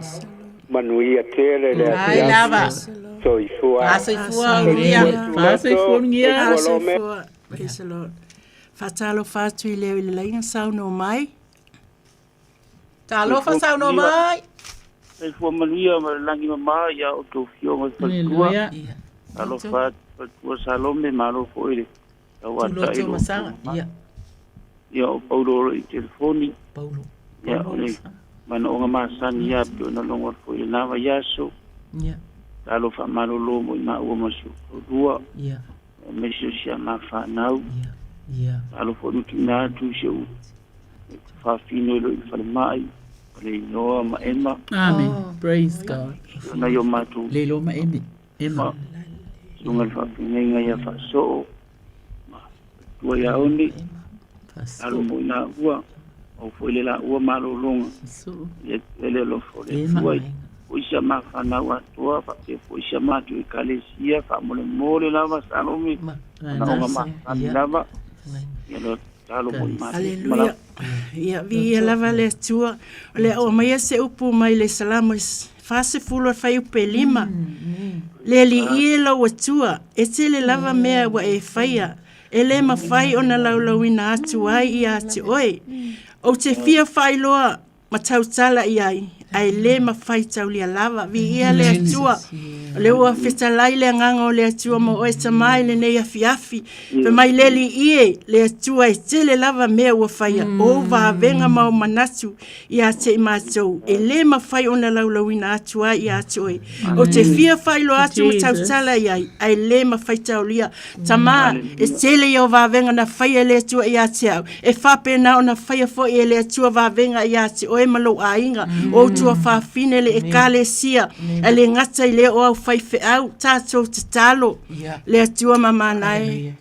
Speaker 7: Manu ya tele de
Speaker 20: fiafi. Ai lava.
Speaker 7: So I fua.
Speaker 20: Asa I fua uria.
Speaker 21: Asa I fua uria.
Speaker 6: Asa I fua. Praise the Lord. Fatalo fatu I leo I lainga sau no mai.
Speaker 20: Talo fa sau no mai.
Speaker 12: E fua manuia ma langi mama ia o tō fionga whatua. Talo fatua salome malo foire.
Speaker 20: Tuloto masanga.
Speaker 12: Ia o Paulo I telefoni.
Speaker 20: Paulo.
Speaker 12: Ia o le mana o masani ia pio na longa foire nawa yaso.
Speaker 20: Ia.
Speaker 12: Talo fa malo lomo I ma ua masu dua.
Speaker 20: Ia.
Speaker 12: Mesio sia ma fa nau.
Speaker 20: Ia.
Speaker 12: Talo fo nuki na tu seu. Fa fino lo I fa mai. Le noa ma ema.
Speaker 21: Amen. Praise God.
Speaker 12: Na yo matu.
Speaker 21: Le lo ma emi. Ema.
Speaker 12: Sungal fa finga ya fa so. Tua ya oni. Alo mo na ua. O foi le la ua malo longa. Ele lo fo le tua. O isa ma fa na ua tua fa te o isa ma tu kalesia fa mole lava salomi. Na o ma lava. Ya lo talo mo ma.
Speaker 6: Hallelujah. Ia vi lava le tua. Le o mai se upu mai le salamos. Fase fulo fai upe lima. Le li ilo wa tua. E te le lava mea wa e faia. Ele ma fai ona laulawina atu ai I ate oi. O te fia fai loa ma tautala I ai. Ai le ma fai taulia lava. Vi ia le atua. Le ua fetalai le nganga o le atua mo oe tamai le nei afi. Pe mai le li ie le atua I te le lava mea ua faia. O va venga mau manatu I ate I mātou. E le ma fai ona laulawina atu ai I ate oi. O te fia fai lo atu ma tautala I ai. Ai le ma fai taulia. Tama e tele I o va venga na fai le atua I ate au. E fape na ona fai fo I le atua va venga I ate oi malo ainga. O tua fa fine le e kale sia. Ale ngata I le o au fai fe au. Tato te talo. Le atua mama nai.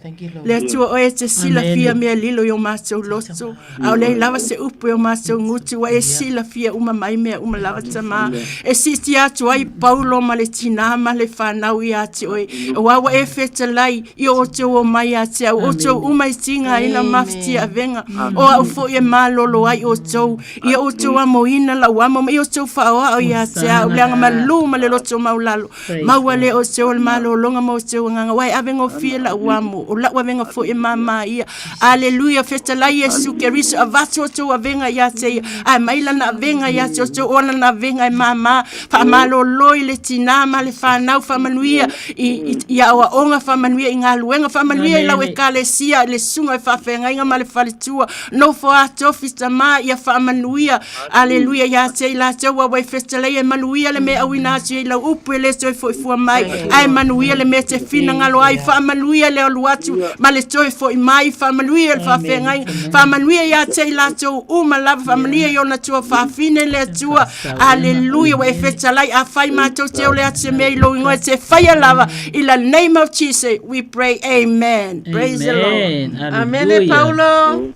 Speaker 6: Le atua oe te sila fia mea lilo yo mātou loto. Au le lava se upu yo mātou ngutu. Wa e sila fia uma mai mea uma lava tama. E siti atu ai Paulo ma le tina ma le whanau I ate oi. Wawa e feta lai I o te o mai ate au. O tau umai tinga ina mafti a venga. O au fo e malolo ai o tau. I o tau amo ina la wamo. I o tau whaoa o I ate au. Leanga malu ma le loto maulalo. Maua le o tau le malo longa mo tau nganga. Wai avengo fia la wamo. O la wavenga fo e mama ia. Aleluia. Feta lai Yesu keriso. Avato o tau avenga I ate ia. Ai maila na avenga I ate o tau ona na avenga I mama. Fa malo loi le tina ma le whanau whamanuia. I awa onga whamanuia I ngā luenga whamanuia I lau e kalesia le sunga I whawhenga inga ma le whalitua. No fo ato fita ma I a whamanuia. Aleluia ia te I la tau wa wai festa lei e manuia le me awina atu I lau upu e le toi fo I fua mai. Ai manuia le me te fina ngalo ai whamanuia le olu atu ma le toi fo I mai whamanuia le whawhenga inga. Whamanuia ia te I la tau uma lava whamanuia I ona tua whawhine le atua. Aleluia wa e festa lei a whai mātou te ole atu me I lo ingoa te whaia lava. In the name of Jesus we pray amen. Praise the Lord.
Speaker 20: Amen Paulo.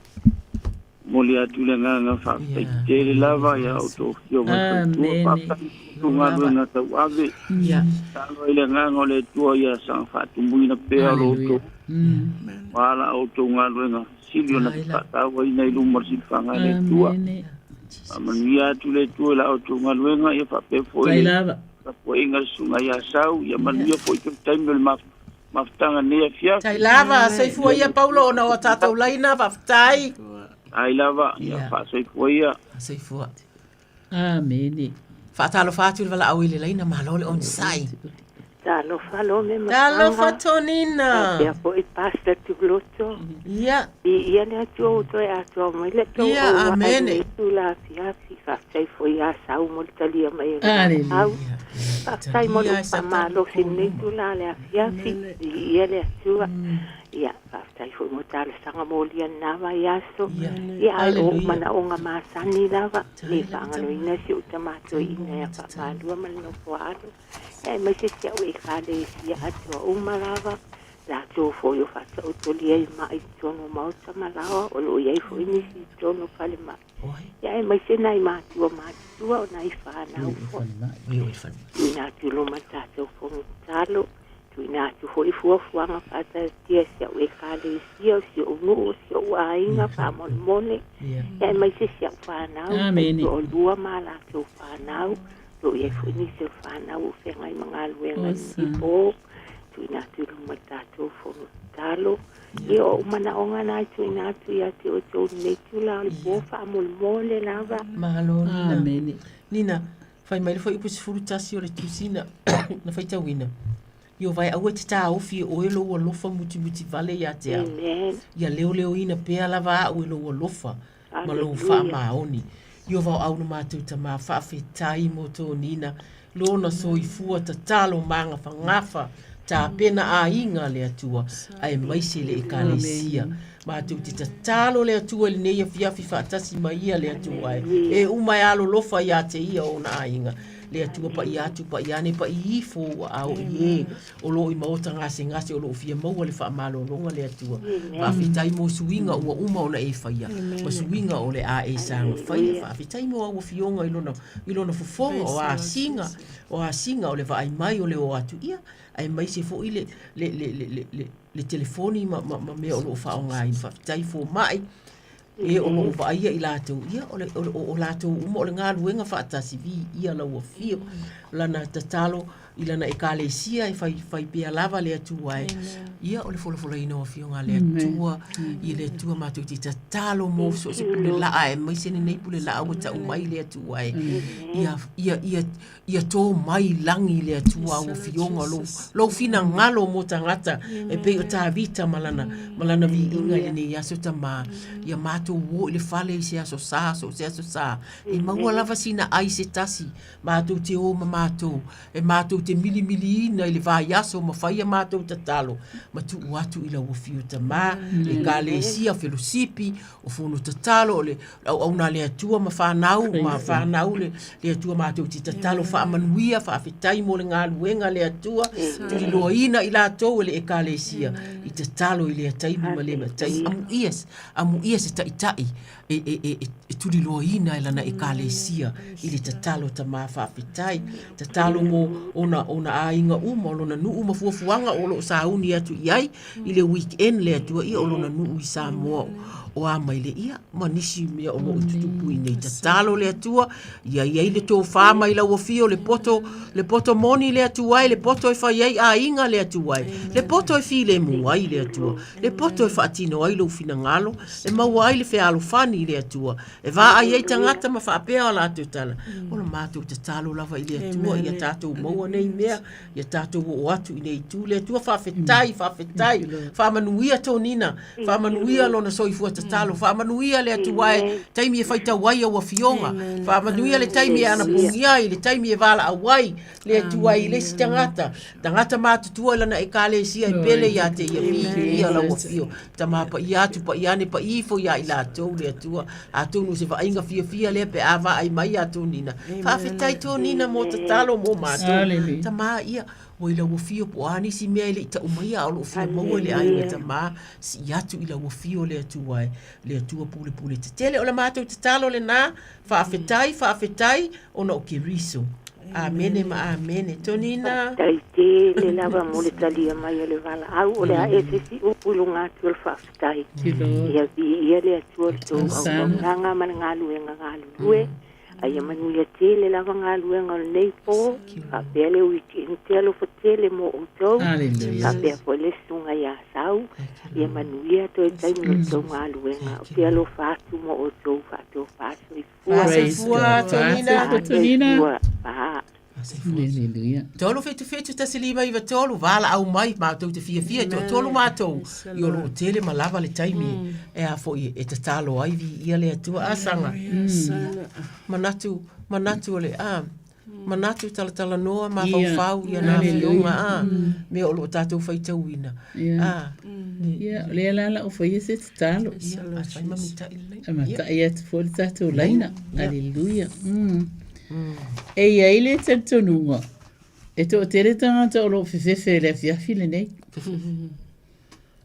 Speaker 12: Moli atu le nganga fa te le lava ya auto yo ma tu ngalo na tau ave ya talo le nganga le tua ya sang fa tu mui na pe alo to wala auto ngalo nga silio na ta wa ina ilu morsi fanga le tua amania tu le tua la auto ngalo nga ya fa pe fo lava po inga sunga ya sau ya mania fo tu time le maftanga ne fia
Speaker 20: tai lava sai fu ia Paulo na o tata ulaina va tai
Speaker 12: ai lava ia fa soifua ia
Speaker 20: soifua
Speaker 21: amene
Speaker 20: faatalo fatu le vala au ile laina malole on sai
Speaker 9: Talo falo me ma.
Speaker 20: Talo fatonina.
Speaker 9: Ya po pasta tu gloto.
Speaker 20: Ya.
Speaker 9: I ne tu to ya to me le to.
Speaker 20: Ya amene.
Speaker 9: Tu la fia fa sai foi ya sa u moltalia mai.
Speaker 21: Aleluia.
Speaker 9: Sai mo pa ma lo sin ne tu la le fia fi. I le tu. Ya fa sai foi mo tala sanga molia na va ya so. Ya o mana o nga ma sani lava. Le fa ngano ina si utamato ina ya pa ma lu ma no poado. E mai se sia we kale sia ato umalava la to fo yo fata o to li mai tono mau tamalawa o lo ye fo ni si tono fale ma ya mai se nai ma tu o nai fa na fo ina tu lo mata to fo talo tu ina tu fo fo nga fata tia sia we kale sia si o no si o ai nga fa mon mone ya mai se sia fa na o lua mala to fa na lo ye fu ni se fa na u fe ngai manga luenga o tu ina tu mata tu fo talo io mana onga na tu ina tu ya tu o ne tu la bo fa mol mole lava
Speaker 20: malo amene nina fai mai fo ipu sfruta si o le tusina na fai ta wina io vai a wet ta o fi o elo o lofa muti vale ya te ya leo ina pe lava o elo o lofa malo fa ma oni io va au ma tu ta ma fa tai mo to nina lona so I fua ta talo manga fa ngafa ta pena a inga le atua ai mai se le ekalesia ma tu ta talo le atua le nei fia fa tasi mai le atua e uma ya lo lofa ya te ia ona inga le atua pa ia tu pa ia ne pa I fo au e o lo I mauta ngase o lo fia mau le fa malo longa le atua ma fitai mo suinga o uma ona e faia ma suinga o le a e sang faia fa fitai mo o fionga ilona fofonga o a singa o le va ai mai o le o atu ia ai mai se fo ile le telefoni ma me o lo fa nga I fa fitai fo mai e o no va ia I lato ia o lato mo le nga luenga fa tasi vi ia la o fio lana tatalo ilana ekalesia e fai pe lava le atua ia o le folo ina o fio nga le atua I le atua ma tu ti tatalo mo so se pule la ai mai se nei pule la o ta mai le atua ia to mai langi le atua o fio nga lo fina ngalo mo tangata e pe o ta vita malana vi inga ni ya so tama ia mato wo le fale se aso sa e maua lava sina ai se tasi mato te o mato e mato te mili na le va yaso ma faia mato tatalo ma tu watu ila wo fiu tama e kalesia fellowshipi o fono tatalo le au na le atua ma fa nau le atua mato ti tatalo fa manuia fa fitai mo le ngaluenga le atua ti loina ila to le kalesia I tatalo ile tai ma le tai amu ies tai e tuli loina ila na ekalesia ili tatalo tama fa fitai tatalo mo ona ainga uma lona nu uma fuafuanga o lo sauni atu iai ile weekend le atu I o lona nu I Samoa o a mai le ia manisi mea o mo tutupu I nei tatalo le atua ia le tō whama I la wafio le poto moni le atua le poto e whai ai a inga le atua le poto e file mu ai le atua le poto e whaatino ai lo fina ngalo e mau ai le whealo fani le atua e wha ai tangata ma whaapea o la atu tala o lo mātou tatalo lava I le atua ia tātou maua nei mea ia tātou o atu I nei tu le atua whaafetai whaamanuia tō nina whaamanuia lona soifua talo fa manuia le atuai taimi e faita wai o fionga fa manuia le taimi ana pungia le taimi e vala awai le atuai le tangata matutua lana ekalesia I pele ya te ia la wafio tama pa ia tu pa iane pa ifo ya ila to le atua atu no se va inga fia le pe ava ai mai atu nina fa fitai to nina mo talo mo mato tama ia o ila wafio po ani si mea ile ita umaia o lo fio maua le ai tama si atu ila wafio le atua pule te tele o la mātou te talo le nā whaafetai ona o ke riso amene ma amene tonina
Speaker 9: tai te le lava mo le talia mai le vala au o le a si o pulunga tu le whaafetai ia le atua le tō au nganga mana ngalu Ai manuia tele lava ngā luenga o nei po. Ka pea le wiki ni te alo fatele mo o tau. Ka pea po le sunga ia sau. Ia manuia to e taimi o tau ngā luenga. O te alo fatu mo o tau fatu fatu.
Speaker 21: Fua, Tonina.
Speaker 20: Hallelujah. Tolu fetu tasilima iwa tolu wala au mai ma tau te fia tolu mātou i o loo tele ma lava le taimi e a fo e te talo aivi ia le atua asanga. Manatu o le manatu tala noa ma fau ia na whionga me o loo tātou whaitau ina.
Speaker 21: Le ala o whaia se te talo. Amata ia te fo le tātou laina. Hallelujah. E ia ile te tonunga. E to tere tangata o lo fefefe le fiafile nei.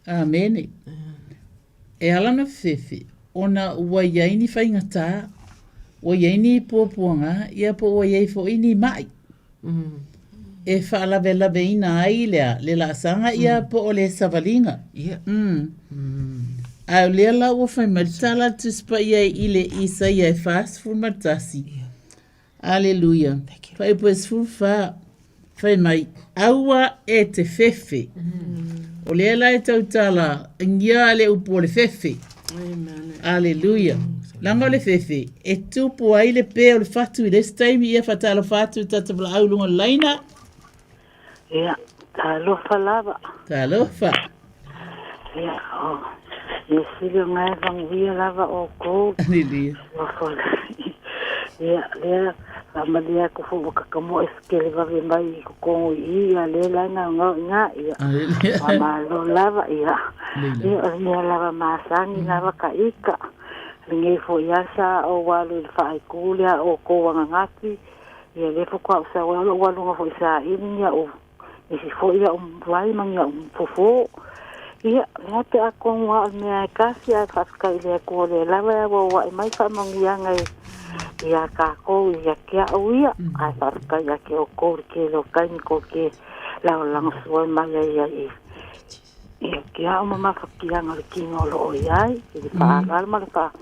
Speaker 21: Amen. E alana fefe. Ona ua iaini whaingata. Ua iaini puapuanga. Ia po ua iai fo ini mai. E whaalawe ina ai lea. Le la sanga ia po o le savalinga. Au lea la ua whaimaritala tuspa ia ile isa ia e fast full matasi. Hallelujah. Fai pois fufa. Fai mai. Aua e te fefe. O lea la e tautala. Ngia le upo le fefe. Hallelujah. Langa le fefe. E tupu ai le pe o le fatu i le staimi ia fatala fatu tatawala aulunga laina.
Speaker 9: Ia. Talofa lava.
Speaker 21: Talofa.
Speaker 9: Ia. Ia silo ngai vanguia lava o kou.
Speaker 21: Hallelujah.
Speaker 9: Ia. Ia. Amalia ko fu ka mo eskele va mai ko ia le la na nga ia ama lo lava ia ia me lava masangi lava ka ika nge fo ia sa o walu fa ikulia o ko ngati ia le fo ko sa walu nga fo sa ia o isi fo ia vai manga fo ia te ako wa me kasi a ka ile ko le lava wa mai fa mangia ngai ia ka ko ia kia uia ai ka ia ke o ko ke lo kain ko ke la lang so mai ia ia kia o mama ka kia ngal ki ngolo o ia i pa al mal ka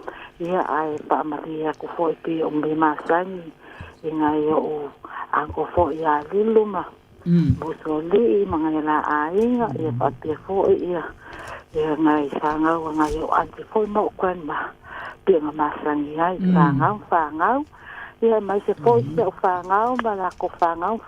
Speaker 9: ia ai pa maria ko foi pe o me masani inga o anko fo ia liluma busoli manga la ai ia pa te fo ia ngai sanga ngai o anti fo mo kwen ma nga masangi ai whangau ia mai se foi se o whangau ma la ko whangau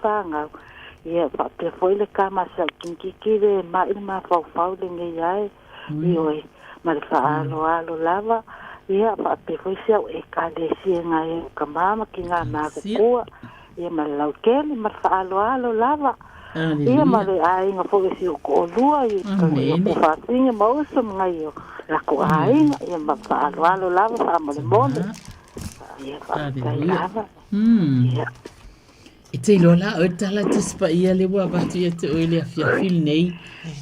Speaker 9: ia pa te foi le kama sa kinkiki le mai ma fau le ngai ai ioi ma le alo lava ia pa te foi se o e ka de si ngai ka mama ki nga ma ko ia ma la kele ma alo lava ia ma le ai nga foi se o ko lua i ko fatinga ma o so ngai la ko ai ia ma alo lava sa mo le monde ia pa lava ia
Speaker 21: e te lola o tala tispa ia le wa batu ia te oile a fia fil nei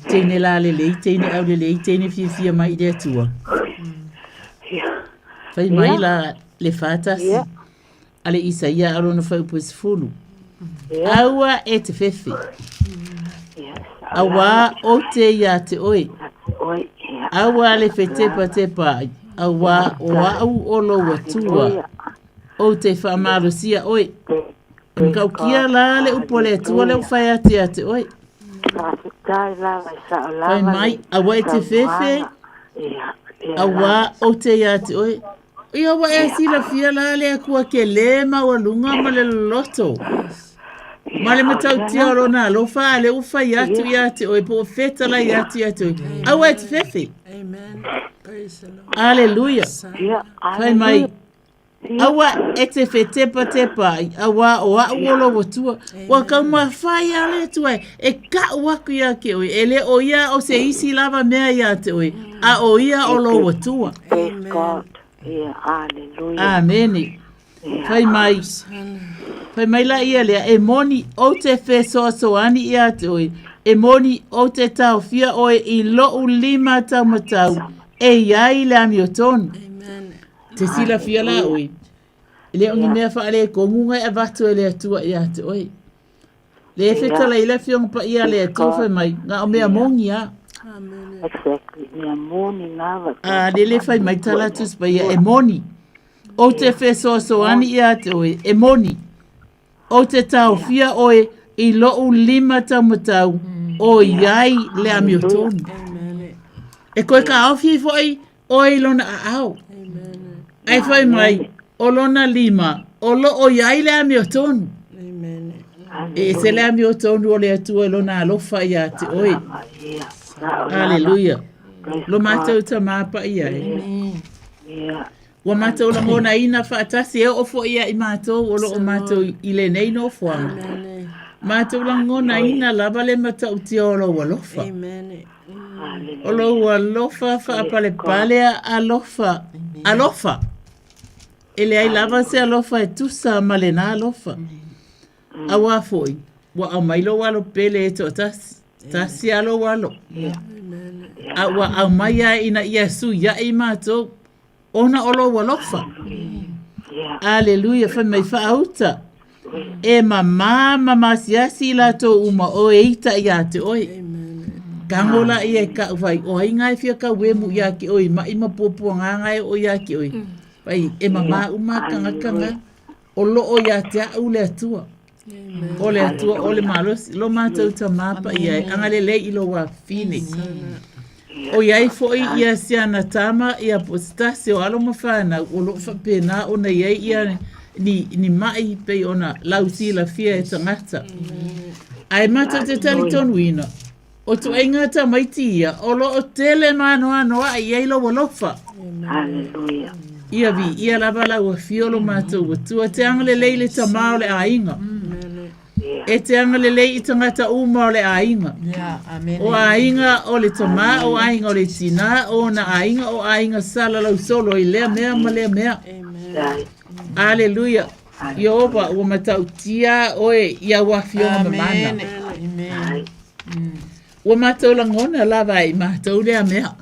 Speaker 21: te ne la le le te ne au le le te ne fia mai de tua fai mai la le fatas ale Isaia arona fai pus fulu aua e te fefe awa o te ia te oi awa le fetepa tepa awa o au olo watua o te whaamarosia oi kau kia la le upole tua le ufai ate oi fai mai awa e te fefe awa o te ia te oi ia wa e sila fia la le akua ke le mawalunga ma le loto ma le matau tia rona lo fa le ufa yatu yate oi po feta la yatu oi awa e te fefe Hallelujah. Fai mai awa e te fetepa tepa awa o a uolo watua wa ka mawhai ale tua e ka waku ia ke oi ele o ia o se isi lava mea ia te oi a o ia o lo watua Amen. Fai mai la ia lea e moni o te fe soani ia te oi e moni o te tau fia oi i lo ulima tau matau e iai le amiotonu te sila fia la oi le ongi mea whaare kongunga e vatu e le atua ia te oi le feta la ila fia ngpa ia le atua fai mai nga o mea mongi a
Speaker 9: exactly mea moni lava
Speaker 21: le fai mai tala tuspa ia e moni O te whesoasoani ia te oe, e moni. O te tau fia oe, i loo 5 taumatau, o iai le ami o tonu. E koe ka awhi foi, oe lona a au. Ai foi mai, o lona 5, o loo iai le ami o tonu. E se le ami o tonu o le atua lona alofa ia te oe. Aleluia. Lo mātou ta māpa ia e. Wa mātou la ngona ina whaatasi e ofo ia i mātou o lo o mātou i le nei no fuanga. Mātou la ngona ina lava le matau ti o lo walofa. O lo walofa whaapale palea alofa. Alofa. Ele ai lava se alofa e tusa malena alofa. Awa foi. Wa au mailo walo pele e to tasi alo walo. Wa au maia ina Yesu ya i mātou. Ona olo walofa. Aleluia, fa mai fa auta. E mama siasi la to uma o eita ia te oi. Kangola ia ka vai o inga fia ka wemu ia ki oi ma ima popo nganga o ia ki oi. Vai e mama uma kanga olo o ia te u le tua. O le tua o le malos lo mata ta mapa ia angale le ilo wa fini. O iai foi ia siana tama ia postasi o alo mawhana o lo whapena o na iai ia ni mai pe ona lausi la fia e tangata. Ai mata te tali tonu ina. O tu e ngata maiti ia o lo o tele mano a iai lo walofa.
Speaker 9: Hallelujah.
Speaker 21: Ia vi ia lava la ua fiolo mata ua tua te angale leile tamao le ainga. E te angale lei i tangata uma o le ainga. O ainga o le tama, o ainga o le tina, o na ainga o ainga sala lau solo i lea mea ma lea mea. Aleluia. Iova ua matau tia oe ia wafionga mamana. Ua matau langona lava i matau lea mea.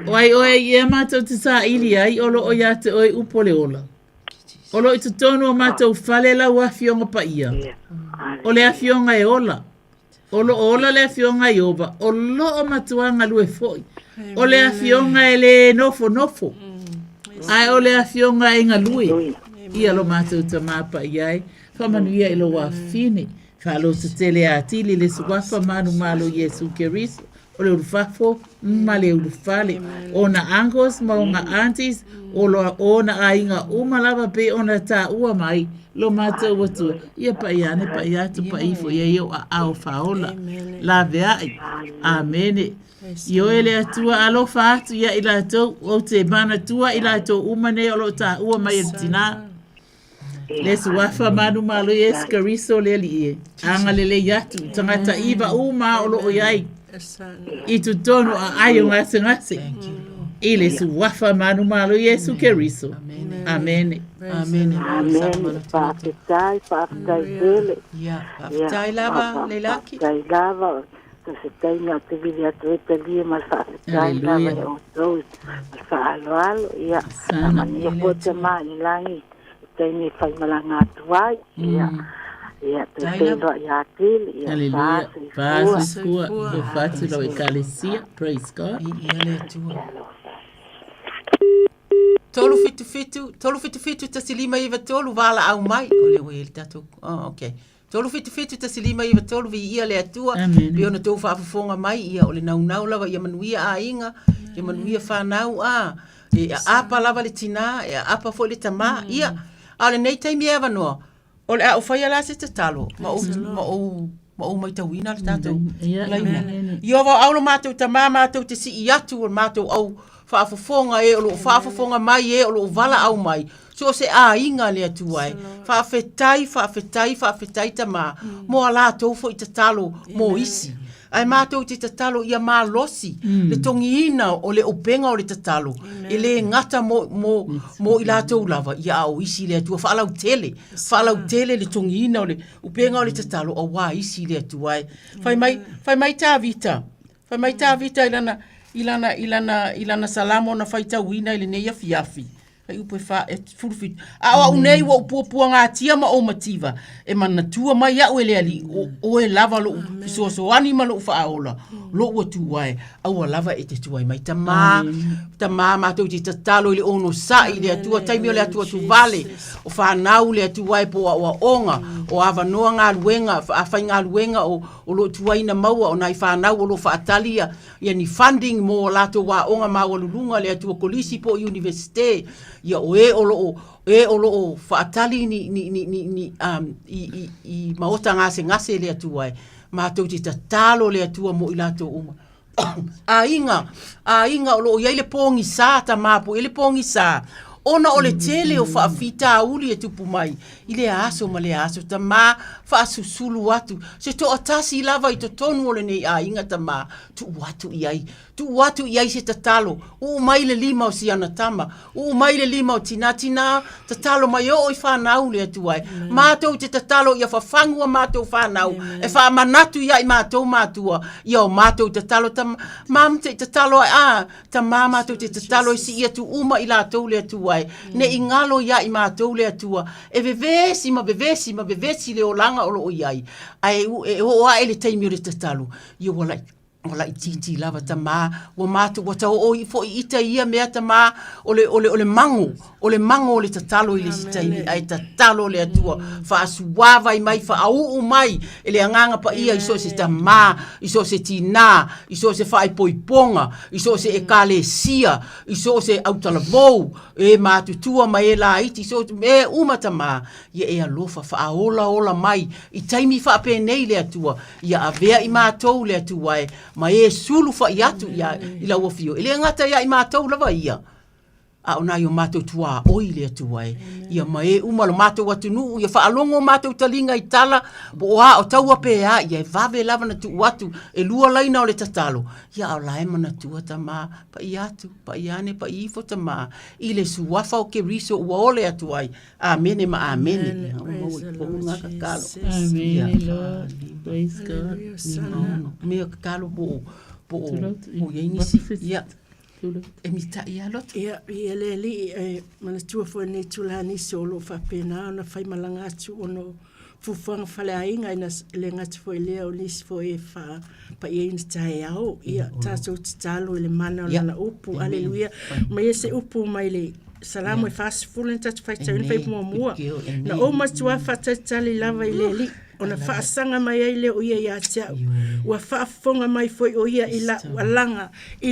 Speaker 21: Oai oe ia matau te sa ili ai olo o ia te oe upole ola. Olo i tutonu o mātou whale la ua fionga pa ia. O le a fionga e ola. Olo ola le a fionga i oba. O lo o matuanga lue foi. O le a fionga e le nofo. Ai o le a fionga e ngalui. Ia lo mātou ta māpa iai. Whamanuia i lo wa fine. Whalo te tele a tili le suwafa manu malo Yesu Keriso. O le urufafo, ma le urufale. O na angos, ma o nga aunties, o na ainga umalava pe o na ta ua mai, lo mātou watu. Ia pa iane, pa iatu, pa ifo, ia iau a au faola. La veai. Amene. Io ele atua alofa atu ia ila tau, o te mana tua ila tau umane o lo ta ua mai tina. Le suwafa manu malo Yesu Keriso le li e. Anga le yatu, tangata iwa uma o lo o iai. I tu tono a ayo ngase. Ile su wafa manu malo Yesu Keriso. Amen.
Speaker 20: Amen.
Speaker 9: Whaapetai tele.
Speaker 20: Whaapetai lava le laki.
Speaker 9: Whaapetai lava. Se tai ngā te vili atu e te lia ma whaapetai lava e o tau. Ma whaaloalo. Ia. Amani e po te maa ni langi. Te ni whai malanga atuai. Ia. Ia, te tendo ia tili.
Speaker 21: Hallelujah. Pasi kua. E fatu lo e kalesia. Praise God.
Speaker 20: Ia le tua. Tolu fitu ta silima iwa tolu wala au mai. Ole we el tatu. Oh, okay. Tolu fitu ta silima iwa tolu vi ia le atua. Vi ona tau whaafafonga mai ia ole nau lava ia manuia a inga. Ia manuia whanau a. E apa lava le tina. E apa fo le tama. Ia. Ale nei taimi ewa noa. Ole a ufaya la se te talo. Ma o mai tawina le tatu. Ia wa aulo mātou tama mātou te si i atu o mātou au. Whaafafonga e, o lo whaafafonga mai e, o lo wala au mai. So se a inga le atu ai. Whaafetai ta mā. Mo a la tau fo i ta talo mo isi. Ai mātou te tatalo ia mā losi. Le tongi ina o le openga o le tatalo. E le ngata mo i lātou lava. Ia au isi le atua. Whaalau tele le tongi ina o le openga o le tatalo. O wā isi le atua ai. Whai mai tā vita. Whai mai tā vita ilana salamo na whai tau ina ili nei afi. ai upe fa e fulfit a unei wo puapua ngā tia ma o mativa e mana tua mai au ele ali o e lava lo so ani ma lo whaaola lo ua tuai au a lava e te tuai mai ta mā mātou te tatalo i le ono sa i le atua taimi o le atua tu vale o whanau le atuai po a onga o awa noa ngā luenga a whai ngā luenga o lo tuai na maua o nai whanau o lo whaatalia ia ni funding mo lato wa onga maua lulunga le atua kolisi po universite ia o lo whaatali ni i maota ngase le atuai mātou te tatalo le atua mo i lato uma a inga o lo iai le pongi sa ta mapu ele pongi sa ona o le tele o whaafita uli e tupu mai i le aso ma le aso ta mā whaasusulu atu se to atasi lava i to tonu o le nei a inga ta mā tu watu iai se tatalo u mai le lima o siana tama u mai le lima o tina tatalo mai o i whanau le atuai mātou te tatalo ia whawhangua mātou whanau e whaamanatu iai mātou mātua ia o mātou tatalo ta mam te tatalo ta mā mātou te tatalo i si ia tu uma i lātou le atuai ne ingalo ia i mātou le atua e vevesi ma vevesi le olanga o lo iai ai o a ele taimi o le tatalo ia wala i titi lava ta mā wa mātou wa tau o i fo i ita ia mea ta mā o le mango o le tatalo i le sitaimi ai tatalo le atua whaasuwawa i mai whaau mai e le anganga pa ia iso se ta mā iso se tina iso se whaipoiponga iso se e kale sia iso se autalavou e mātutua mai e la iti iso e umata mā ia e alofa whaaola mai i taimi whaapenei le atua ia avea i mātou le atua e ma e sulu fa iatu ia i la wafio. Ele ngata ia i mātou lava ia. A ona i o mātou tua oile atua e. Ia ma e umalo mātou atunu, ia whaalongo mātou talinga i tala, bo o o taua pēa, ia e vave lava na tu watu, e lua laina o le tatalo. Ia o lae mana tua ta mā, pa i atu, pa i ane, pa i ifo ta mā, i le suwafa o ke riso ua ole atua i. Amene ma amene.
Speaker 21: Amene, Lord. Praise God.
Speaker 20: Mea kakalo po yainisi. Ia. E mita ia lot.
Speaker 6: Ia, ia le li, mana tua fo nei tula nisi o lo whapena, ona whai malanga atu ono fufuanga whale ainga ina le ngati fo lea o nisi fo e wha pa ia ina tae au. Ia, tātou titalo le mana o nana upu, aleluia. Ma ia se upu mai le salamo e fast full tatu fai tau ina fai mua. Na o matua whatatali lava i le li. Ona whaasanga mai ai le o ia ia tiau. Ua whaafonga mai foi o ia i la walanga i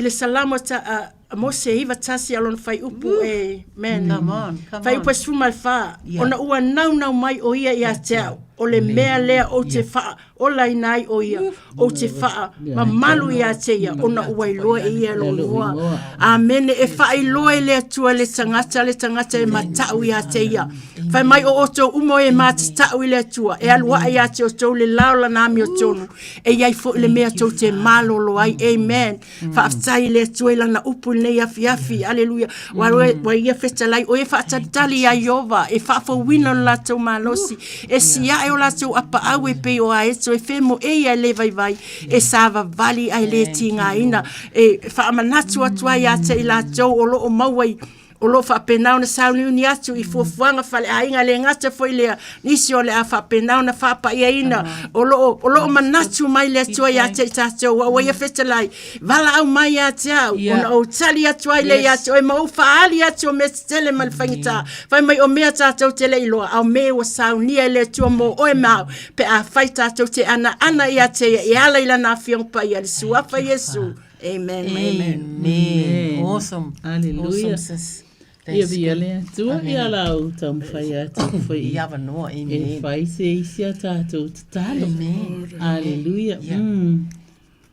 Speaker 6: le salamo ta Mose iwa tasi alon fai upu e men.
Speaker 20: Come on.
Speaker 6: Fai upu e suma wha. Ona ua nau mai o ia ia tiau. O le mea lea o te wha. O lai nai o ia. O te wha. Ma malu ia te ia. Ona ua iloa e ia lo loa. Amen. E wha iloa e lea tua le tangata e matau ia te ia. Fai mai o oto umo e matatau i lea tua. E alua ia te o tau le laola nami o tonu. E iai fo le mea tau te malolo ai. Amen. Fa aftai lea tua i lana upu nei afi, aleluia. Wa ia fetalai, o e whaatatali a Iova, e whaafawina o lātou malosi, e sia e o lātou apa au e pe o a eto, e whemo e ia le vai, e sāva vali ai le tinga ina, e whaamanatu atua ia te i lātou o lo o mauai, o lo whaapenau na sauni uni atu i fuafuanga whale a inga le ngata foi lea nisi o le a whaapenau na whaapa ia ina o lo manatu mai lea tua ia te i tātou wa ia whetalai vala au mai ia te au ona o tali atu ai le ia te o e mau whaali atu o me tele mal whangita whai mai o mea tātou tele iloa au me o sauni e lea tua mo o e mau pe a whai tātou te ana ia te i ala ila na whiong pa ia le suafa Yesu. Amen.
Speaker 20: Awesome.
Speaker 21: Hallelujah.
Speaker 20: Awesome, sis.
Speaker 21: Ia via lea tua ia lau tam whai atu whai.
Speaker 20: Ia wanoa, amen.
Speaker 21: E whai se isia tātou te talo.
Speaker 20: Amen.
Speaker 21: Hallelujah.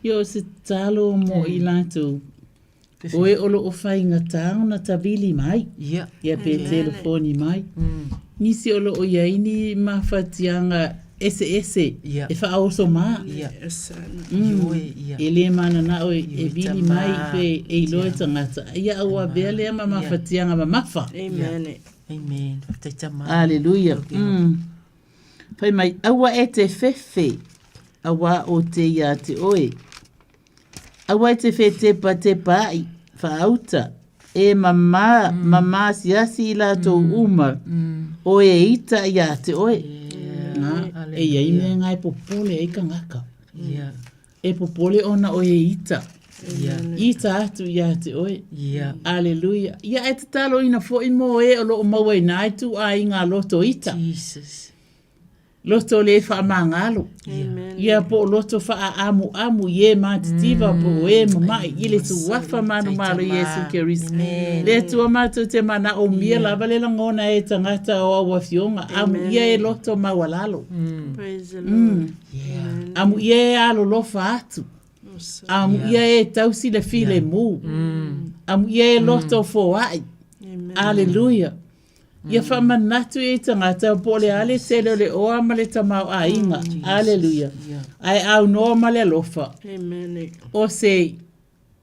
Speaker 21: Ia se talo mo i lātou. Oe olo o whai ngatao na tabili mai. Ia pe telefoni mai. Nisi olo o iaini mawhatianga ese e whaoso mā. E le mana na o e bili mai pe e iloe tangata. Ia aua bea lea ma mawhatianga ma mawha.
Speaker 20: Amen.
Speaker 21: Hallelujah. Pai mai aua e te whewhe. Aua o te ia te oe. Aua e te whe te pa i whaauta. E mama siasi la to uma. O e ita ia te oe. E ia ime ngai popole e kangaka. E popole ona o e ita. Ita atu ia te oe. Aleluia. Ia e te talo ina fo imo e o lo maua ina tu a inga loto ita.
Speaker 20: Jesus.
Speaker 21: Loto le fa mangalo. Ia po loto fa amu ye matitiva po e mama ile tu wafa manu malo Yesu Kristo. Le tu amatu te mana o mia lava le langona e tangata o wafionga amu ye loto mawalalo.
Speaker 6: Praise the Lord.
Speaker 21: Amu ye alo lofa atu. Amu ye tausi le file mu. Amu ye loto fo ai. Hallelujah. Ia whamanatu e tangata pole ale tele le oa male tamau a inga. Aleluia. Ai au noa male lofa.
Speaker 6: Amen.
Speaker 21: O se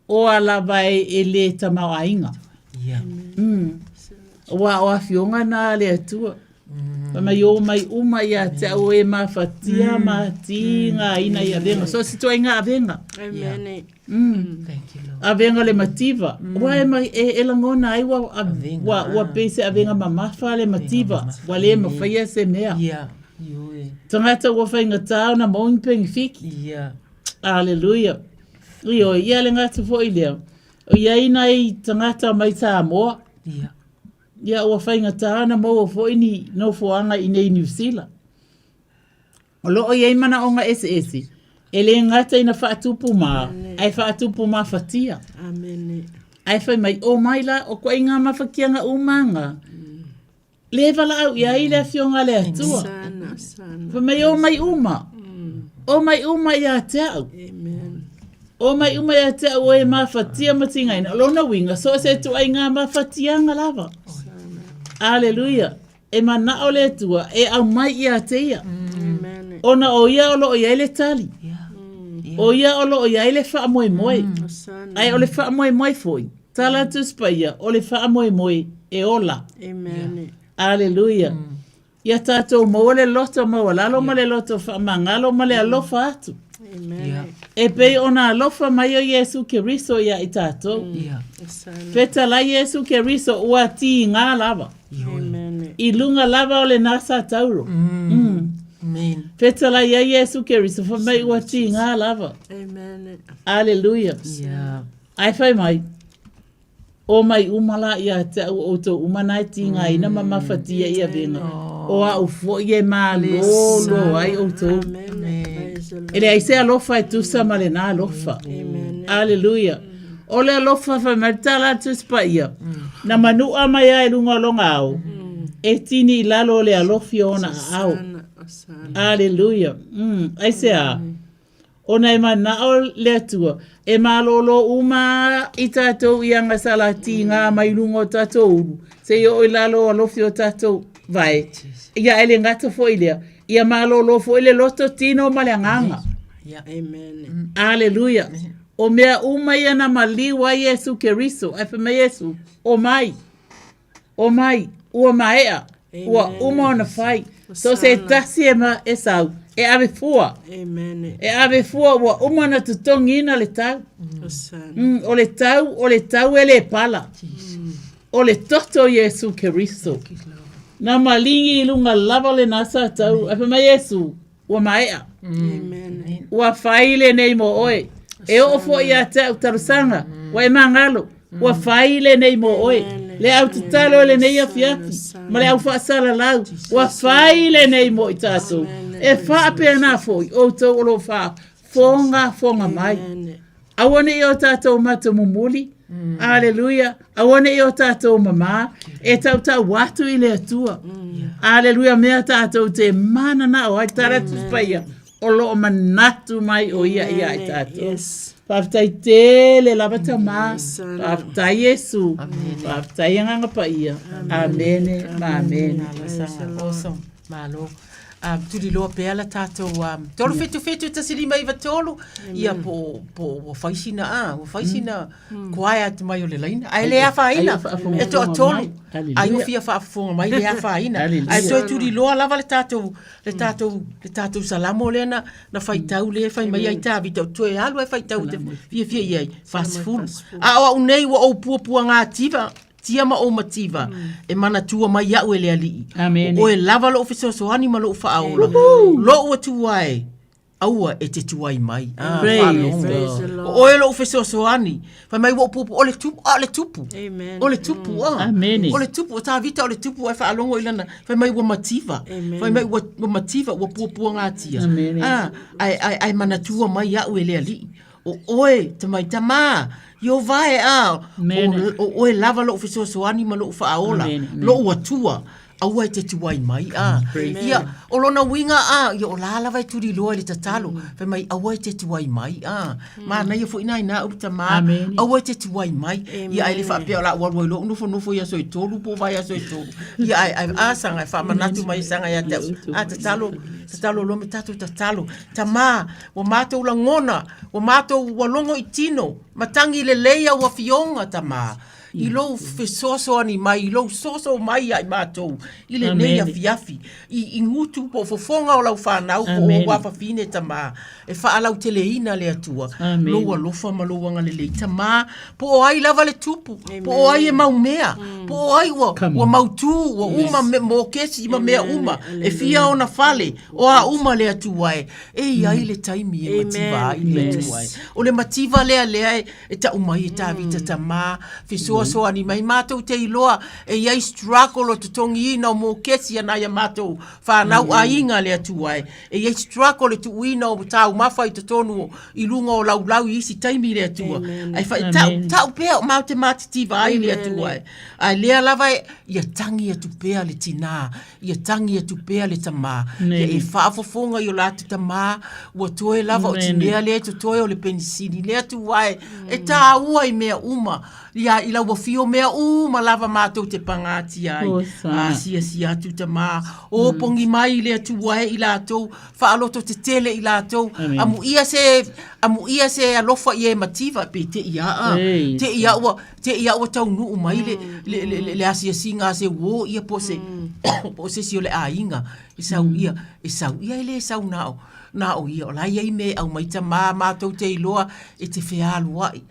Speaker 21: oa lava e le tamau a inga. Wa oa fionga na le atua. Mai o mai uma ia te au e mawhatia matinga ina ia venga. So si toa inga a venga.
Speaker 6: Amen.
Speaker 20: Thank you, Lord.
Speaker 21: A venga le mativa. Wa e mai e langona ai wa pese a venga mamafa le mativa. Wa le mawhaia se mea. Tangata wa whainga tau na maungpeng fiki. Hallelujah. Rio, ia le ngata fo i leo. O ia ina i tangata mai tā moa. Ia ua whainga tāna maua fo ini no foanga i nei New Zealand. O loo iei mana o nga ese. E le ngata ina whaatupu maa. Ai whaatupu maa whatia.
Speaker 6: Amen.
Speaker 21: Ai whai mai o mai la o kwa inga mawhakianga umanga. Le wala au ia i le fionga le atua.
Speaker 6: Sana.
Speaker 21: Wha mai o mai uma. O mai uma ia te au.
Speaker 6: Amen.
Speaker 21: O mai uma ia te au e maa whatia matinga ina. Lona winga so se tu ai ngā maa whatianga lava. Aleluia. E mana o le tua, e au mai ia te ia. Ona o ia o lo o ia ele tali. O ia o lo o ia ele wha moe moe. Ai o le wha moe moe foi. Tala tu spaia, o le wha moe moe e ola.
Speaker 6: Amen.
Speaker 21: Aleluia. Ia tātou mo le loto mo lalo ma le loto wha mangalo ma le alofa atu.
Speaker 6: Amen.
Speaker 21: E pei ona alofa mai o Yesu Keriso ia i tātou. Peta la Yesu Keriso ua ti ngā lava.
Speaker 6: Amen.
Speaker 21: I lunga lava o le nasa tauro.
Speaker 20: Amen.
Speaker 21: Peta la ia Yesu Keriso fa mai ua ti ngā lava.
Speaker 6: Amen.
Speaker 21: Aleluia. Ai whai mai. O mai umala ia te au o tō umanai ti ngā ina mamawhatia ia venga. O a ufo ie mā lolo ai o tō. Ele ai se alofa e tusa ma le nā alofa. Aleluia. O le alofa fa martala tuspa ia. Na manua mai ai lunga longa au. E tini lalo le alofi ona au. Aleluia. Ai se a. Ona e mana o le atua. E malolo uma i tātou i anga salati ngā mai lungo tātou uru. Se o i lalo alofi o tātou vai. Ia ele ngata fo ilea. Ia malolo fo ile loto tino ma le nganga.
Speaker 6: Amen.
Speaker 21: Aleluia. O mea uma ia na maliwa Yesu Keriso. Ai me Yesu. O mai. O mai. Ua maea. Ua uma ona fai. So se tasi e ma e sau. E ave fua.
Speaker 6: Amen.
Speaker 21: E ave fua ua uma na tutongina le tau. O le tau e le pala. O le toto Yesu Keriso. Na malingi ilunga lava le nasa tau. Ai me Yesu. Ua maea.
Speaker 6: Amen.
Speaker 21: Ua faile nei mo oe. E o fo ia te au tarusanga. Wa e mangalo. Ua faile nei mo oe. Le au tutalo le nei a fiafi. Ma le au whaasala lau. Ua faile nei mo i tātou. E wha pe na foi. O tau olo wha. Fonga mai. Awane i o tātou mata mumuli. Aleluia. Awane i o tātou mama. E tau watu i le atua. Aleluia. Mea tātou te mana na o ai taratu spaia. O lo manatu mai o ia i tātou. Paftai tele lava tama. Paftai Yesu. Paftai nganga pa ia. Amen. Amen.
Speaker 20: Awesome. Malo. tuli loa pea la tātou tolu fetu tasilima iwa tolu ia po wafaisina wafaisina kuaia atu mai o le laina ai lea whaina e toa tolu ai ufia whaafonga mai lea whaina ai toi tuli loa lava le tātou salamo lea na whaitau lea whai mai ai tāwi tau toe alu ai whaitau te fia iai fast food a o unei wa o pua ngā tiva tia ma o mativa e mana tua mai au ele ali o e lava lo ofeso ani ma lo faaola lo o tuai aua e te tuai mai o e lo ofeso ani fa mai wo pupu o le tupu o le tupu o le tupu ta vita o le tupu e fa alongo ilana fa mai wo mativa fa mai wo mativa wo pupu ngatia ai mana tua mai au ele ali o e te mai tama yo vai o e lava lo ofeso ani ma lo faaola lo atua au ai te tuai mai ia o lona winga ia o la lava turi loa le tatalo fe mai au ai te tuai mai ma na ia fo ina ina u tama au ai te tuai mai ia ai le fa pe la wa lo no ia so i tolu po vai so i tolu ia ai sanga fa manatu mai sanga ia te tatalo lo metatu tatalo tama o mato la ngona o mato wa longo itino matangi le leia wa fionga tama I lo fesoso ani mai, I lo soso mai ai mātou, I le nei afiafi, I ngutu po fofonga o lau whanau, po o wafa fine tama, e whaalau teleina le atua, loa lofa ma loa ngale le tama, po o ai lava le tupu, po o ai e mau mea, po o ai wa mautu, wa uma mo kesi ima mea uma, e fia ona fale, o a uma le atua e ai le taimi e mativa ai le atua o le mativa lea e ta umai e ta vita tama, fesoa so ani mai mātou te iloa e iai struggle o te tongi ina o mō kesi ana ia mātou whanau a inga lea tuai e iai struggle e tu uina o tau mawhai te tonu I lunga o lau isi taimi lea tua ai tau pēa o mau te mātitiva ai lea tuai ai lea lava ia tangi atu pēa le tina ia tangi atu pēa le tama e whaafofonga I o latu tama ua toe lava o tinea lea tu toe o le penisini lea tuai e tā ua I mea uma ia I lau wafio mea uma lava mātou te pangati ai. Sia atu tama. O pongi mai lea tuwae I lātou. Whaaloto te tele I lātou. Amu ia se alofa I e mativa. Pe te ia. Te ia ua tau nuu mai le asia singa se wo ia po se si o le ainga. E sau ia ele sau nao. Nao ia o lai ei me au mai tama mātou te iloa e te whealua I.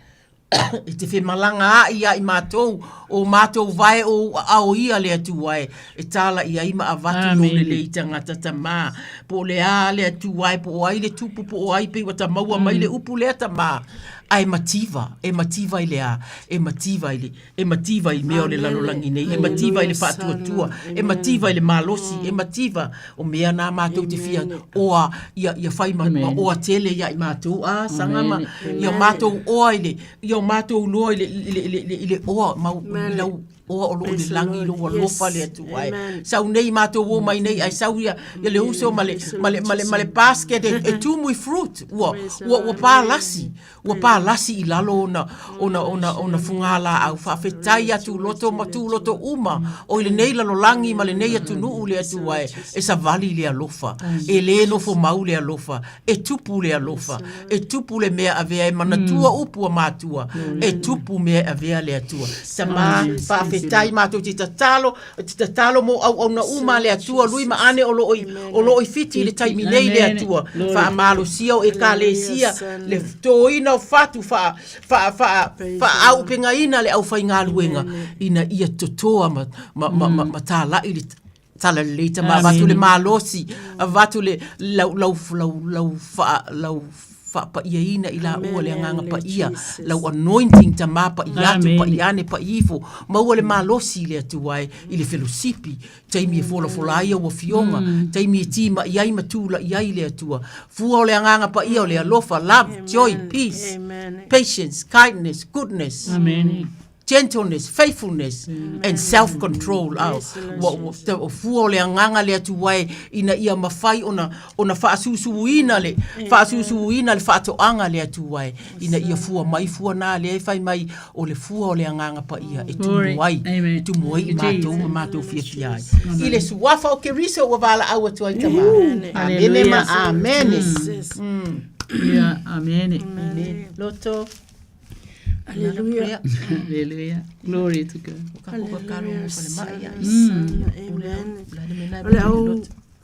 Speaker 20: E te whi malanga ia I mātou, o mātou vai o ao ia lea tuai, e tāla ia ima a watu no le lei tangata tamā, po le a lea tuai, po ai le tupu, po ai pe wata maua mai le upu lea tamā, ai mativa I lea, e mativa I mea o le lalolangi nei, e mativa I le whaatuatua, e mativa I le malosi, e mativa o mea nā mātou te whia, oa ia whai oa tele ia I mātou, sangama, ia mātou oa ia mātou loa I le oa, lau oa o loo le langi loa lofa le atu ai. Sau nei mātou o mai nei, ai sau ia le uso ma le basket e tumui fruit, ua pā lasi I lalo ona fungala au whawhetai atu loto uma, o le nei lalo langi ma le nei atu nuu le atu ai, e sa vali le alofa, e le nofo mau le alofa, e tupu le alofa, e tupu le mea avea e manatua upua mātua, e tupu mea avea le atua. Sama whawhetai mātou te tatalo mo au na uma le atua, lui ma ane o loi fiti le taimi nei le atua, wha malo sia o e ka le sia, le toina o fatu wha au penga ina le au whai ngā luenga, ina ia totoa ma tāla I le tala le leita, ma vatu le mālosi, vatu le lau pa ia ina I la ua le nganga pa ia lau anointing ta ma pa ia tu pa iane pa ifo ma ua le malosi le atuai I le fellowshipi taimi e fola ia ua fionga taimi e tima iai matula iai le atua fua o le nganga pa ia o le alofa love, joy, peace, patience, kindness, goodness gentleness, faithfulness, and self-control. Te o fua o le anganga le atu wai ina ia mawhai ona whaasusuina le whaatoanga le atu wai ina ia fua nā le whai mai o le fua o le anganga pa ia e tumuai i mātou fiafiai. I le suafa o ke riso o wala au atu ai tama. Amene ma amene.
Speaker 21: Amene.
Speaker 20: Loto.
Speaker 21: Hallelujah. Hallelujah. Glory to God.
Speaker 6: Amen. Ole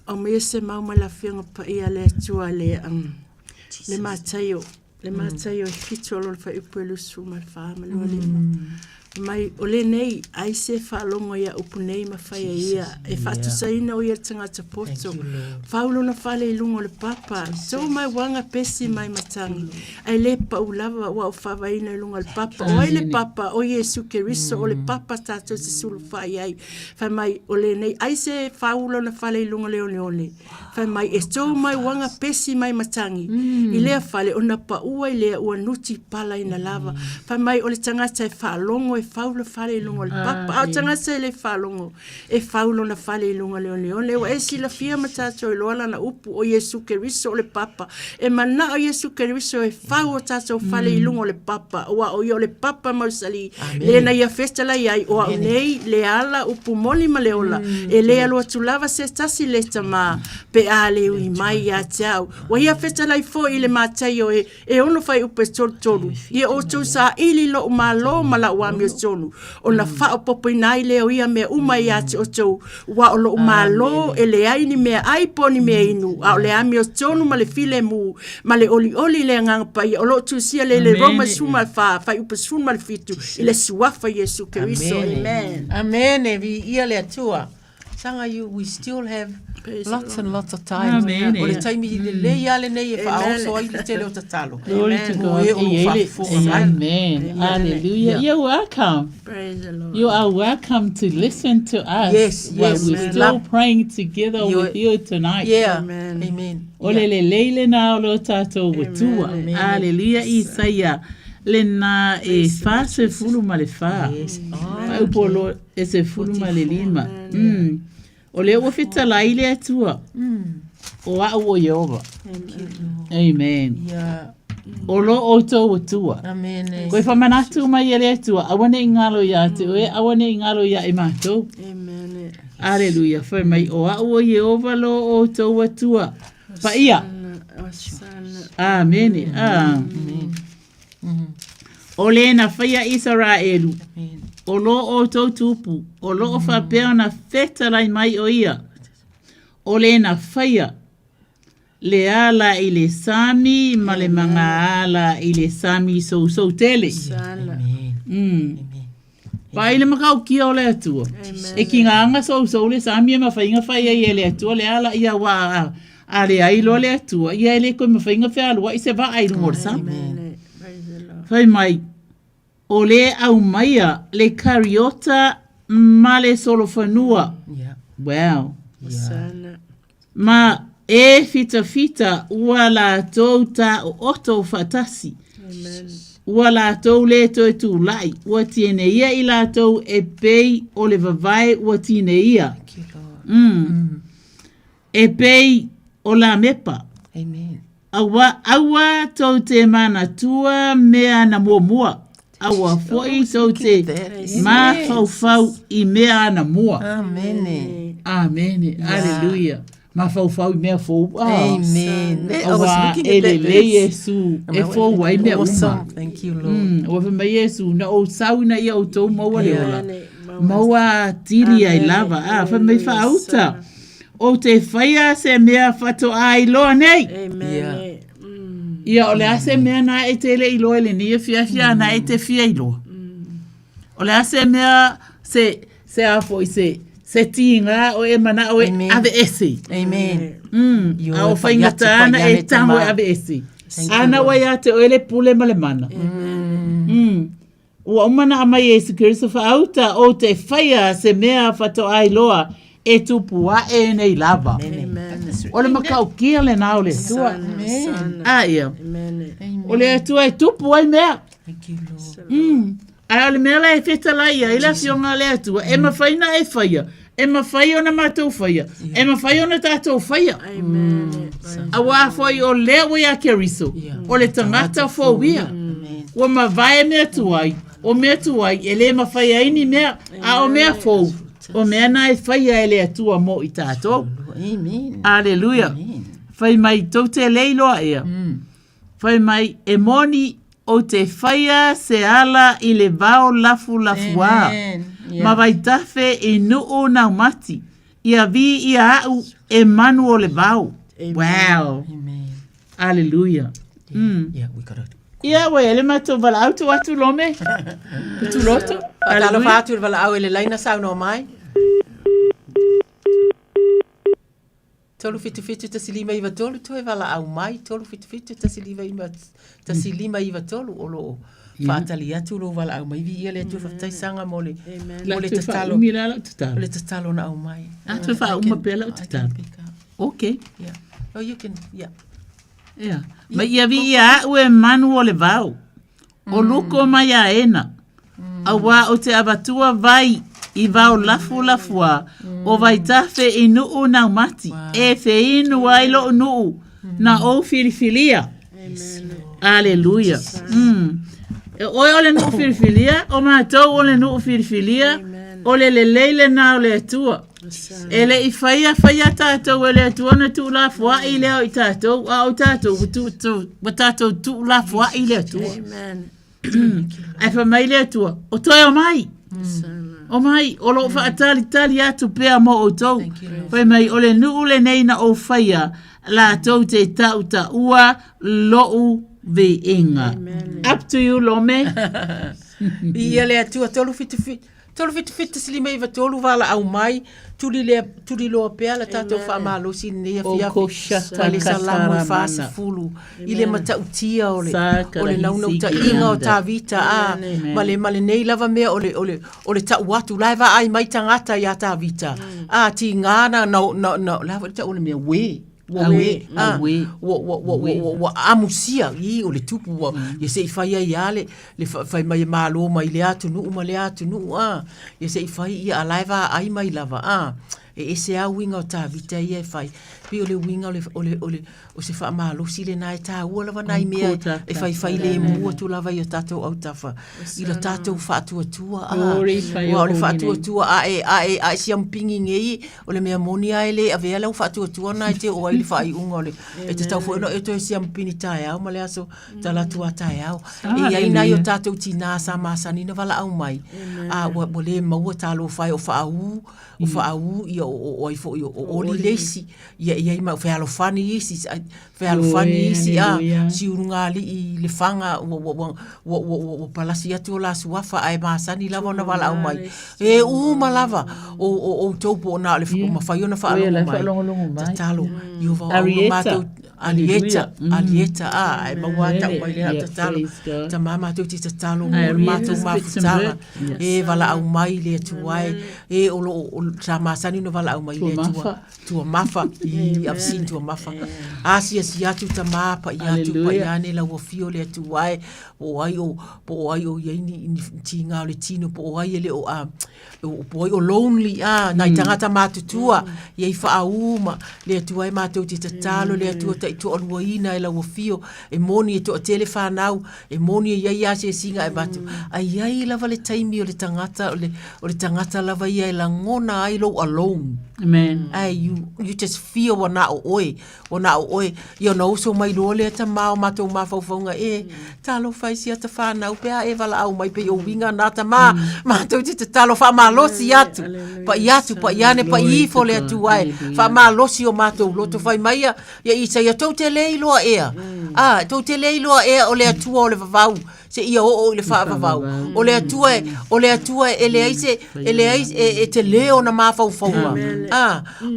Speaker 6: au me se mau mala fianga pa ia le tua le matayo fitolo fa ipelu suma fa mai ole nei ai se fa longo ia upunei ma fa ia e fa tu saina o ia tanga tapoto faulo na fale lungo le papa so mai wanga pesi mai matangi ai le paulava wa fa vai na lungo le papa o le papa o Yesu Keriso o le papa tato se sulu fa ai fa mai ole nei ai se faulo na fale lungo le ole fa mai e so mai wanga pesi mai matangi i le fale ona pa ua i le ua nuti pala ina lava fa mai ole tanga sai fa longo faulo fale lungo le papa au tanga se le falongo e faulo na fale lungo le wa esi la fia matato e loala na upu o Yesu Keriso le papa e mana o Yesu Keriso e fau tato fale lungo le papa wa o yo le papa mausali le na ia festa la iai o nei le ala upu moli maleola e le alo tulava se tasi le tama pe ale ui mai ya tau wa ia festa la fo ile matayo e ono fai upe tolu ia o tu sa ili lo malo mala wa sonu ona fa popo nai le o ia me uma ia te o wa o lo malo ele ai ni me ai poni me inu a le ami o sonu male file mu male oli le ngang pa o lo tu sia le roma suma fa upa suma le fitu ile suafa Yesu Keriso amen vi ia le tua sanga we still have lots and lots of time.
Speaker 21: Amen.
Speaker 6: O le taimi le ia le nei e fa so ai le tele o tatalo.
Speaker 21: Glory to God. Amen. Hallelujah. You're welcome.
Speaker 6: Praise the Lord.
Speaker 21: You are welcome to listen to us.
Speaker 6: Yes.
Speaker 21: We're still praying together with you tonight.
Speaker 6: Yeah. Amen.
Speaker 21: Ole le leile na o lo tato wetua. Hallelujah. Isaia. Le na e fa se fulu ma le fa. Ai polo e se fulu ma le lima. O le ua fita la ile atua. O a ua Yehova. Amen. O lo o tō atua.
Speaker 6: Amen.
Speaker 21: Koe whamanatu mai ele atua. Awane ingalo ia te oe. Awane ingalo ia e mātou.
Speaker 6: Amen.
Speaker 21: Alleluia. Whai mai o a ua Yehova lo o tō atua. Pa ia. Amen. O le na whaia Israelu. O lo o tau tupu, o lo o whapea na whetarai mai o ia. O le na whaia, le ala i le sami, ma le manga ala i le sami so tele. Pa ile makau kia o le atua. E ki ngā anga so le sami e mawhainga whaia i le atua, le ala ia wa a le ailo le atua. Ia le koe mawhainga whaalua i se wa ailu o le sami. Whai mai, o le au maia le kariota ma le solofanua. Wow. Ma e fita ua la tau ta o oto fatasi. Ua la tau le to e tu lai. Ua tiene ia i la tau e pei o le vavai ua tiene ia. E pei o la mepa.
Speaker 6: Amen.
Speaker 21: Awa tau te mana tua mea na mua. Awa foi tau te ma fau I mea na mua.
Speaker 6: Amen.
Speaker 21: Amen. Hallelujah. Ma fau I mea fau.
Speaker 6: Amen.
Speaker 21: Awa ele Yesu. E fau wai mea uma.
Speaker 6: Thank you, Lord.
Speaker 21: Awa me Yesu na o sau na ia o tau maua leola. Maua tiri ai lava. Fa me fa auta. O te whaia se mea fato ai loa nei.
Speaker 6: Amen.
Speaker 21: Ia o le ase mea na e tele I loa le ni e fia na e te fia I loa. O le ase mea se afo I se tinga o e mana o e ave ese.
Speaker 6: Amen.
Speaker 21: A o whaingata ana e tango e ave ese. Ana wai ate o ele pule ma le mana. Ua umana ama Yesu Keriso whaauta o te whaia se mea fato ai loa e tupu a e nei lava. O le makau kia le nao le tua. Ia. O le tua e tupu ai mea.
Speaker 6: Thank you, Lord.
Speaker 21: Ai ole mea lai whetalai ai la fionga le atua. E mawhaina e whaia. E mawhai ona mātou whaia. E mawhai ona tātou whaia. A wā whai o lea wai a keriso. O le tangata whauia. Wa mawai mea tuai. O mea tuai. E le mawhai aini mea. A o mea whau. O mea na e whaia e le atua mo i tātou. Aleluia. Whai mai tau te leiloa ea. Whai mai e moni o te whaia se ala i le vao lafu lafua. Ma vai tafe i nuu nau mati. Ia vi ia au e manu o le vao. Wow. Aleluia. Ia we ele mato vala auto atu lome. Tu loto.
Speaker 20: Talo fatu vala au ele laina sau no mai. Tolu fitu ta silima iwa tolu to e vala au mai. Tolu fitu ta silima iwa tolu olo. Fatali atu lo vala au mai vi ele tu fatai sanga mole. Mole te talo. Mole te talo na au mai.
Speaker 21: Atu fa uma pela te talo. Okay.
Speaker 20: Yeah. Oh, you can. Yeah.
Speaker 21: Yeah. Ma ia vi ia ue manu o le vau. O luko mai a ena. A wā o te abatua vai i vau lafua. O vai tafe i nuu nau mati. E fe inu ai lo nuu. Na o filifilia. Aleluia. Oi ole nuu filifilia. O mātou ole nuu filifilia. Ole le leile na o le atua. Ele i whaia tātou ele tuana tu la fua i leo i tātou. A o tātou tātou tu la fua i leo tua. Ai wha mai leo tua. O toi o mai. O mai. O lo wha tali atu pēr mo o tau. Whai mai ole nuu le neina o whaia. La tau te tau ta ua lou ve inga. Up to you, Lome.
Speaker 20: I ele atua tolu fitu. Tolu fitu silima iwa tolu vala au mai. Tuli loa pea la tātou wha malo si nea fiafi. Tali salamu i whasi fulu. Ile mata utia ole. Ole launa uta inga o tā vita. Male nei lava mea ole ta uatu. Laiva ai mai tangata i a tā vita. Ti ngana na lava ta ole mea we. Wa amusia i o le tupu ia se fai ia le fai mai malo mai le atu nu ma le atu nu ia se fai ia live ai mai lava e se a winga o ta vita ia fai pi o le winga o se fa malo si le nai ta ua lava nai mea e fai le mua tu lava ia tatou au tafa i la tatou fa tua wa o le fa tua a si am pingi ngei o le mea moni ai le ave la fa tua nai te o ai fai unga le e te tau fo no e to si am pini tai au ma le aso tala tua tai au e ai nai o tatou tina sa masani na vala au mai o le maua talo fai o fa au i o ai fo o li lesi ia ma fa alo fani isi si urunga li i le fanga o palasi atu la suafa ai masani lava na vala au mai e uma lava o topo na le ma fa yo na fa alo mai talo yo va o Alieta ai mawata o mai le talo ta mama tu ti talo ma tu ma futala e vala au mai le tuai e o sa masani no vala au mai le tu mafa I have seen tu mafa asia si atu ta mapa ia tu pa ia ne la o fio le tuai o ai o ye ni tinga le tino po ai le o po o lonely na tangata matutua ye fa auma le tuai ma tu ti talo le tu to oluina ela o fio e moni to telefanau e moni ia se singa e batu ai ai lava le taimi o le tangata lava ia la ngona ai lo alone
Speaker 21: amen
Speaker 20: ai you just feel wana oi you know so mai lo le ta mau mato ma fofonga e talo fai sia ta fa na pe e vala au mai pe o winga na ta ma to ti talo fa ma lo si atu pa iane pa I fo le tu ai fa ma lo si o mato lo to fai mai ya isa ya to te leilo ea to te leilo ea o le atua o le vavau se ia o le fa vavau o le atua e le aise e te leo na mafau faunga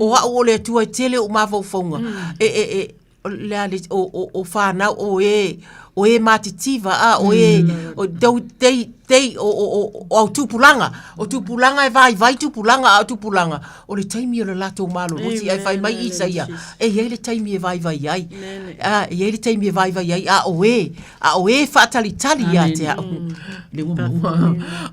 Speaker 20: o le atua e tele o mafau faunga le ale o fa na o o e matitiva a o e o tei o tupulanga o tupulanga e vai tupulanga a tupulanga o le taimi o le lato malo musi ai fai mai isa ia e ye le taimi e vai ai a ye le taimi e vai ai a o e fatali ia te le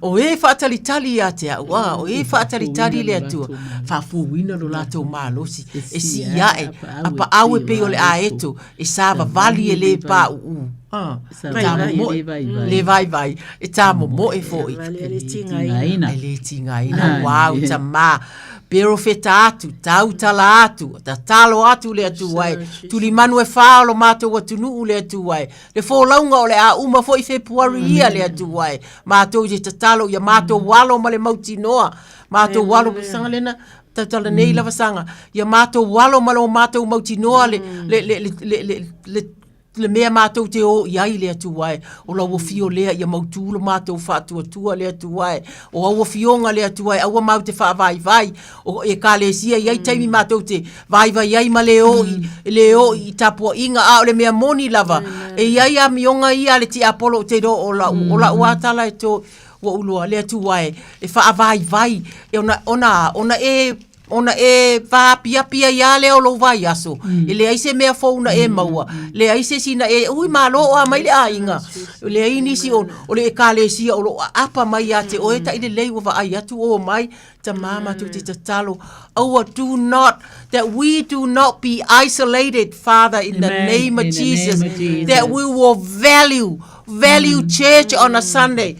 Speaker 20: o e fatali ia te wa o e fatali le atua fa fuina lo lato malo si e si ia e apa au e pe o le aeto e sava vali e le pa le vai e tamo mo e foi
Speaker 21: le tingaina
Speaker 20: wow tama pero feta atu tau tala atu ta talo atu le atu ai tuli manu e fa lo mato wa tunu le atu ai le fo launga o le a uma foi February ia le atu ai mato je ta talo ya mato walo ma le mauti noa mato walo sanga lena tatala nei lava sanga ya mato walo malo mato mauti noa le mea mātou te o iai lea tuai, o la wafio lea ia mautūlo mātou whātua lea tuai, o a wafionga lea tuai, aua mau te whaavai, o e ka lesia iai taimi mātou te vai iai ma leo i tapua inga a o le mea moni lava, e iai a mionga ia le ti apolo te do o la uatala e to wa ulua lea tuai, e whaavai, e ona e va pia ya le o lo vai aso le ai se mea fauna e maua le ai se sina e ui malo o mai le ainga le ai ni si o le kalesia o lo apa mai ate o eta ile lei wa ai atu o mai ta mama tu te talo that we do not be isolated, Father, in the name of Jesus, that we will value church on a Sunday.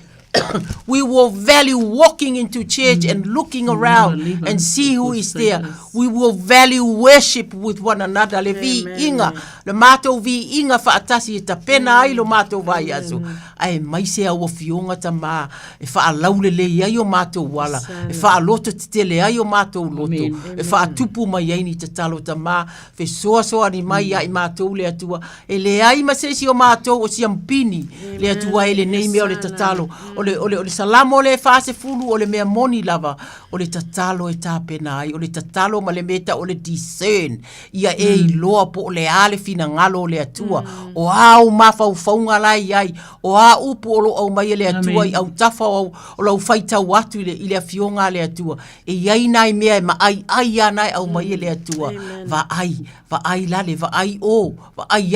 Speaker 20: We will value walking into church and looking around and see who is there. We will value worship with one another. Le vi inga, le mato vi inga fa atasi ta pena ai lo mato vai aso. Ai mai se au fionga ta ma e fa laule le ai o mato wala. E fa loto te le ai o mato loto. E fa tupu mai ai ni te talo ta ma fe soa ni mai ai mato le atua. E le ai ma se si o mato o si ampini le atua ele nei me o le tatalo. O le salamo le fase fulu o le mea moni lava o le tatalo e tapena ai o le tatalo ma le meta o le discern ia e loa po le ale fina ngalo o le atua o au mafaufaunga lai ai o a upu o lo au mai le atua i au tafa o lau faita watu i le afionga le atua e iai nai mea ma ai anai au mai le atua va ai lale va ai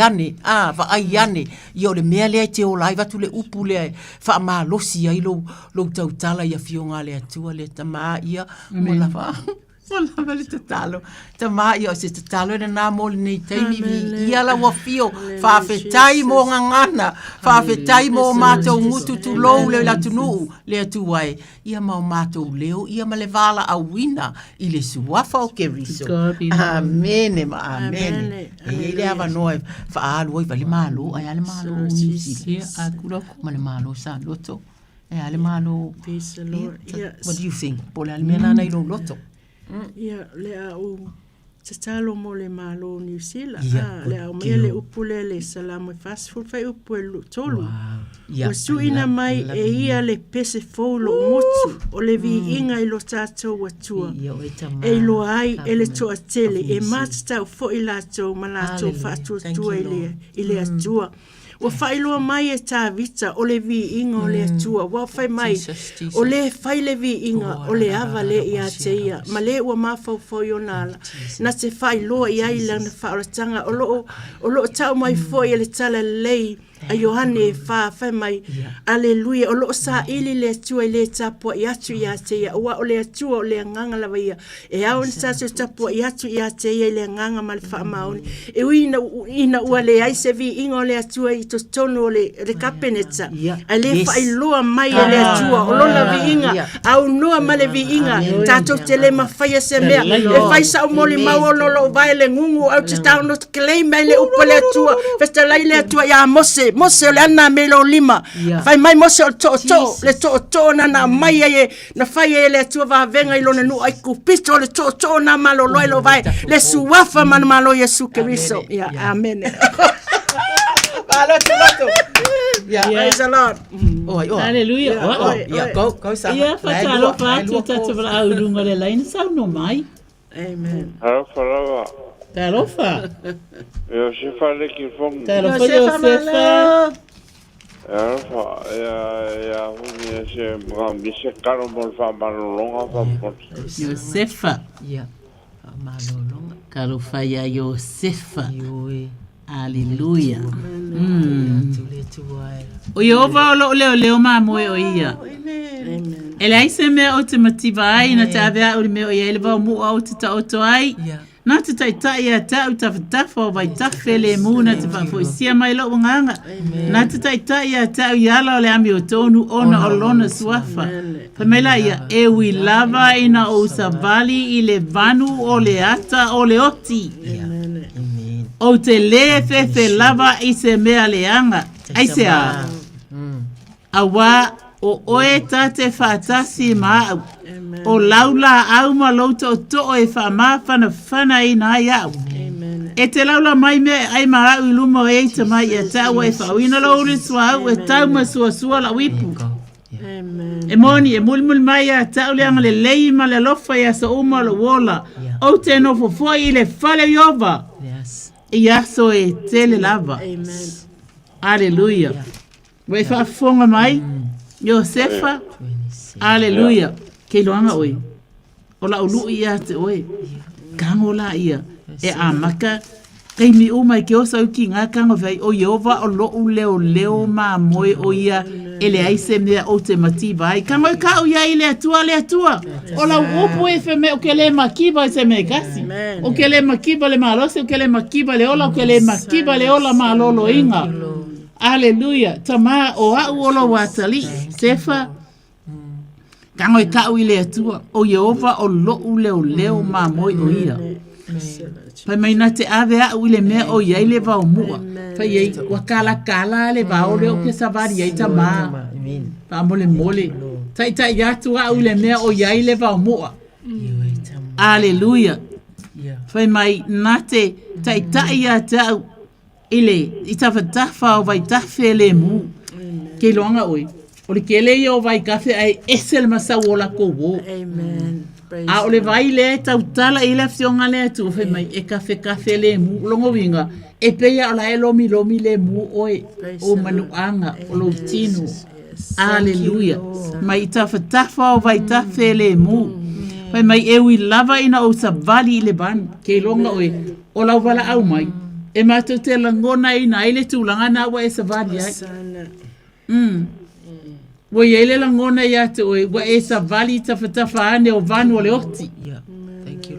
Speaker 20: ane i o le mea le te o lai vatu le upu le fa ma losi ai lo tau tala ia fionga le atua le tama ia mo lava le tatalo tama ia se tatalo e na mo nei taimi ia la wafio fa fetai mo ngana fa fetai mo mato mutu tu lo le la tunu le atuai ia ma mato leo ia ma le vala a wina i le suafa o keriso amen e le ava noi fa alu vai malo ai ale malo si a kula ma le malo sa loto e ale malo what do you think pole ale mena na ilo loto
Speaker 6: ia le au tatalo mo le malo New Zealand le au mele upule le salamu fast food fai upulu tolu o suina mai e ia le pese folo motu o le vi inga i lo tato watua e lo ai e le toa tele e matata fo i lato malato fatu tua i le atua wa fai loa mai e tā vita o le vi inga o le atua wa fai mai o le fai le vi inga o le ava le i a te ia ma le ua mafau foi o nala na te fai loa i ai lana whaoratanga o lo tau mai foi e le tala lei a Yohane fai mai aleluia o lo sa ili le atua i le tapua i atu i a te ia o le atua o le nganga lava ia e au ni sa se tapua i atu i a te ia i le nganga ma le wha maoni e ina ua le ai se vi inga o le atua i to tonu o le kapeneta a le fai loa mai e le atua o lo la vi inga au noa ma le vi inga tato te le mawhaia se mea e fai sa o moli mau o lo vai le ngungu au te tau no klei mai le upa le atua festa lai le atua ia mose o le ana me lo lima fai mai mose o le to na mai e na fai e le atua va venga i lona nu ai kupito le to na malo lo vai le suafa man malo Yesu Keriso amen praise the Lord
Speaker 21: hallelujah go sa fatalo fatu tatu bra urunga le line sa no mai
Speaker 6: amen
Speaker 21: Talofa.
Speaker 12: Josefa le ki fong.
Speaker 21: Talofa Josefa.
Speaker 12: Alfa, ya huni se brambi se karo mon fa malolonga fa pot.
Speaker 21: Josefa.
Speaker 20: Ya. Malolonga.
Speaker 21: Talofa ya Josefa. Aleluia. O Yehova o leo mamoe o ia. Ele ai se mea o te mativa ai na te awea o mea o ia ele wau mua o te taoto ai. Nā te taitai a tau tawhatafa o vai tawhele mūna te whafoisia mai lo nganga. Nā te taitai a tau i ala o le ami o tonu ona o lona suafa. Pamela ia e wi lava ina o savali i le vanu o le ata o le oti. O te le fefe lava i se mea leanga. Ai se a. Awa o oe tate whaatasi maau. O laula au ma louta o to'o e whamawhana whana i nā iau. E te laula mai me ai marau i luma o eita mai e tau e whawina lau risua au e tau ma sua la wipu. E moni e mulmul mai a tau leanga le lei ma le lofa i asa uma lo wola. O te no fofoi i le whale iova. I aso e tele lava. Aleluia. Wei whafonga mai. Josefa. Aleluia. Kei loanga oi. O la ulu ia te oi. Kango la ia. E amaka. Kei mi uma i ke osa uki ngā kango vei. O Yehova o lo u leo ma moe o ia. Ele aise mea o te matiba ai. Kango i ka u ia i le atua. O la upu e fe me o ke le makiba i se me kasi. O ke le makiba le malose. O ke le makiba le ola. O ke le makiba le ola ma lolo inga. Aleluia. Tama o au olo watali. Sefa. Kango i kau i le atua, o Yehova o lo'u leo ma moi o ia. Pai mai na te ave au i le mea o iai le vau mua. Pai ei wakala le vau leo ke savari ei ta maa. Pa mole. Tai atu au i le mea o iai le vau mua. Aleluia. Pai mai na te tai atu i le i tawhatafa o vai tawhe le mu. Kei loanga oi. O le kele i o vai kafe ai esel masau o la kowo.
Speaker 6: Amen.
Speaker 21: A o le vai le tau tala i le fionga le atu fe mai e kafe le mu longo winga. E peia o la e lomi le mu oe o manuanga o lo tinu. Aleluia. Mai tafa o vai tafe le mu. Pai mai e wi lava ina o savali i le ban. Ke longa oe o lau wala au mai. E mato te langona ina ile tūlanga na wa e savali ai. Wa yele langona ya te oe wa e savali tawhatafa ane o vanu o le oti.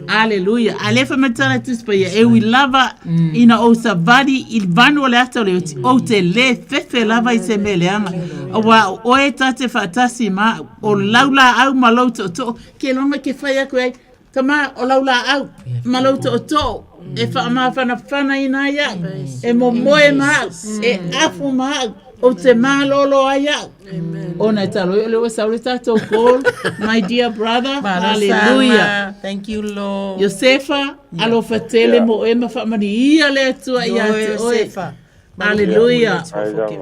Speaker 21: Aleluia. Alefa matara tuspa ya e wi lava ina o savali il vanu o le ata o le oti. O te le fefe lava i se meleanga. Wa oe tate whaatasi ma o laula au malouta o to. Ke longa ke whaia koe tama o laula au malouta o to. E whaamawhana ina ia. E momoe ma e afu ma o te malolo ai au. Ona talo yo lewa saure tato call, my dear brother. Hallelujah.
Speaker 20: Thank you, Lord.
Speaker 21: Josefa, alo fatele mo ema famani ia le tua ia te oe. Hallelujah.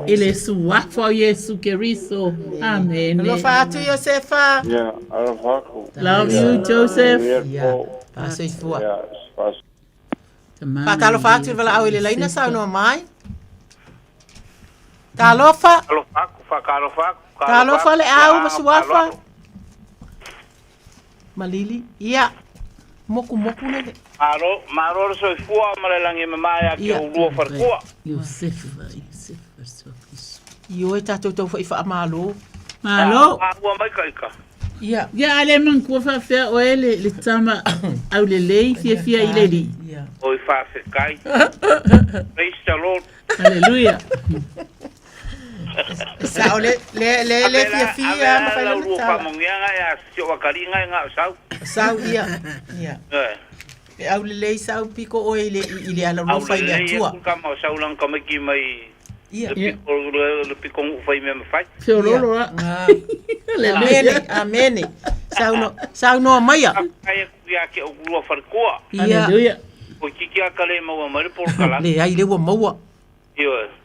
Speaker 21: Ele suafo Yesu Keriso. Amen.
Speaker 20: Alo fatu Josefa.
Speaker 12: Yeah, alo fatu.
Speaker 21: Love you, Joseph.
Speaker 20: Yeah. Pasoi fua. Patalo fatu vala au ile laina sa no mai. Talofa. Talofa le au masuafa. Malili. Ia. Moku le.
Speaker 12: Maro so fua malelangi mamaya ki ulu farkua.
Speaker 21: Josefa.
Speaker 20: Yo e tatou tau fa malo.
Speaker 21: Malo.
Speaker 12: Ua mai kaika.
Speaker 20: Ia.
Speaker 21: Ia ale man ko fa fe o ele le tama au le lei fia ile li.
Speaker 12: Oi fa fe kai. Praise the Lord.
Speaker 21: Hallelujah.
Speaker 20: Sao le fia ma fa le
Speaker 12: fa mongianga ya si o kalinga nga
Speaker 20: sau ia e au le sau piko o ile ala no fa ile atua
Speaker 12: ka ma sau lang ka ki mai
Speaker 20: ia
Speaker 12: le piko fa me fa
Speaker 21: fiololo
Speaker 20: amen sau no mai
Speaker 12: ai ya ke o lu fa ko
Speaker 21: hallelujah
Speaker 12: o kiki akale ma wa mari por kala
Speaker 20: le ai le wa maua
Speaker 12: yo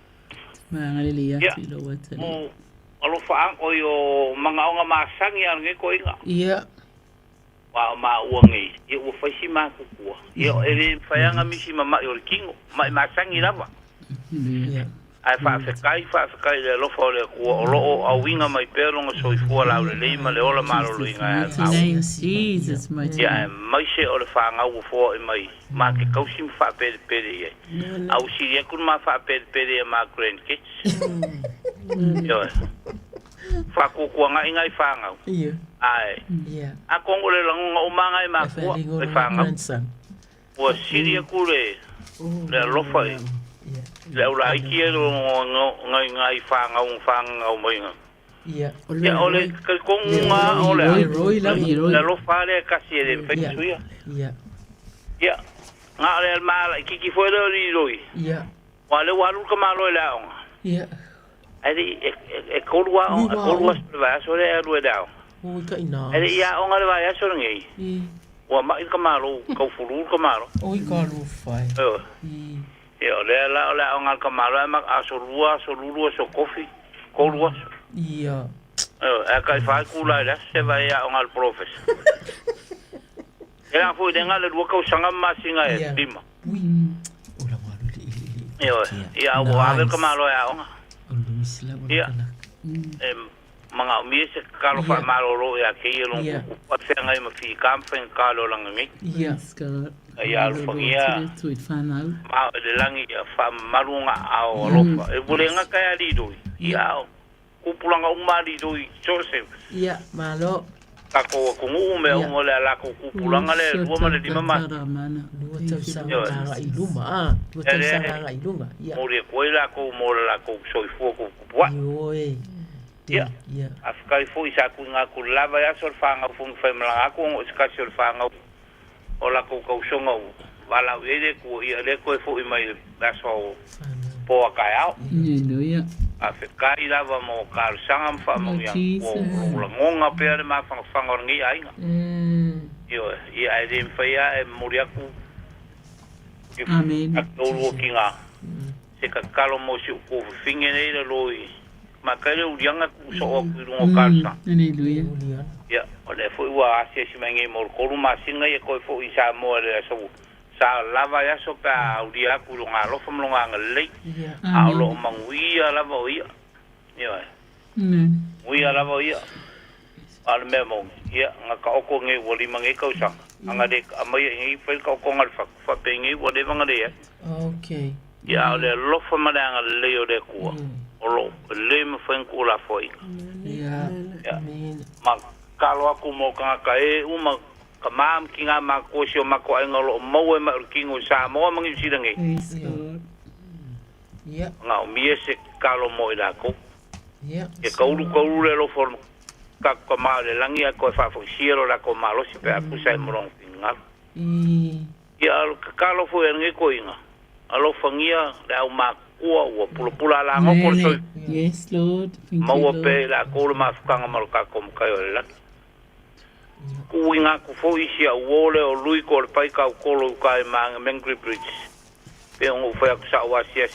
Speaker 21: Mangalili ya tilo wata.
Speaker 12: Alo faang o yo mga nga masangi ang ko inga.
Speaker 20: Iya.
Speaker 10: wa ma uangi e o faisi ma ku e ele faianga misi ma o kingo ma sangi lava ai fa kai le lo fo le ku o lo a winga mai pero ngo so fu la le ma le ola ma lo inga
Speaker 21: Jesus my
Speaker 10: ya mai se o le fa nga u fo mai ma ke kausim fa pe ye au si ye kun ma fa pe ma grand kids yo fa ku nga inga fa nga ai a kongo le longa o manga ma ku e fa nga o si ye ku le lo fo le ora iki e ngai fanga o mai ya ole ka konga ole le lo fare kasi e fetsuia ya nga le mala ki foi le roi wale walu ka malo la ali e kolwa va so le ru da ali ya onga le va ya so ngai wa mai ka malo ka furu ka malo
Speaker 21: oi ka lu fai
Speaker 10: yo le onga ka malo ma asolua so kofi kolwa
Speaker 21: ia
Speaker 10: e kai fa kula la se va ya onga profes era foi denga le ruka usanga masinga e dima yo ya wa ka malo ya onga ya manga mi se kalo fa malo ro ya ke yo ku pa ngai ma fi kampen kalo langa ngi
Speaker 21: yes ka
Speaker 10: ya rufangia ma de langi fa marunga ao lofa e bulenga kaya lido ya kupulanga umari do Joseph
Speaker 21: ya malo
Speaker 10: kako kungume umole la kupulanga le ruma le dimama
Speaker 21: duata iluma duata iluma ya
Speaker 10: mori koila ko mola ko soifu ko kupwa ya afkai foi sa kunga kulava ya sorfanga fun femla ko skasor fanga ola ko songa wala ele ko ile ko fo mai daso po kaya
Speaker 21: ya
Speaker 10: afkai lava mo kar sangam fa mo ya ko ngonga per ma fanga ngi ai yo i ai dem fa ya moriaku
Speaker 21: amen
Speaker 10: no kinga se ka kalo mo si ko fingene loi makale ulianga ku so ku ngo kalsa
Speaker 21: haleluya
Speaker 10: ya ole foi wa asia si mangi mor ko ma singa ye ko foi sa mo le so sa lava ya so pa ulia ku nga lo fam lo nga le a lo mangui ala vo ya wi ala vo ya al memo ya nga ka ko nge woli mangi ko sa nga de amai ngi fel ko ngal fa pe ngi wo de nga de
Speaker 21: okay
Speaker 10: ya le lo fam nga le yo de ku olo le me foi ku la foi
Speaker 21: ya
Speaker 10: ma kalo aku mo ka e uma ka mam kinga ma ko sio ma ko ngolo mo e ma kingo sa mo mangi sidangi
Speaker 21: ya
Speaker 10: nga mi ese kalo mo ila ko
Speaker 21: ya
Speaker 10: e ka ulu le lo forno ka ko ma le langi ko fa fo siero la ko ma lo si pe aku sai mo long pinga ya kalo fo ngi ko inga alo fangia da ma wa pula la ngoko so
Speaker 21: yes lord
Speaker 10: mau pe la ko ma fukanga mal ka kom kayo la kuinga ku fo isia wole o lui ko pai ka ko lo ka ma mengri bridge pe ngo fa ku sa wa sia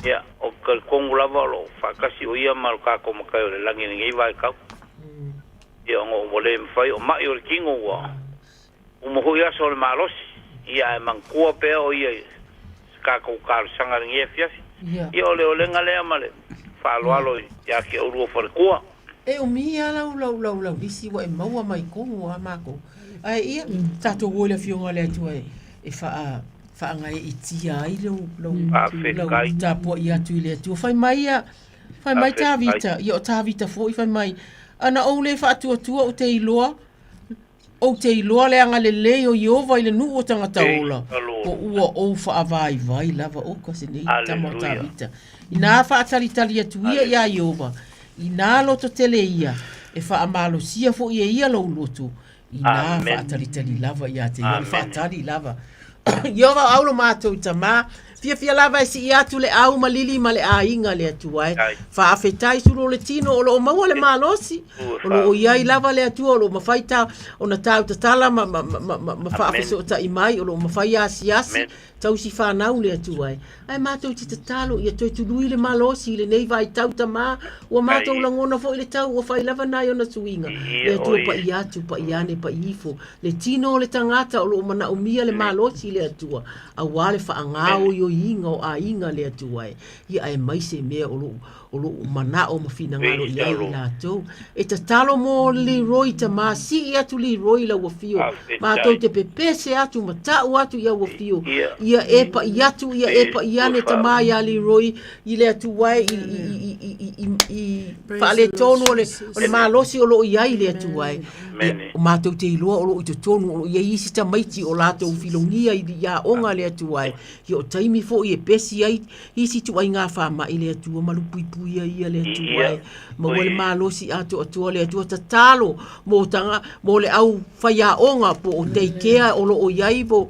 Speaker 10: ya o ka kongula valo fa ka si o ia mal ka kom kayo la ngi vai ka ya ngo wole mfai o ma yo kingo wa o mo ho ya so malos ya man ko pe o ia ka ko kar sanga ngi fias yo le ole ngale amale fa lo alo ya ke o ro for ko
Speaker 20: e o mi ala la visi wa mau mai ko wa mako ai ia tato wole fionga le tu e fa ngai itia i lo tapo ia tu le tu fai mai ta vita yo ta vita fo fai mai ana o le fa tu o te iloa o te iloa le anga le o Yehova ile nu o tanga taula o ua o fa vai lava o ko se nei tamo ta vita ina fa tali tu ia Yehova ina lo to tele ia e fa amalo sia fo ia lo lotu ina fa tali lava ia te ia fa tali lava Yehova aulo mato tama fia lava e si atu le au malili ma le ainga le atu ai. Whaafetai suru le tino o lo maua le malosi. O lo iai lava le atu o lo mawhaita o na tau tatala ma whaafeso ta imai o lo mawhai asi. Tau si whanau le atu ai. Ai mātou ti tatalo ia toi tului le malosi le nei vai tau tama. Ua mātou langona fo i le tau ua whai lava nai o na suinga. Le atu pa i atu, pa i ane, pa i ifo. Le tino o le tangata o lo mana umia le malosi le atua. A wale whaangao yo inga o a inga le atua e. Ia ai maise mea o lo mana o mawhina ngaro i ai la tau. E ta talo mo li roi ta maa si i atu li roi la wafio. Mātou te pepese atu, matau atu ia wafio. Ia epa i atu, ia epa i ane ta maa ia li roi i le atu wai i whaale tonu o le malosi o lo i ai le atu wai. O mātou te iloa o lo i te tonu o lo i isi ta maiti o lātou filongia i ia onga le atu wai. Ia o taimi fo i e pesi ai isi tu ai ngā whama i le atu o malupuipu ia le atu wai. Ma wale malosi ato atua le atua ta talo mo tanga mo le au whaia onga po o teikea o lo o iai po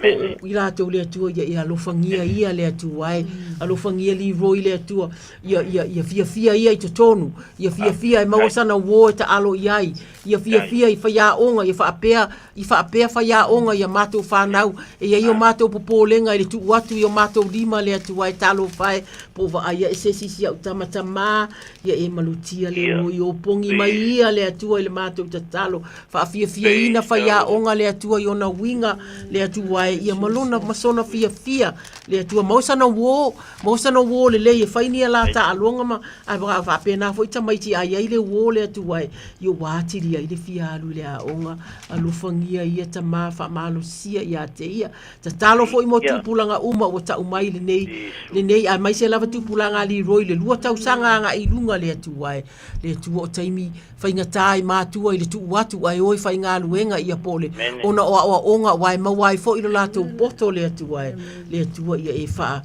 Speaker 20: i lātou le atua ia alofangia ia le atua ai. Alofangia li roi le atua ia fia ia i te tonu. Ia fia i mawasana wo ta alo iai. Ia fia i whaia onga ia whaapea whaia onga ia mātou whanau. E ia mātou popolenga i le tu watu i o mātou lima le atua ai talo whae po wa aia e sesisi au tamatama ia e malutia le roi o pongi mai ia le atua i le mātou tatalo. Whaafia ina whaia onga le atua i ona winga le atua ia malona masona fia le atua mausana wo le le whainia la ta alonga ma ai whaapena fo i tamaiti ai le wo le atua i o wātiri ai le fia alu le aonga alufangia ia ta maa whaamalo sia ia te ia ta talo fo i mo tupulanga uma o ta umai le nei ai mai se lava tupulanga li roi le lua tau sanga nga i lunga le atua o taimi whaingatai mātua i le tu watu ai oi whainga luenga ia pole ona o onga wai mawai fo i lo lātou boto le atua ia e wha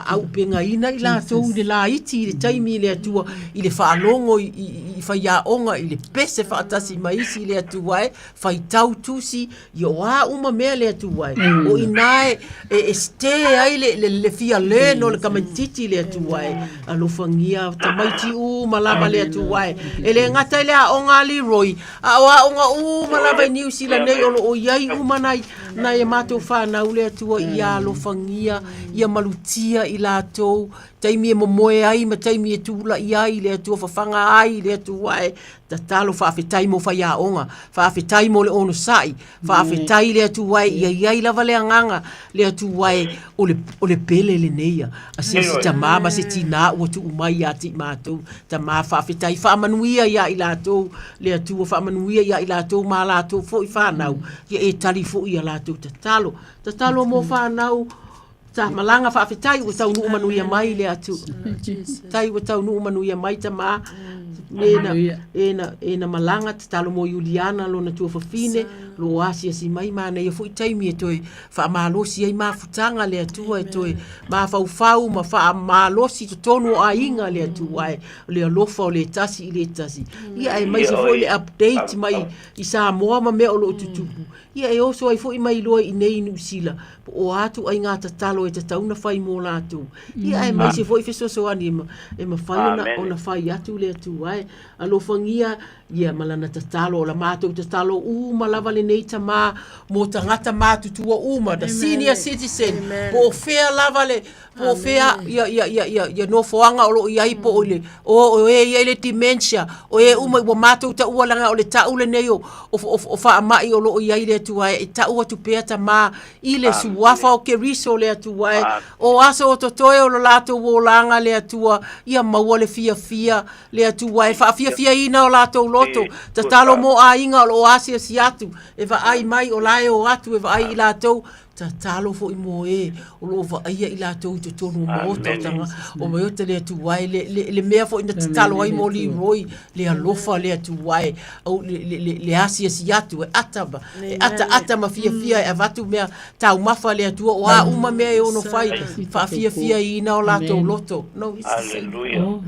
Speaker 20: au penga ina i lātou le la iti i le taimi le atua i le whaalongo i whaia onga i le pese whaatasi maisi le atua whai tau tusi i o a uma mea le atua o inae e ste ai le fia le no le kamentiti le atua alofangia tamaiti malaba le atua e le ngata le onga li roi a onga malaba i New Zealand nei o iai umanai na e mātou whanau le atua i alofangia i malutia i lātou taimi e momoe ai ma taimi e tūla i ai le atua whawhanga ai le atua ta talo whaafetai mo whaia onga whaafetai mo le ono sai whaafetai le atua i ai lava le anganga le atua o le pele le neia a se ta mama se tina ua tu umai ati mātou ta maa whaafetai whaamanuia ia i lātou le atua whaamanuia ia i lātou ma lātou fo i whanau ia e tali fo i a lātou ta talo mo whanau ta malanga whaafetai ua tau nuu manuia mai le atu tai ua tau nuu manuia mai ta maa ena malanga te talo mo Juliana lo na tua whawhine lo asia si mai mana ia fui taimi e toi whaamalosi ai mafutanga le atua e toi mawhauwhau ma whaamalosi to tonu a inga le atua le alofa o le tasi i le tasi ia e mai se foi le update mai i Samoa ma mea o lo tutupu ia e oso ai foi mai loa i nei Nusila o atu ai ngā tatalo e tatauna whai mō lātou ia e mai se foi fesoso ani e ma whai ona whai atu le atua alofangia ia malana tatalo o la mātou tatalo malava le nei ta mā mo tangata mātutua the senior citizen po fea lava le po fea ia no foanga o lo iai po ole o e le dementia o e uma o mātou ta ua langa o le ta ule nei o wha amai o lo iai le atua e ta ua tupea ta mā i le suwafa o ke riso le atua o aso o totoe o lo lātou o langa le atua ia maua le fia le atua e wha fia ina o lātou loto ta talo mo a inga o asia si atu e va ai mai o lae o atu e va ai i lātou ta talo fo i mo o lo va ai i lātou te tonu mo tanga o mai o te le atu wai le mea fo ina ta talo ai mo li roi le alofa le atu wai au le asia si atu e ataba ata ma fia e avatu mea tau mafa le atu o a uma mea e ono fai fa fia ina o lātou loto no
Speaker 10: Hallelujah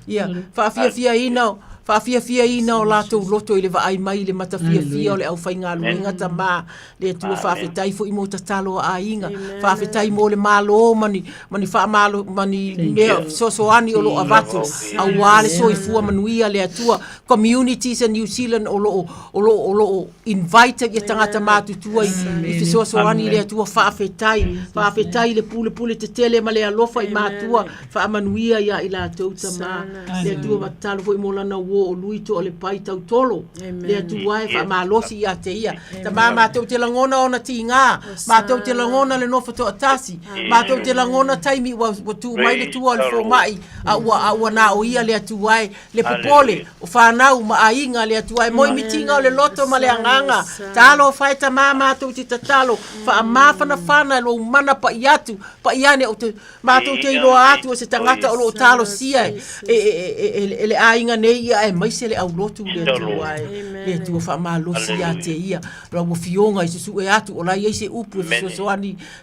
Speaker 20: ia fa fia ina Whaafia ina o lātou loto i le wa ai mai le matawhia o le au whainga luenga ta mā. Le tua whaafetai fo i mo tatalo a inga. Whaafetai mo le malo mani wha malo mani mea sosoani o lo avatu. A wale so i fua manuia le atua. Communities in New Zealand o lo invite i tangata mātutua i te sosoani le atua whaafetai le pule te tele ma le alofa i mātua whaamanuia ia i lātou ta mā. Le atua matalo fo i mo lana o luito o le pai tau tolo. Le atua e whaamalosi ia te ia. Ta mā mātou te langona o na ti ngā. Mātou te langona le nofa to atasi. Mātou te langona taimi wa tu mai le tua le fo mai. A ua na o ia le atua e le popole. O whanau ma a inga le atua e moi mitinga o le loto ma le anganga. Talo o whai ta mā mātou te tatalo. Wha mawhana whana lo mana pa i atu. Pa i ane o te mātou te iloa atu o se tangata o lo talo sia e le a inga nei ia e mai se le au lotu le atua e. Le atua wha malosi ia te ia. Ra ua fionga i susu e atu o lai eise upu e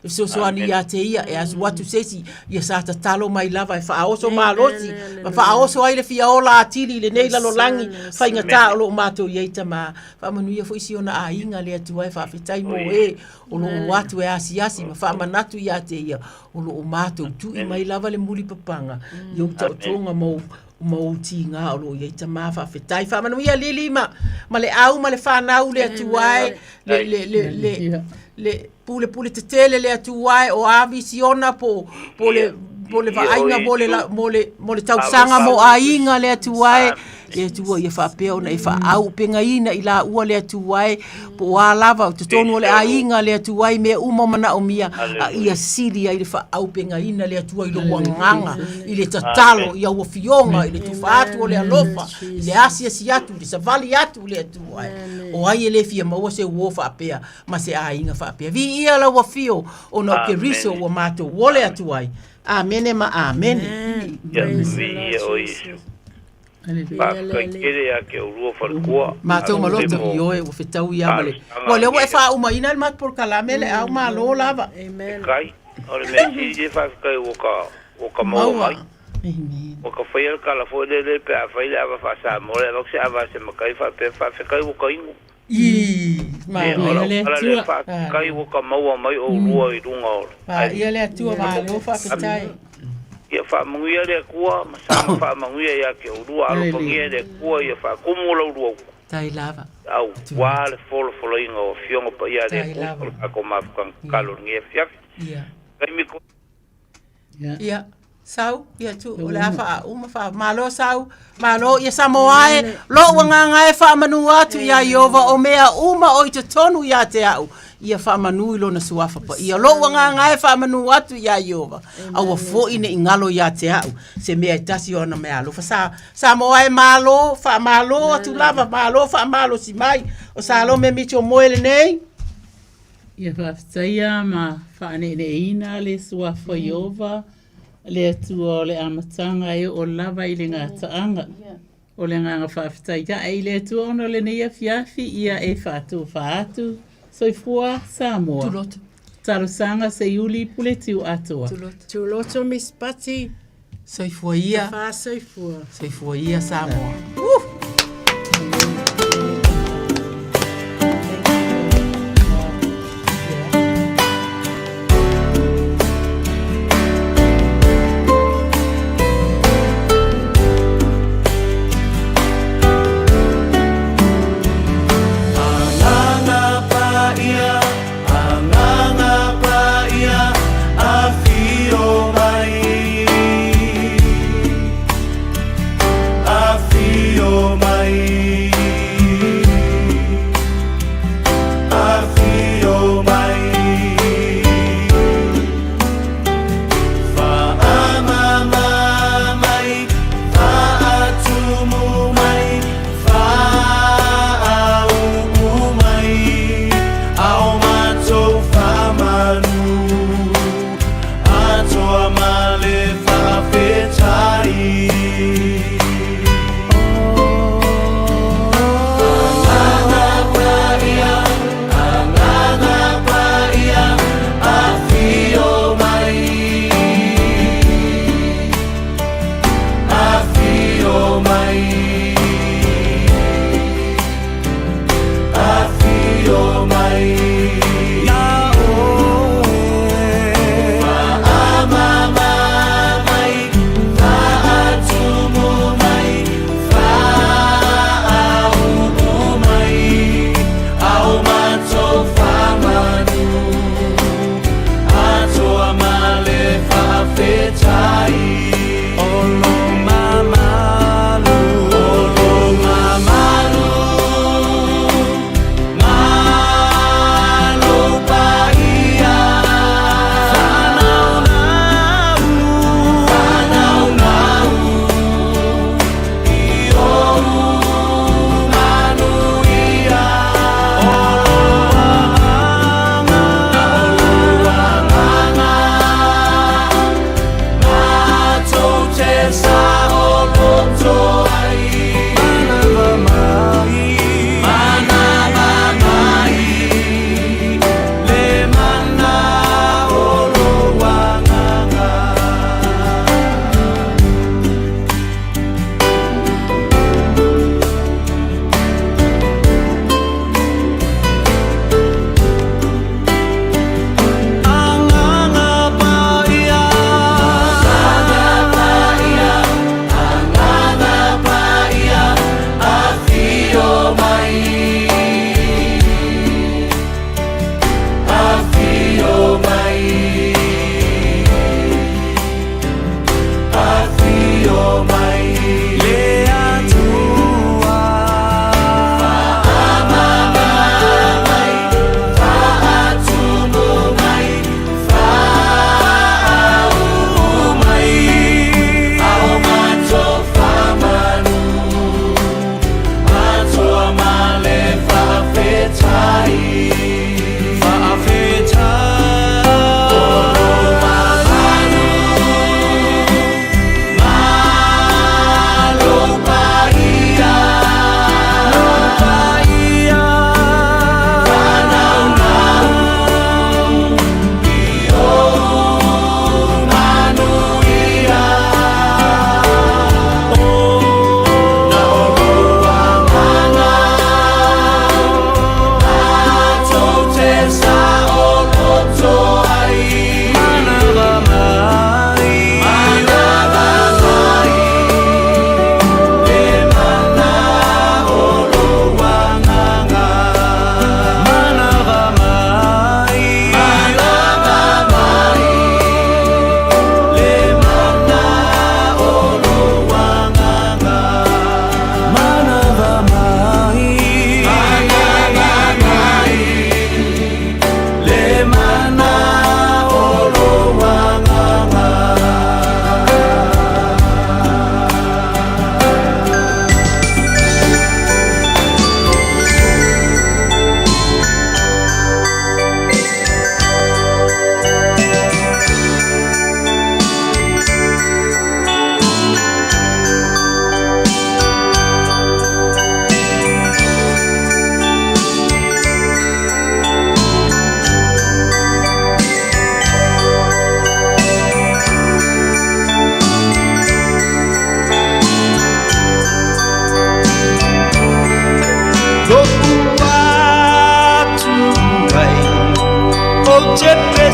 Speaker 20: fisosoani ia te ia e asu watu sesi ia sa ta talo mai lava e wha aoso malosi. Ma wha aoso ai le fia ola atili le nei lalo langi wha inga ta o lo mātou ieita ma. Wha manuia fo isi ona a inga le atua e wha fitai mo e o lo watu e asi ma wha manatu ia te ia o lo mātou tu i mai lava le muli papanga. Iau ta o tonga mo ti nga o lo ye tama fa fetai fa manu ia lima ma le au ma le whanau le atuai le pule te tele le atuai o avisiona po le vainga mo le tausanga mo ainga le atuai e tua ia whapea na i whaau penga ina i la ua le atuai po a lava o te tonu o le ainga le atuai mea umamana o mia a ia siria i le whaau penga ina le atuai lo wanganga i le tatalo i au fionga i le tufatu o le alofa i le asia si atu le savali atu le atuai o ai e le fia maua se uo whapea ma se ainga whapea vi ia la ua fio o na ke riso o mato o le atuai amene ma amene
Speaker 10: Kere a ke urua whalkua.
Speaker 20: Mātou malota i oe o whetau i amale. Wa leo e wha uma ina le mat por kalame le au ma lo lava.
Speaker 10: Kai, o le mea si e whawhikai o ka mau mai. O ka whaia kala fwede le pe a whaile awa whasa more, a wakse awa se makai whawhikai o ka ingo. Ala le whawhikai o ka maua mai o urua i runga o.
Speaker 20: Ia le atua ma lo whawhikai.
Speaker 10: Ia whaamanguia le kua, masama whaamanguia ia ke urua, alo pangia le kua, ia whaakumula urua.
Speaker 20: Tai lava.
Speaker 10: Au, wā le wholo inga o fionga pa ia le kua, ako mawhukang kalo ngia fiafi.
Speaker 20: Ia.
Speaker 10: Kai miko.
Speaker 20: Ia. Sau, ia tu, o le awha uma wha, malo sau, malo, ia Samoae, lo wanganga e wha manu atu ia Iova, o mea uma o i te tonu ia te au. Ia wha manu ilo na suafa pa. Ia lo wanganga e wha manu atu ia Iova. Au a fo ine ingalo ia te au. Se mea i tasi o na mea alo. Samoae malo, wha malo atu lava, malo, wha malo si mai. O sa alo me micho moele nei.
Speaker 21: Ia wha ftaia ma wha ne ina le suafa Iova. Le atua o le amatanga e o lava i le ngā taanga. O le nganga whawhitai ka e le atua ono le neia fiafi ia e whātu whātu. Soifua Samoa.
Speaker 20: Tuloto.
Speaker 21: Tarusanga se iuli pule tiu atua.
Speaker 6: Tuloto Miss Patty.
Speaker 20: Soifua ia.
Speaker 6: Wha soifua.
Speaker 20: Soifua ia Samoa.
Speaker 2: Feel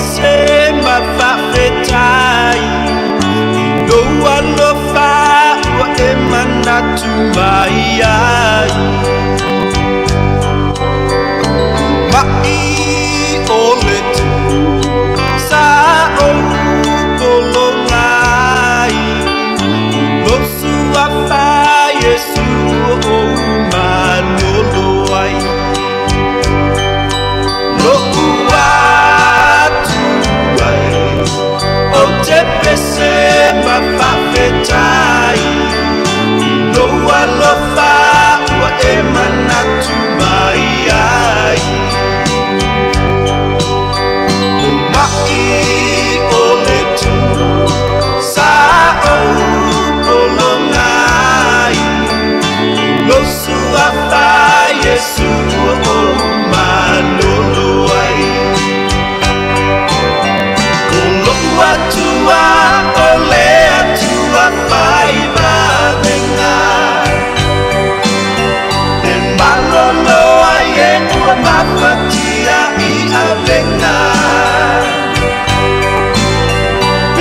Speaker 2: pese mafafetai no alofa wa emanatu maiai mai oletu sa o kolongai no suafa Yesu o manoloai no uatuai o te pese mafafetai no alofa wa emanatu maiai mai oletu sa o kolongai no suafa Yesu o manoloai Kulua tua ole atua faiva venga E maloloa ye ua mafatia I avenga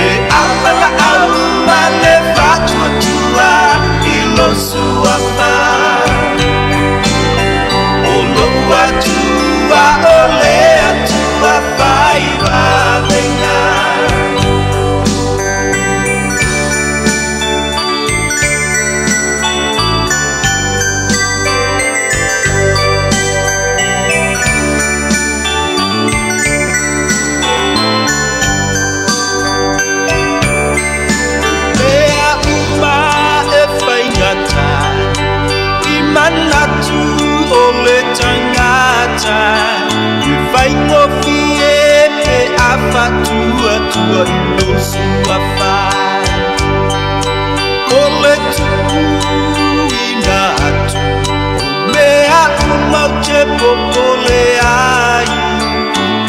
Speaker 2: E amala auma le fatua tua I lo suafa Olua tua ole atua faiva venga Manatu ole tangata Vai ngofie pe afatua tua no suafa Ole tu inatu Mea umaute popole ai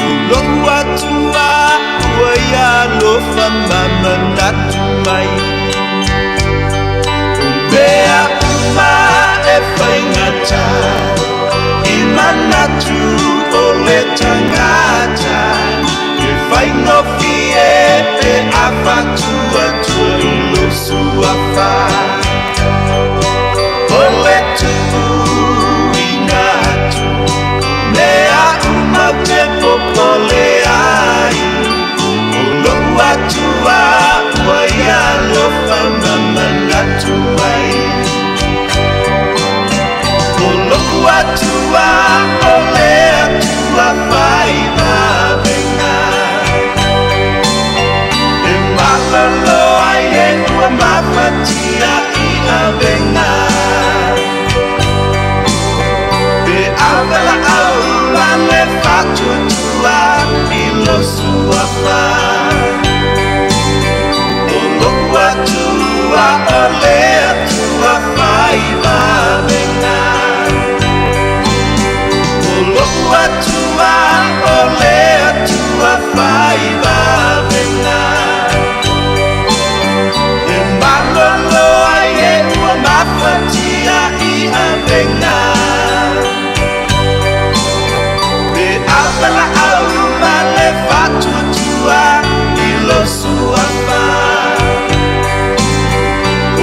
Speaker 2: Uloa tua uaya lofa mama natu mai Mea e faingata Imanatu ole tangata E faingofie e afatua tua ilo suafa Ole tu inatu Mea umaute popole ai Uloa tua waya lofa mamanatu mai Olua tua ole atua faiva venga E malaloa ye ua mafatia I avenga E avela aula le fatua tua I lo suafa Olua tua ole atua faiva venga Olua tua ole atua faiva venga E maloloa ye ua mafatia I avenga E avela auma le fatua tua I lo suafa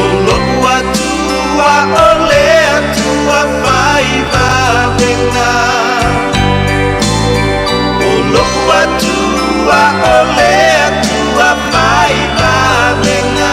Speaker 2: Olua tua ole atua faiva venga Olua tua ole atua faiva venga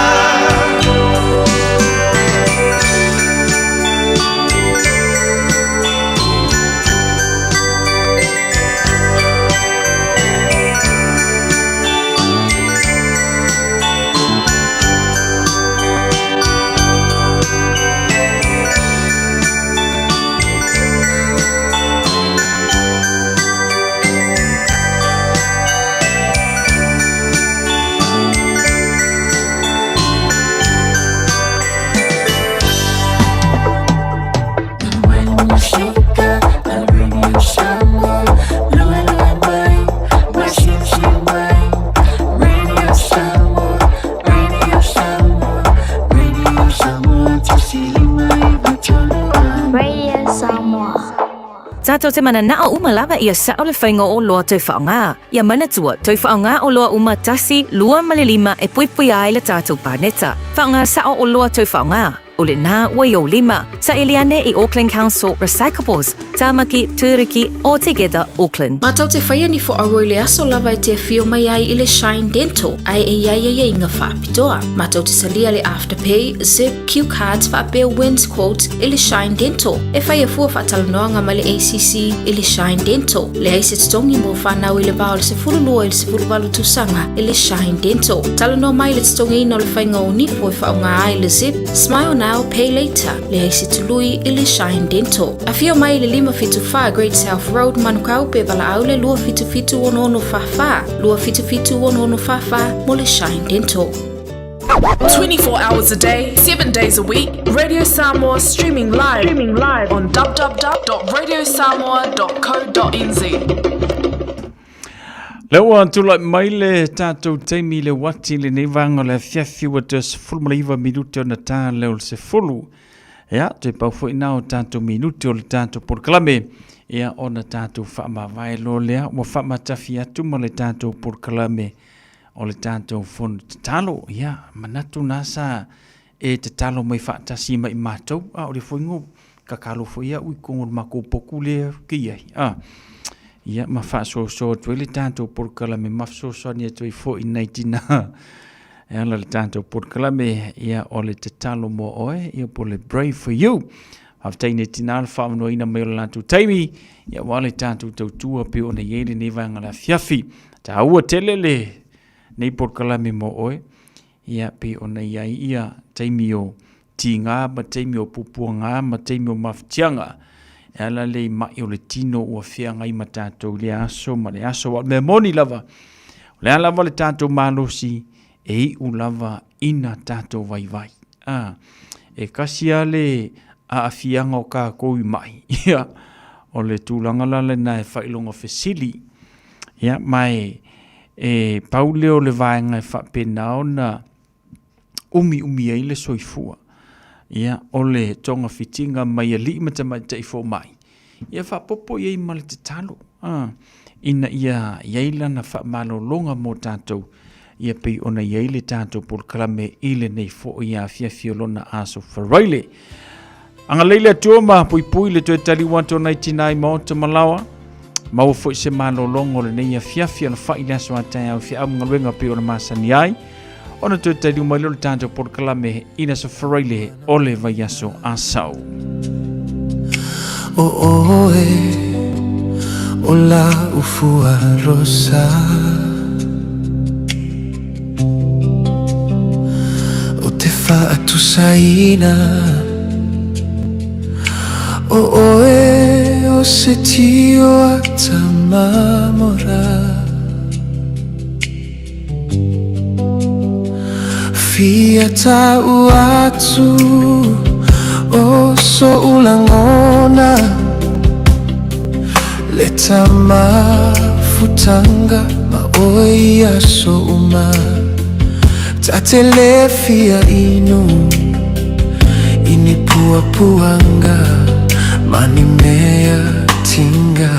Speaker 8: Tātou te mana naa umalava ia sa o le whainga o loa tau whaonga. Ia manatua, tau whaonga o loa uma tasi, lua malilima e puipui ai le tātou pāneta. Whaonga sa o loa tau whaonga. O le nā wai o lima, sa Eliane i Auckland Council Recyclables, Tāmaki, Tūriki, All Together, Auckland.
Speaker 22: Mātau te whaia ni fo aroi le aso lava i te whio mai ai i le Shine Dental, ai e iai inga whaapitoa. Mātau te salia le Afterpay, Zip, Q-Cards, whaapea Wins Quote i le Shine Dental. E whaia fua whaatalanoanga ma le ACC i le Shine Dental. Le aise tongi mo whanau i le bao le se furulua i le se furuwalu tusanga i le Shine Dental. Talanoa mai le tongi ino le whainga o nifo i whaonga ai le Zip, Smile Now, Pay Later, le aise tului i le Shine Dental. A fio mai le 575 Great South Road, Manukau pe wala au le lua fitu ono fafa. Lua fitu ono fafa mo le Shine Dental.
Speaker 23: 24 hours a day, 7 days a week, Radio Samoa streaming live on www.radiosamoa.co.nz.
Speaker 3: Lewa tula mai le tātou teimi le wati le nevanga le fiafi wa te fulmaliva minute o na tā leo le se fulu. Ea, te paufu ina o tātou minute o le tātou porkalame. Ea, o na tātou whaamawai lo lea, wa whaamatafi atu ma le tātou porkalame o le tātou whonu te talo. Ea, manatu nasa e te talo mai whaatasi mai mātou. O le whaingo, kakalo whaia ui kongon mako poku lea ki iai. Ia ma fa so tu le tanto por kalame ma so ni tu fo in 19 e ala le tanto por kalame ia o le te talo mo oe ia por le Brave for You after ni tinal fa no ina me la tu taimi ia wale tanto tu tua pe ona yele ni vanga la fiafi ta ua telele nei por kalame mo oe ia pe ona ia taimi o tinga ma taimi o pupuanga ma taimi o maftianga ala le mai o le tino ua fea ngai ma tātou le aso ma le aso wa me moni lava le lava le tātou malosi e i u lava ina tātou vai e kasia le a afianga o ka koui mai ia o le tūlanga lale na e whailonga fesili ia mai e pauleo le vaenga e whapenao na umi ai le soifua ia ole tonga fitinga mai ali mata mai te fo mai ia fa popo ia mal te talo ina ia yaila na fa malo longa mo tato ia pe ona yaile tato por klame ile nei fo ia fia fiolona aso faraile anga leile tuoma pui le to tali 199 mo te malawa mau fo se malo longo le nei fia na fa ile so ata au fia am ngawenga pe ona masani ai ona tu te di mai lo tanto por kalame ina so faraile ole vai aso asau
Speaker 2: ola ufua rosa o te fa atu saina o se tio atamamora Fia tau atu o so ulangona le tama futanga ma oia so uma tatele fia inu ini pua puanga mani mea tinga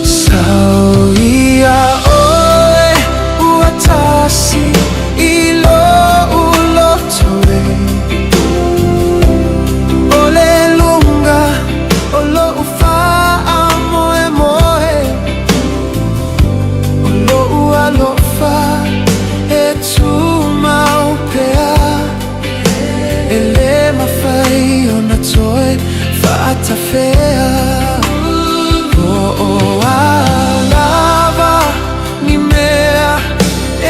Speaker 2: sao ia oe uatasi ilo ulotoe ole lunga olo ufa amoe moe olo ualofa etu maupea ele mafai onatoe fata fea alava ni mea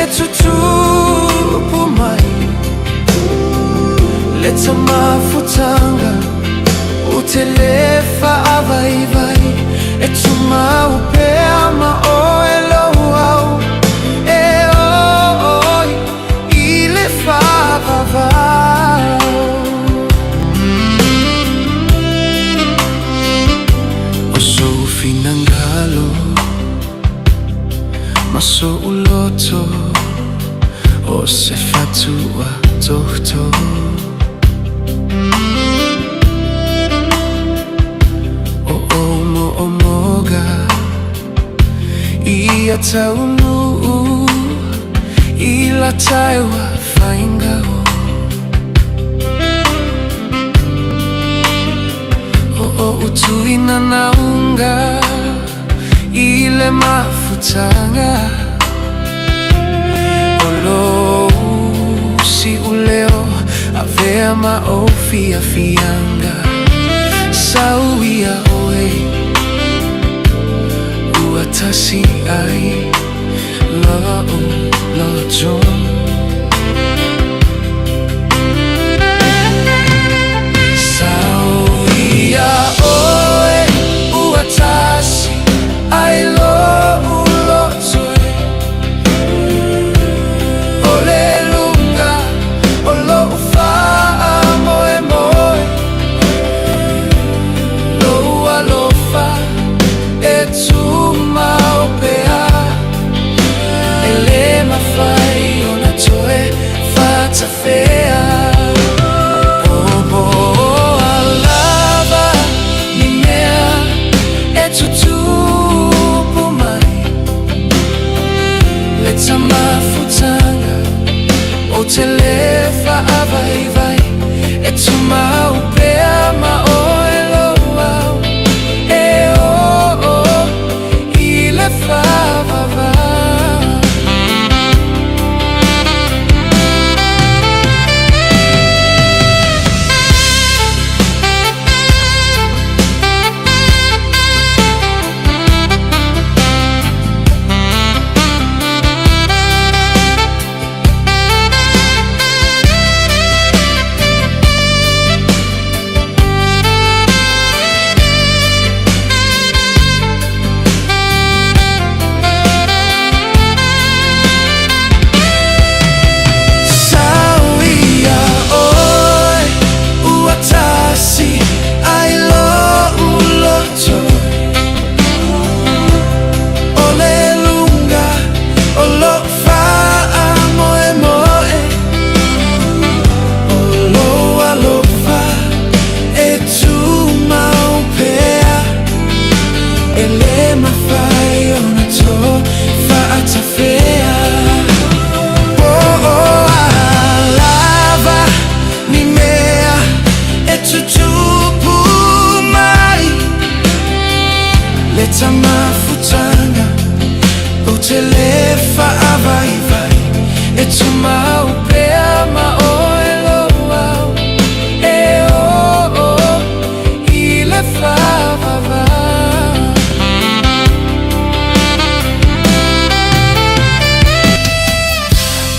Speaker 2: etutupu mai leta mafutanga utelefa avaivai etuma upea ma oelo au e oi ile favavao Finangalo Maso uloto O se fatua tohto Ia taunu ila taiwa faingao utuina naunga ile mafutanga olo si uleo avea maofi afianga sauia oe uatasi ai lo John sauia oe uatasi ai lo John ole lunga olo ufa moe moe lo alofa etuma opea ele mafai ona toe fata fea bobo alava nimea etutupu mai leta mafutanga otelefa avaivai etuma upea maoelo au ile favava mafutanga utelefa avaivai etuma upea maoelo au ile favava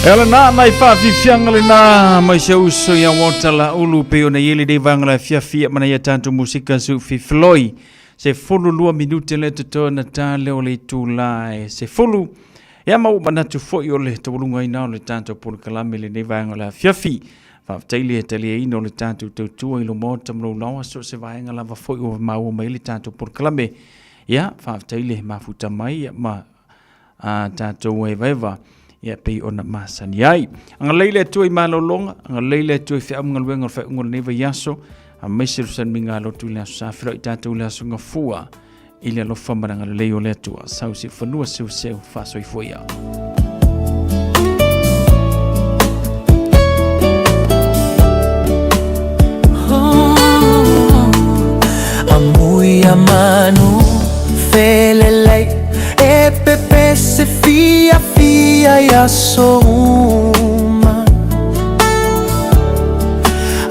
Speaker 3: Ela na mai fa fifianga le na mai se uso ya wotala ulu pe ona yele de vangala fiafia mana ya tanto musika su fi Floy se fulu lua minute le to na tale o le tulai se fulu ya mau mana tu fo yo le to lunga ina le tanto por kalame le de vangala fiafi fa taile tele ino le tanto to tu i lo mota mlo no so se vangala va fo yo mau mai le tanto por kalame ya fa taile mafuta mai ma tanto weva ya pe ona masani ai anga leile tu i malolonga anga leile tu i fa ngal wenga fa ngol neva yaso a mesir san minga lo tu la sa fra tatu la sunga fua ile lo fa maranga le yo le tu sa si fanua se fa so i foia
Speaker 2: amui amanu felele e pepe se fia ya soma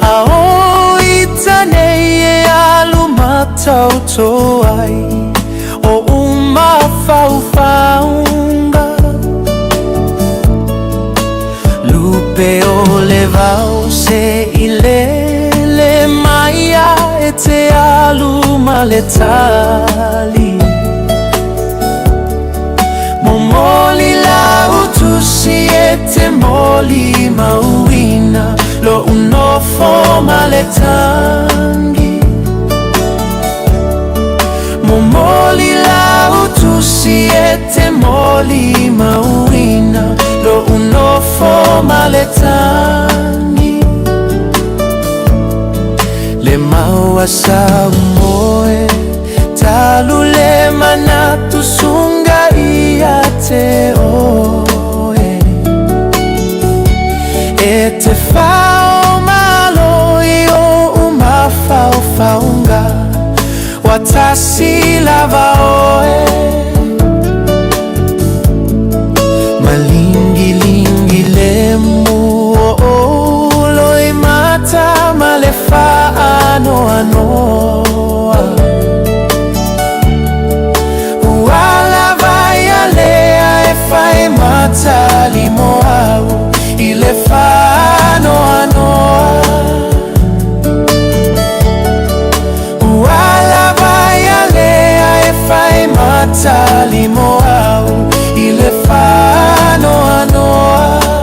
Speaker 2: ao itane e alumata utoai o uma faufaunga lupe o levau se ilele maia e te aluma letali momoli la utusi e te moli mauina lo uno forma letangi momoli la utusi e te moli mauina lo uno forma letangi wasa umoe talule mana tusunga iate oe ete fao malo io umafao faunga watasi lava oe malingi lingi lemu loi mata malefa ano anoa wala vaya lea e fai mata limoau ile fa ano anoa wala vaya lea e fai mata limoau ile fa ano anoa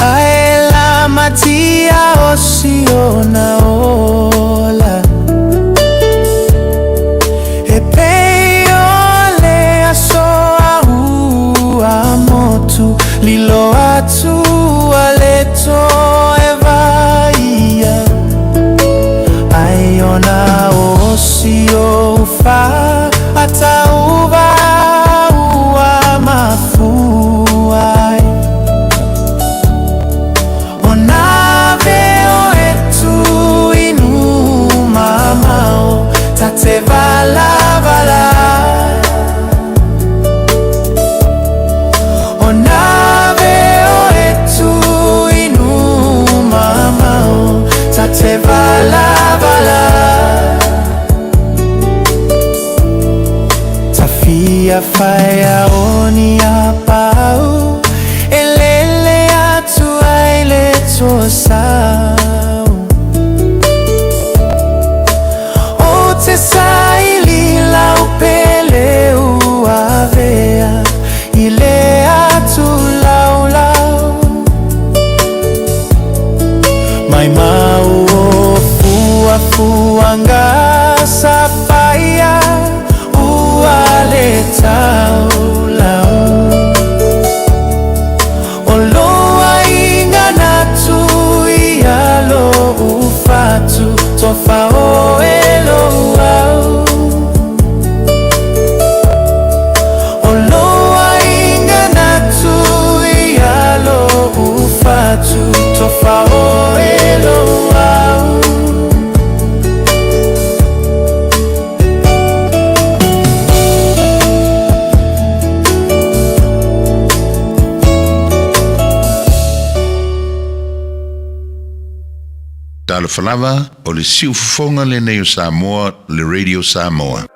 Speaker 2: aela matia osio na ola e peiole asoa ua motu lilo atu aleto evaia aiona osio ufa atauva ua mafuai tate vala vala onave o etu inu mama tate vala vala tafia faya oni apau elele atu aile tosa saili la upele uavea ile atu laulau mai mau fua fuanga safaya uale taulau oloa inganatu ialo ufatu tofao elo tofao elo au
Speaker 1: Tala falava o le siufofonga le nei o Samoa, le Radio Samoa.